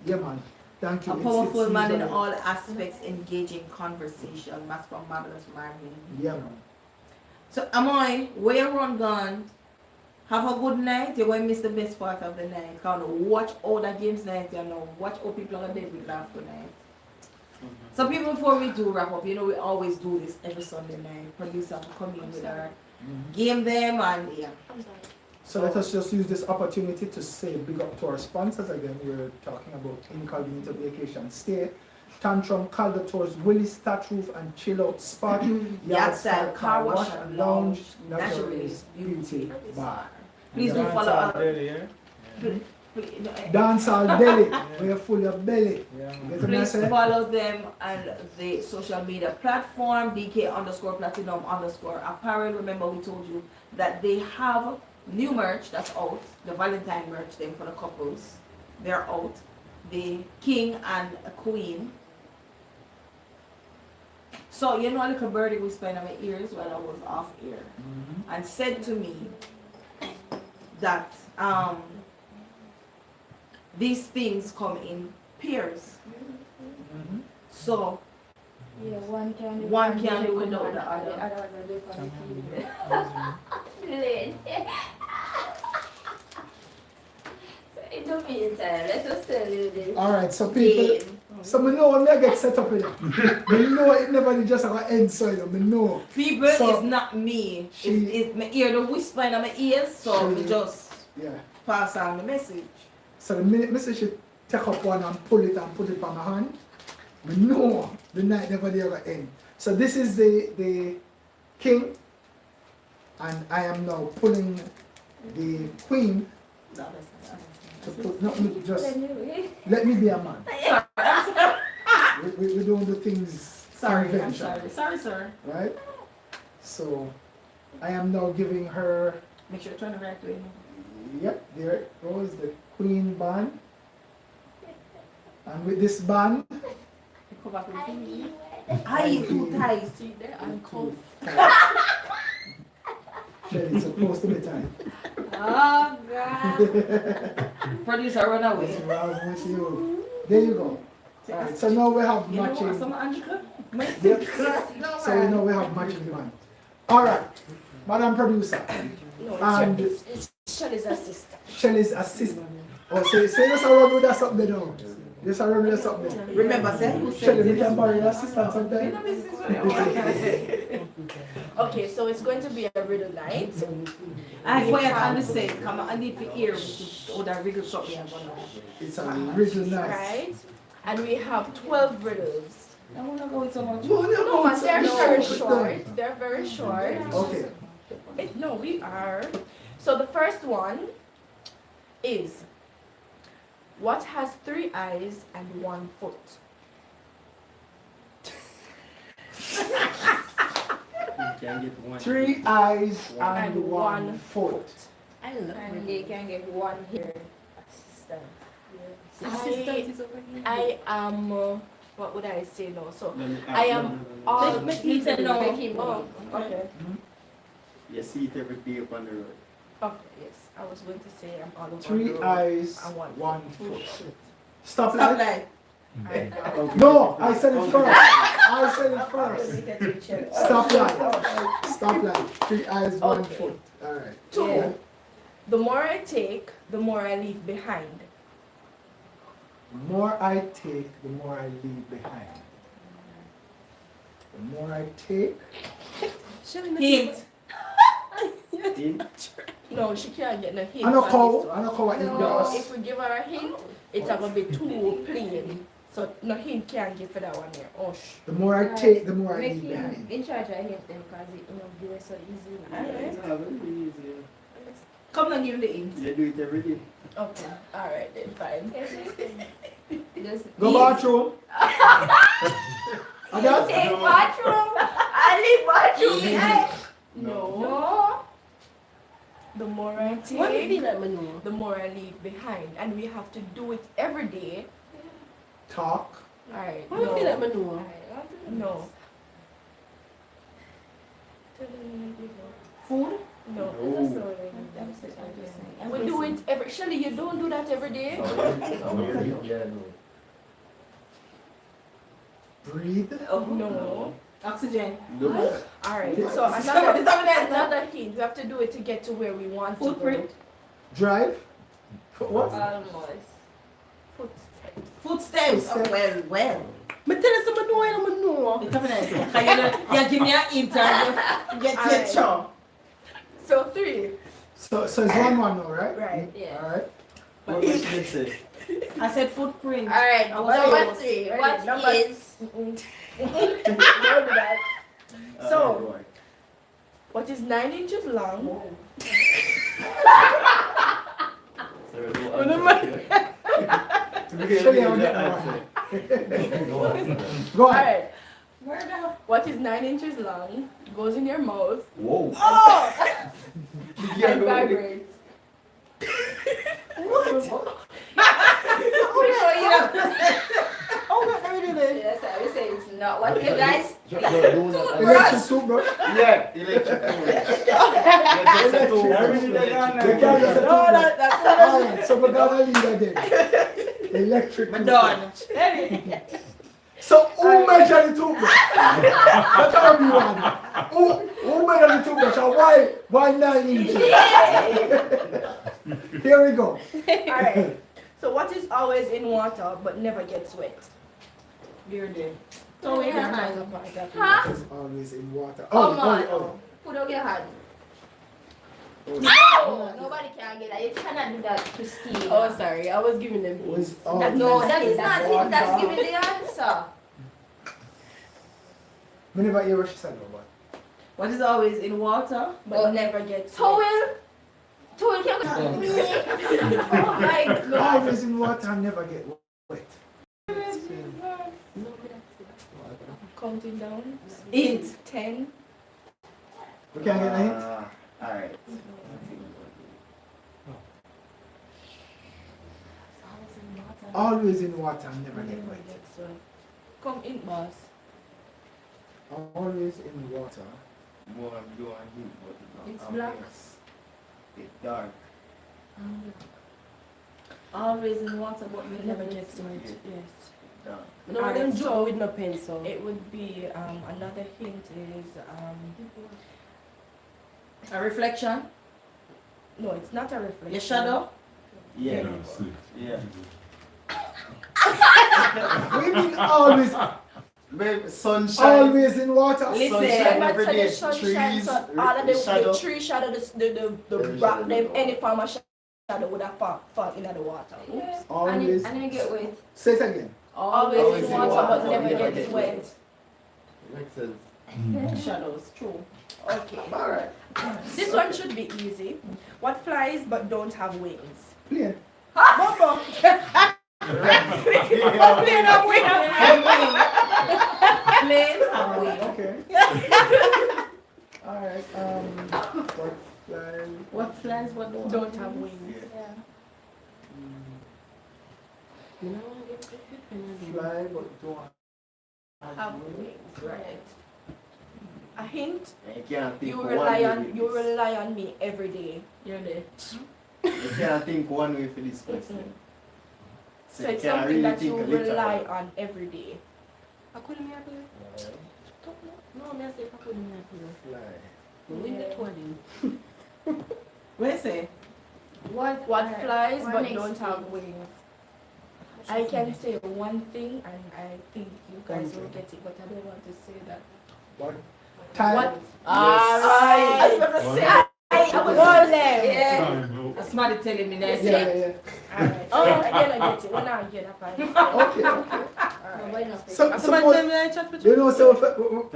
Yeah, man. Thank you. A It's powerful man in usually- all aspects, engaging conversation. Mass from Marvelous Marvin. Yeah, man. So, Amoy, where you run gone? Have a good night. You're going to miss the best part of the night. Watch all the games night, you know. Watch how people are dead with laugh tonight. So people, before we do wrap up, you know, we always do this every Sunday night. Producer will come in with our game them and yeah. So let us just use this opportunity to say big up to our sponsors again. We're talking about Incognito Vacation Stay, Tantrum, Calder Tours, Willie's Thatch Roof and Chill Out Spot, Yard Style Car Wash and Lounge, Naturalist Beauty Bar. Please do follow Dance up. all day, yeah? Dance all belly, we're full of belly. Yeah, Get man. the Please message? follow them on the social media platform, DK_platinum_apparel. Remember we told you that they have new merch that's out, the Valentine merch them for the couples. They're out. The king and queen. So you know a little birdie whispered in my ears while I was off air and said to me that these things come in pairs. So Yeah, one can do One can do one, without the and other. the other one will do for the female. So in the meantime, let us tell you this. Alright, so people, Game. so me know when I get set up in it. Me know it never just have an end, so you know, me know. People So, is not me. she- It's me hear the whisper in my ears, so She- me just Yeah. pass on the message. So the minute me say she take up one and pull it and put it on my hand, me know the night never there ever end. So this is the king, and I am now pulling the queen to put, not me, just Anyway. let me be a man. We don't do things Sorry, I'm conventional, sorry. Sorry, sir. right? So I am now giving her, Make sure you turn the right way. yep, there it goes, the queen band. And with this band, You come back with me. I too tight. See there, I'm cold. Shelly, it's supposed to be time. Oh God. Producer run away. What's wrong with you? There you go. Alright, so now we have You know what, matching. some Angela? Yep. So you know we have matching band. Alright, Madam Producer. No, And it's Shelly's assistant. Shelly's assistant. Oh, say just a run with that something now. Just a run with that something. Remember, say who Shelly, said we can borrow your assistant You sometime. know this is what I want. Okay, so it's going to be a riddle night. I quiet on the set. Come on, I need to hear how that wriggle something. It's a really nice. Right? And we have 12 riddles. I want to go with so much. No, but they're No, very no. short. They're very short. Okay. No, we are. So the first one is, what has 3 eyes and 1 foot? You can get one. 3 eyes and And 1 one foot. I love And they can get one here assistant. I am, what would I say now? So, No, no, I am no. all. Make him say no. Make him Oh, okay. You see it every day upon the road. Okay, yes. I was going to say I'm all over the 3 road. eyes, and 1 foot. Stop Stop light. like. No, I said it first. I said it first. Stop light. Stop light. 3 eyes, 1 Okay. foot. Alright. 2. Yeah. The more I take, the more I leave behind. The more I take, the more I leave behind. The more I take, Hint. In, No, she can't get no hint. I know on cow, this one. I know cow what it No, does. if we give her a hint, it's gonna be too plain. So no hint can't give for that one here. Oh sh. The more I take, the more I Make leave him behind. in charge of him then because it you know so easy. Alright. very easy. Come and give the hint. You do it every day. Okay. Alright then fine. Just Go bathroom. I got take bathroom. I leave bathroom behind. No. No. The more I take, What is that manure? the more I leave behind. And we have to do it every day. talk. Alright. What do you feel like No. manure? No. Food? No. Oh. We do it every. Shelly, you don't do that every day. Yeah, no. Breathe. No. Oxygen. No. Alright. So Somebody else. another hint. We have to do it to get to where we want to go. Footprint. Drive. What? Almost. Footsteps. Footsteps. Footsteps. Well, well. Me tell you some manure, I don't know. It's coming out. You give me an hint and you get your Alright. chop. So 3. So it's 1-1 now, right? Right. Yeah. Alright. What did you say? I said footprint. Alright, I was number close. 3. Ready, What number- is Don't do that. So- boy. What is 9 inches long? Sorry, no Oh, no, answer. Shelly, I'll get that one. No answer. Go on. Alright. Where the? What is 9 inches long? Goes in your mouth Whoa. and vibrates. Oh, what are you doing? Yes, I would say it's not what you guys Electric toothbrush. Yeah, electric toothbrush. You can't just a No, toothbrush. that's Alright, so we're gonna leave again. Electric I'm toothbrush. done. So who measured the toothbrush? That's how you want. Who measured the toothbrush? And why 9 inches? Here we go. Alright. So what is always in water but never gets wet? Bearded. So we Yeah. have a part of it. Huh? It's always in water. Come on. Oh. Put up your hand. Oh. No, nobody can get that. You cannot do that, Christine. Oh, sorry. I was giving them It's hints. always No, that is not water. it. That's giving the answer. Me never hear what she said about. What is always in water? But never gets Towel. wet. Towel can go. Oh my God. Always in water and never get wet. Counting down. Hint. 10. We can't get a hint. Alright. Always in water and never get Never wet. gets wet. Come in, boss. Always in water. More blue and heat, but It's black. It's dark. Always in water, but It never gets wet. Yes. Dark. No, Alright, them so draw with no pencil. It would be another hint is a reflection. no, it's not a reflection. Your shadow. Yeah. That's it. Yeah. We mean always, Babe, sunshine. always in water. Listen. Sunshine But every so day. the sunshine, Trees, so all of the shadow. tree shadow, the Every rock, shadow. them, any form of shadow would have fall into the water. Oops. Always. And you get wet. Say it again. Always in water, but never gets wet. Makes sense. Shadows. True. Okay. Alright. This one should be easy. What flies but don't have wings? Plane. Bumbo. Plane have wings. Plain and wing. Okay. Alright. What fly? What flies? What Don't have wings. Fly but don't Have wings, right? A hint. You can't think You one rely way on with you this. rely on me every day. You're there. You can't think one way for this question. So you it's can't something really that think you a little. rely on every day. I couldn't have it. No, me say I couldn't have it. Fly. Win the toilet. Where say? What flies but don't have wings? I can say one thing and I think you guys will get it, but I don't want to say that. What? Time. What? Alright. I was about to say. I was Well, all there. yeah. Time out. Somebody telling me that. Yeah. Alright. Oh, again I get it. When I get up, I Okay. Nobody knows. Somebody tell me I chat for You know, so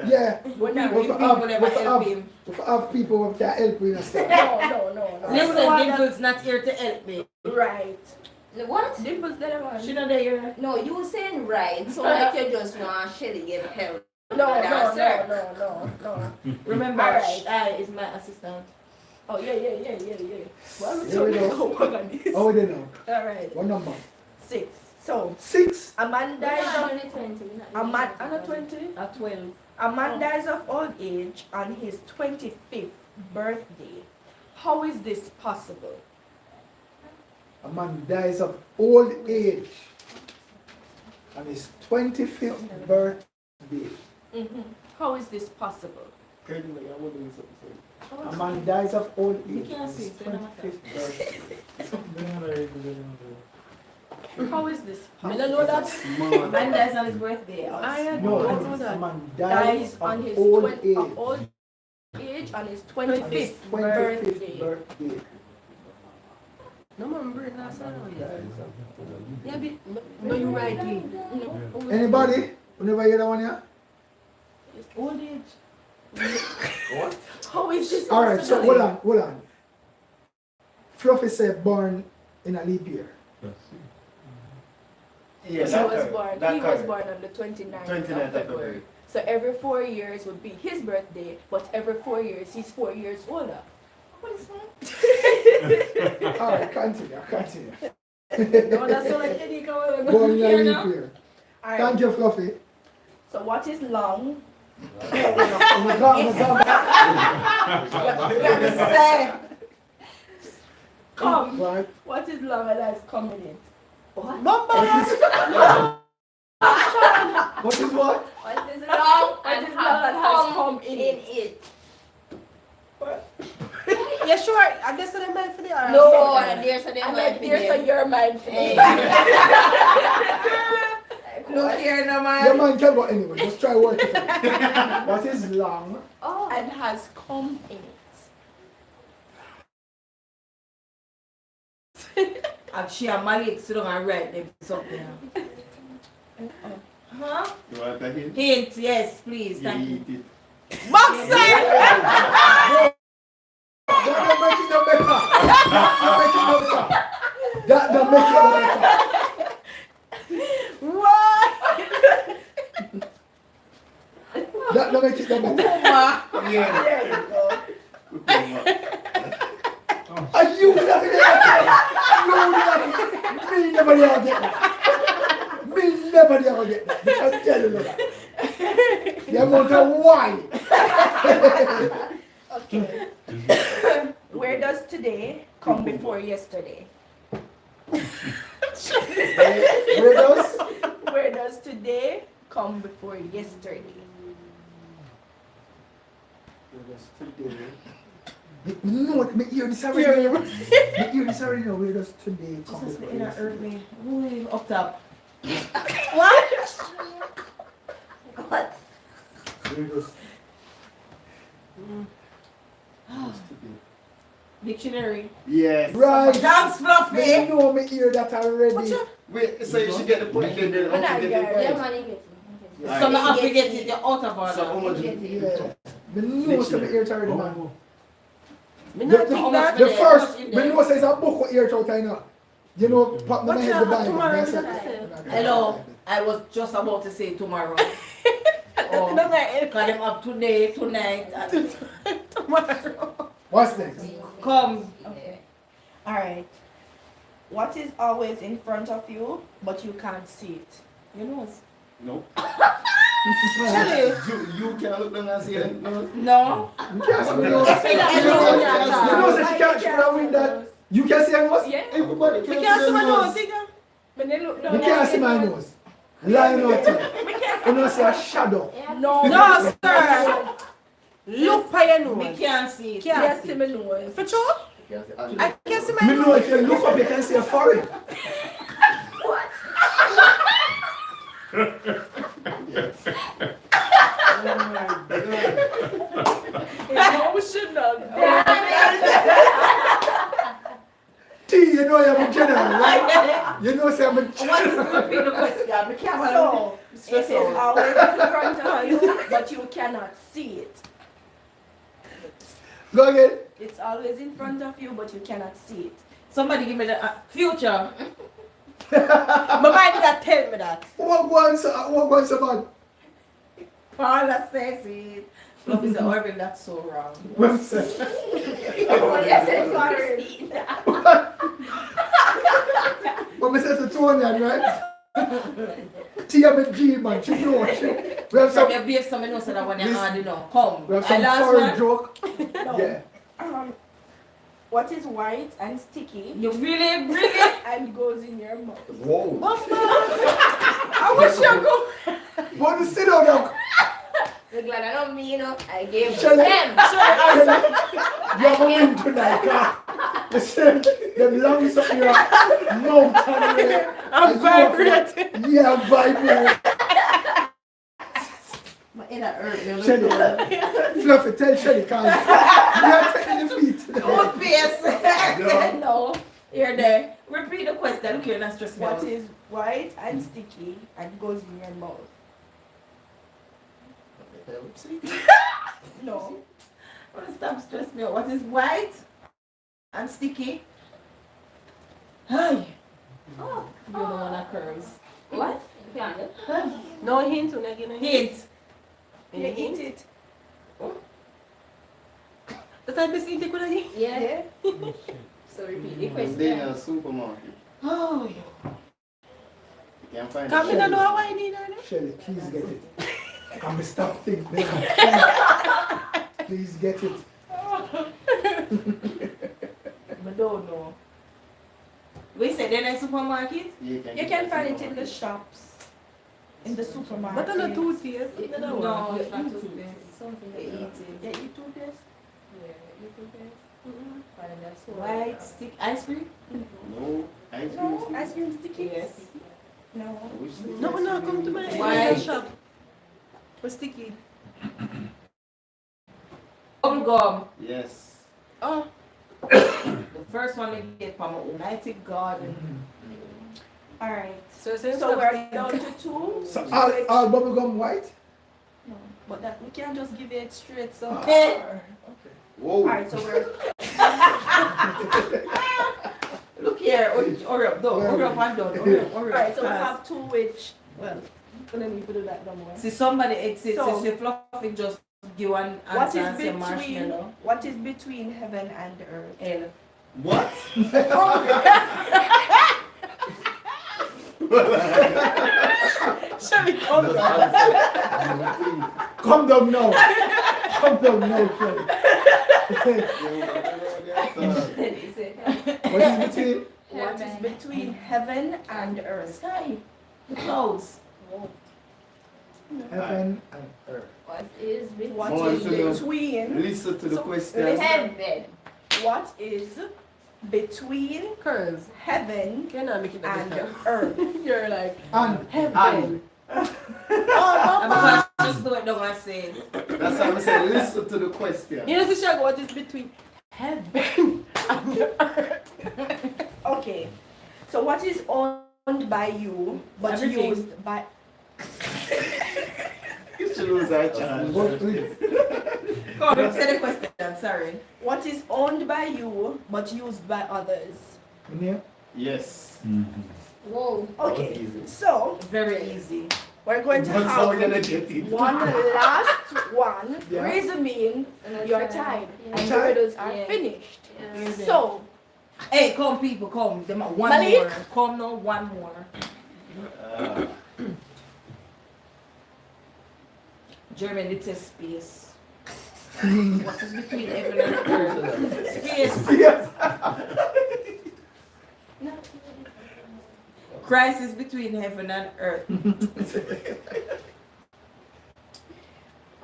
yeah. When I What People for never help him. have people who can help you in a start. no. Listen, Dimple's not here to help me. Right. What? Dimples the one. She not there. No, you saying right. So like you just want Shelly get help. No. Remember, Alright. I is my assistant. Oh yeah. Well, Here we go. How we did now? Alright. What number? 6. So 6. a man dies of only 20. a man under 20. At 12. A man dies of old age on his 25th birthday. How is this possible? A man dies of old age on his 25th birthday. How is this possible? Crazy, like, I'm wondering something. A man dies of old You age can't on see his it, so it don't 25th birthday. How is this Me possible? don't know that. Man. Man dies on his birthday. I don't No, know a that. man Dies dies on of his old 20 age of old age on his 25th his 25th birthday. birthday. No, man, bring that side on here. Yeah, no, you right here. No. Anybody? You never hear that one yet? Old age. What? How is this Alright, so possible? hold on. Fluffy said born in a leap year. That's it. Yeah, He that was correct. born. That He was correct. born on the 29th 29th of February. So every 4 years would be his birthday, but every 4 years he's 4 years older. What is that? Alright, continue. No, that's all like Eddie come Born in a Here leap now. year. Alright. Thank you, Fluffy. So what is long? Oh my God. Say. Come. Right. What is long and has come in it? What? Bumbo. What is what? What is long and is long and has come in it? Yeah, sure. I guess I'm mind for the or No, something. and there's a And then here's a your mind for me. Look here, no man. Your man can go anyway. Just try work it out. What is long? Oh, And has come in it. And she and Malik sit down and write them something. Huh? You want a hint? Hint, yes, please. Thank you. Eat it. Boxer! That don't make it no better. That don't make it no better. What? That don't make it no better. Yeah. There you go. And you will have it. You will have it. Me never ever get that. Me never ever get that. I tell you that. The amount of why. Okay. Where does today come before yesterday? Where does? Where does today come before yesterday? No, me hear this already. Me hear this already. No, where does today come Jesus, before me inner yesterday? hurt me. Ooh, up top. What? what? Where does Dictionary. Yes. right? Thanks, Me Fluffy. know me hear that already. Wait, so you should get the point then. How When I much you get get Yeah, the man, you get it. So I have to get it, you're out of point? So how order. much you Yeah. Me know some hear it already, man. Me The, not think that. the first, me know says a book of ear out I know. You know, pop my What head the you have Bible. tomorrow? That's What it. you say? Hello, I was just about to say tomorrow. Oh, No, my because them up today, tonight, and tomorrow. What's next? come. Okay. Alright. What is always in front of you, but you can't see it? You know. No. Really? You can't look down and see it. No. No. You can't see me nose. I feel like You know, everyone you can know, say she can't, she can't win that. You can see her nose? Yeah. Everybody We can can't see see my the nose, nose. see? When they look down, You can't see my nose. Lying out here. You know, see a shadow. No, No, sir. Look for your Me nose. can't see it. Can't see my nose. For sure? You can't see- I can't see my Me know nose. if you look up, you can see a forehead. Emotional. T, you know I'm a general, right? You know, say I'm a What is repeat the question? Me can't So, it is so. always in front of you, but you cannot see it. Go again. It's always in front of you, but you cannot see it. Somebody give me the future. My mind did not tell me that. What going so bad? Paula says it. Love is Orville, that's so wrong. What say? Oh, yes, it's sorry. What me say to Tony, right? T, I'm a G, man. She know. We have Some some, your beef, some you know, so that one you This- already know. Come. we have I some last foreign one. joke. No. Yeah. What is white and sticky You really? and goes in your mouth? Whoa. I wish you go. Want to sit down now? You're glad I don't mean, you know, I gave Shall I- them. You have a win tonight, huh? Listen, them lungs up your mouth and there. I'm And you have to- vibrating. Yeah, I'm vibrating. My inner hurt me. Shelly, Fluffy, tell Shelly, cause we are taking the feet. Don't face. No. You're there. Repeat the question. Look, you're not stressed me What out. is white and sticky and goes in your mouth? No. Stop stressing me out. What is white and sticky? Hi. Oh, You don't want to curves. what? You can't do. No hint, when I get a hint. Hint. You eat it. The type of hint you could have hint. Yeah. Yeah. So repeat the They in question. a supermarket. Oh, You can't find Come it. in and know how I need her. Shelly, please get it. I'm gonna stop thinking. Please get it. I don't know. we said in a supermarket. You You can find it in the shops. in the supermarket. But on a toothpaste, you know what? No, it's not toothpaste. Something They like eat that. it. Yeah, you toothpaste. Yeah, you could get. And that's what. White stick ice cream? No, ice cream. No, ice cream sticky. Yes. No. Which stick No, ice no, cream? come to my Why? shop. What's sticky? Gum. Yes. Oh, The first one they get from Almighty God. all right. So So we're down to 2. So all bubblegum white? No, but that we can't just give it straight. So. Whoa. All right. So we're. Look here, hurry up, though. Hurry up and done. Hurry up, All hurry right. up. So we fast. have 2 which. Well, we don't need to do that no more. See, somebody exits, So- so if Fluffy just give one What answer is and say between? marshmallow. What is between heaven and earth? L. What? Shall we come Come down now. Come down now, Kelly. What is between? What is between heaven and earth? Sky. The clouds. Heaven and earth. What is between? What More is to know. between? Listen to the So, question. Heaven. What is between Cause heaven you're not making that and difference. earth? You're like And heaven. I'm just do it, don't want to say it. That's how I said, listen to the question. You know, the show what is between heaven and earth. Okay. So what is owned by you but Everything. used by? You should lose that chance. Come on, say the question, sorry. What is owned by you but used by others? Yeah. Yes. Whoa. Okay. That was easy. So Very easy. we're going to That's how we're have gonna get it. one last one. Yeah. Reason being, you're tied and the Tied? riddles are Yeah. finished. Yeah. So Hey, come people, come. Them are one Malik? more. Come now, one more. German, it says space. What is between heaven and earth? Space. Yes. Christ is between heaven and earth.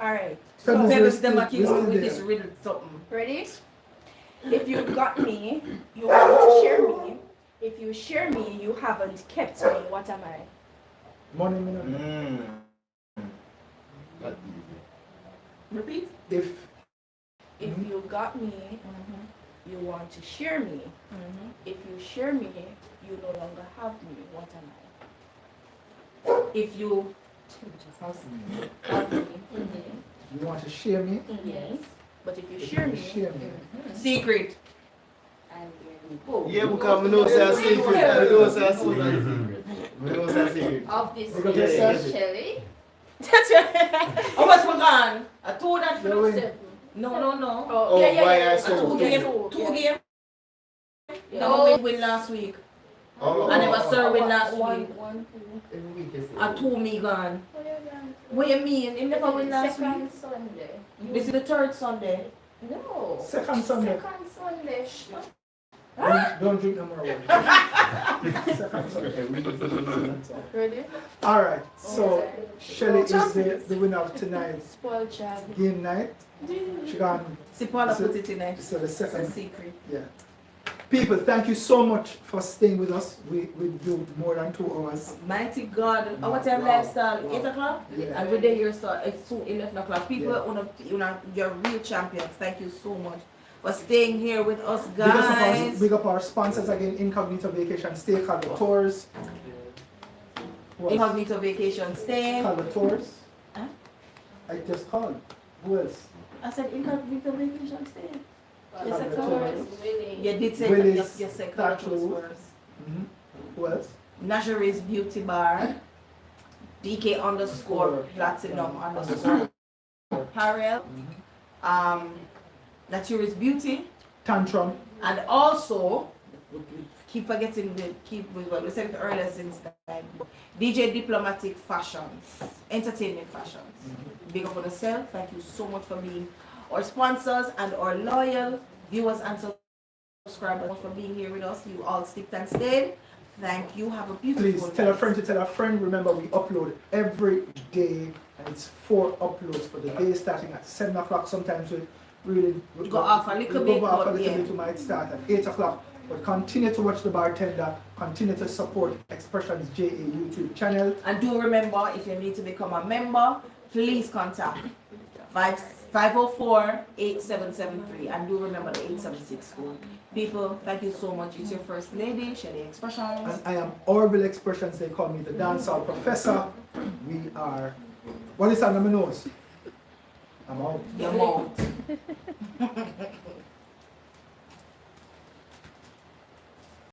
all right. So So Maybe We're them are still- we're keeping still with this there. riddle something. ready? If you've got me, you want to share me. If you share me, you haven't kept me. What am I? Money minute. That easy. Repeat. If If you got me, you want to share me. If you share me, you no longer have me. What am I? If you have me. you want to share me, Yes. But if you if share you me, share me. Secret. Yeah, because I know it's a secret. I know it's a secret. I know it's a secret. Of this Look at this, year, Shelly. Shelly. How much we gone? I told that Yeah, for wait. 7. No. Oh, yeah, yeah, why yeah. I saw Two Okay. game. Two, Two yeah. game. Yeah. No, we win last week. Oh, I never served win last One, week. one, two. Every week is I two me gone. Oh, yeah, yeah. What you mean? He never win last week. Second Sunday. This is the third Sunday. No. Second Sunday. Second Sunday. Don't drink no more water. Second Sunday. Ready? All right. So Shelly is the winner of tonight's Spoiled child. game night. She got See, Paula So- put it in there. so the It's a second. secret. Yeah. People, thank you so much for staying with us. We do more than 2 hours. Mighty God. Our time Wow. lifestyle, Wow. 8 o'clock. Yeah. And we're there here, so it's soon 11 o'clock. People, Yeah. you're real champions. Thank you so much for staying here with us, Big up, guys. big up our sponsors again, Incognito Vacation Stay, Calvo Tours. Who else? Incognito vacation stay. Calvo Tours. Huh? I just called. Who else? I said incognito vacation stay. Calvo Yes, I Tours. Really. You did say Willie's yes, say Tattoo. colors first. Who else? Nazare's Beauty Bar. DK underscore platinum underscore Harrell. Natura's Beauty. Tantrum. And also, keep forgetting what we said earlier since time. DJ Diplomatic Fashions, Entertainment Fashions. Big up on yourself. Thank you so much for being our sponsors and our loyal viewers and subscribers for being here with us. You all stick and stayed. Thank you. Have a beautiful Please night. tell a friend to tell a friend. Remember, we upload every day, and it's 4 uploads for the day, starting at 7 o'clock. Sometimes we Go off a little bit, Go off a but little yeah. bit. We might start at 8 o'clock. But continue to watch the Bartender. Continue to support Xpressionz JA YouTube channel. And do remember, if you need to become a member, please contact 504-8773. And do remember the 876 code. People, thank you so much. It's your first lady, Shelly Xpressionz. And I am Orville Xpressionz. They call me the dancehall professor. We are. What is on my nose? I'm out. Your mouth.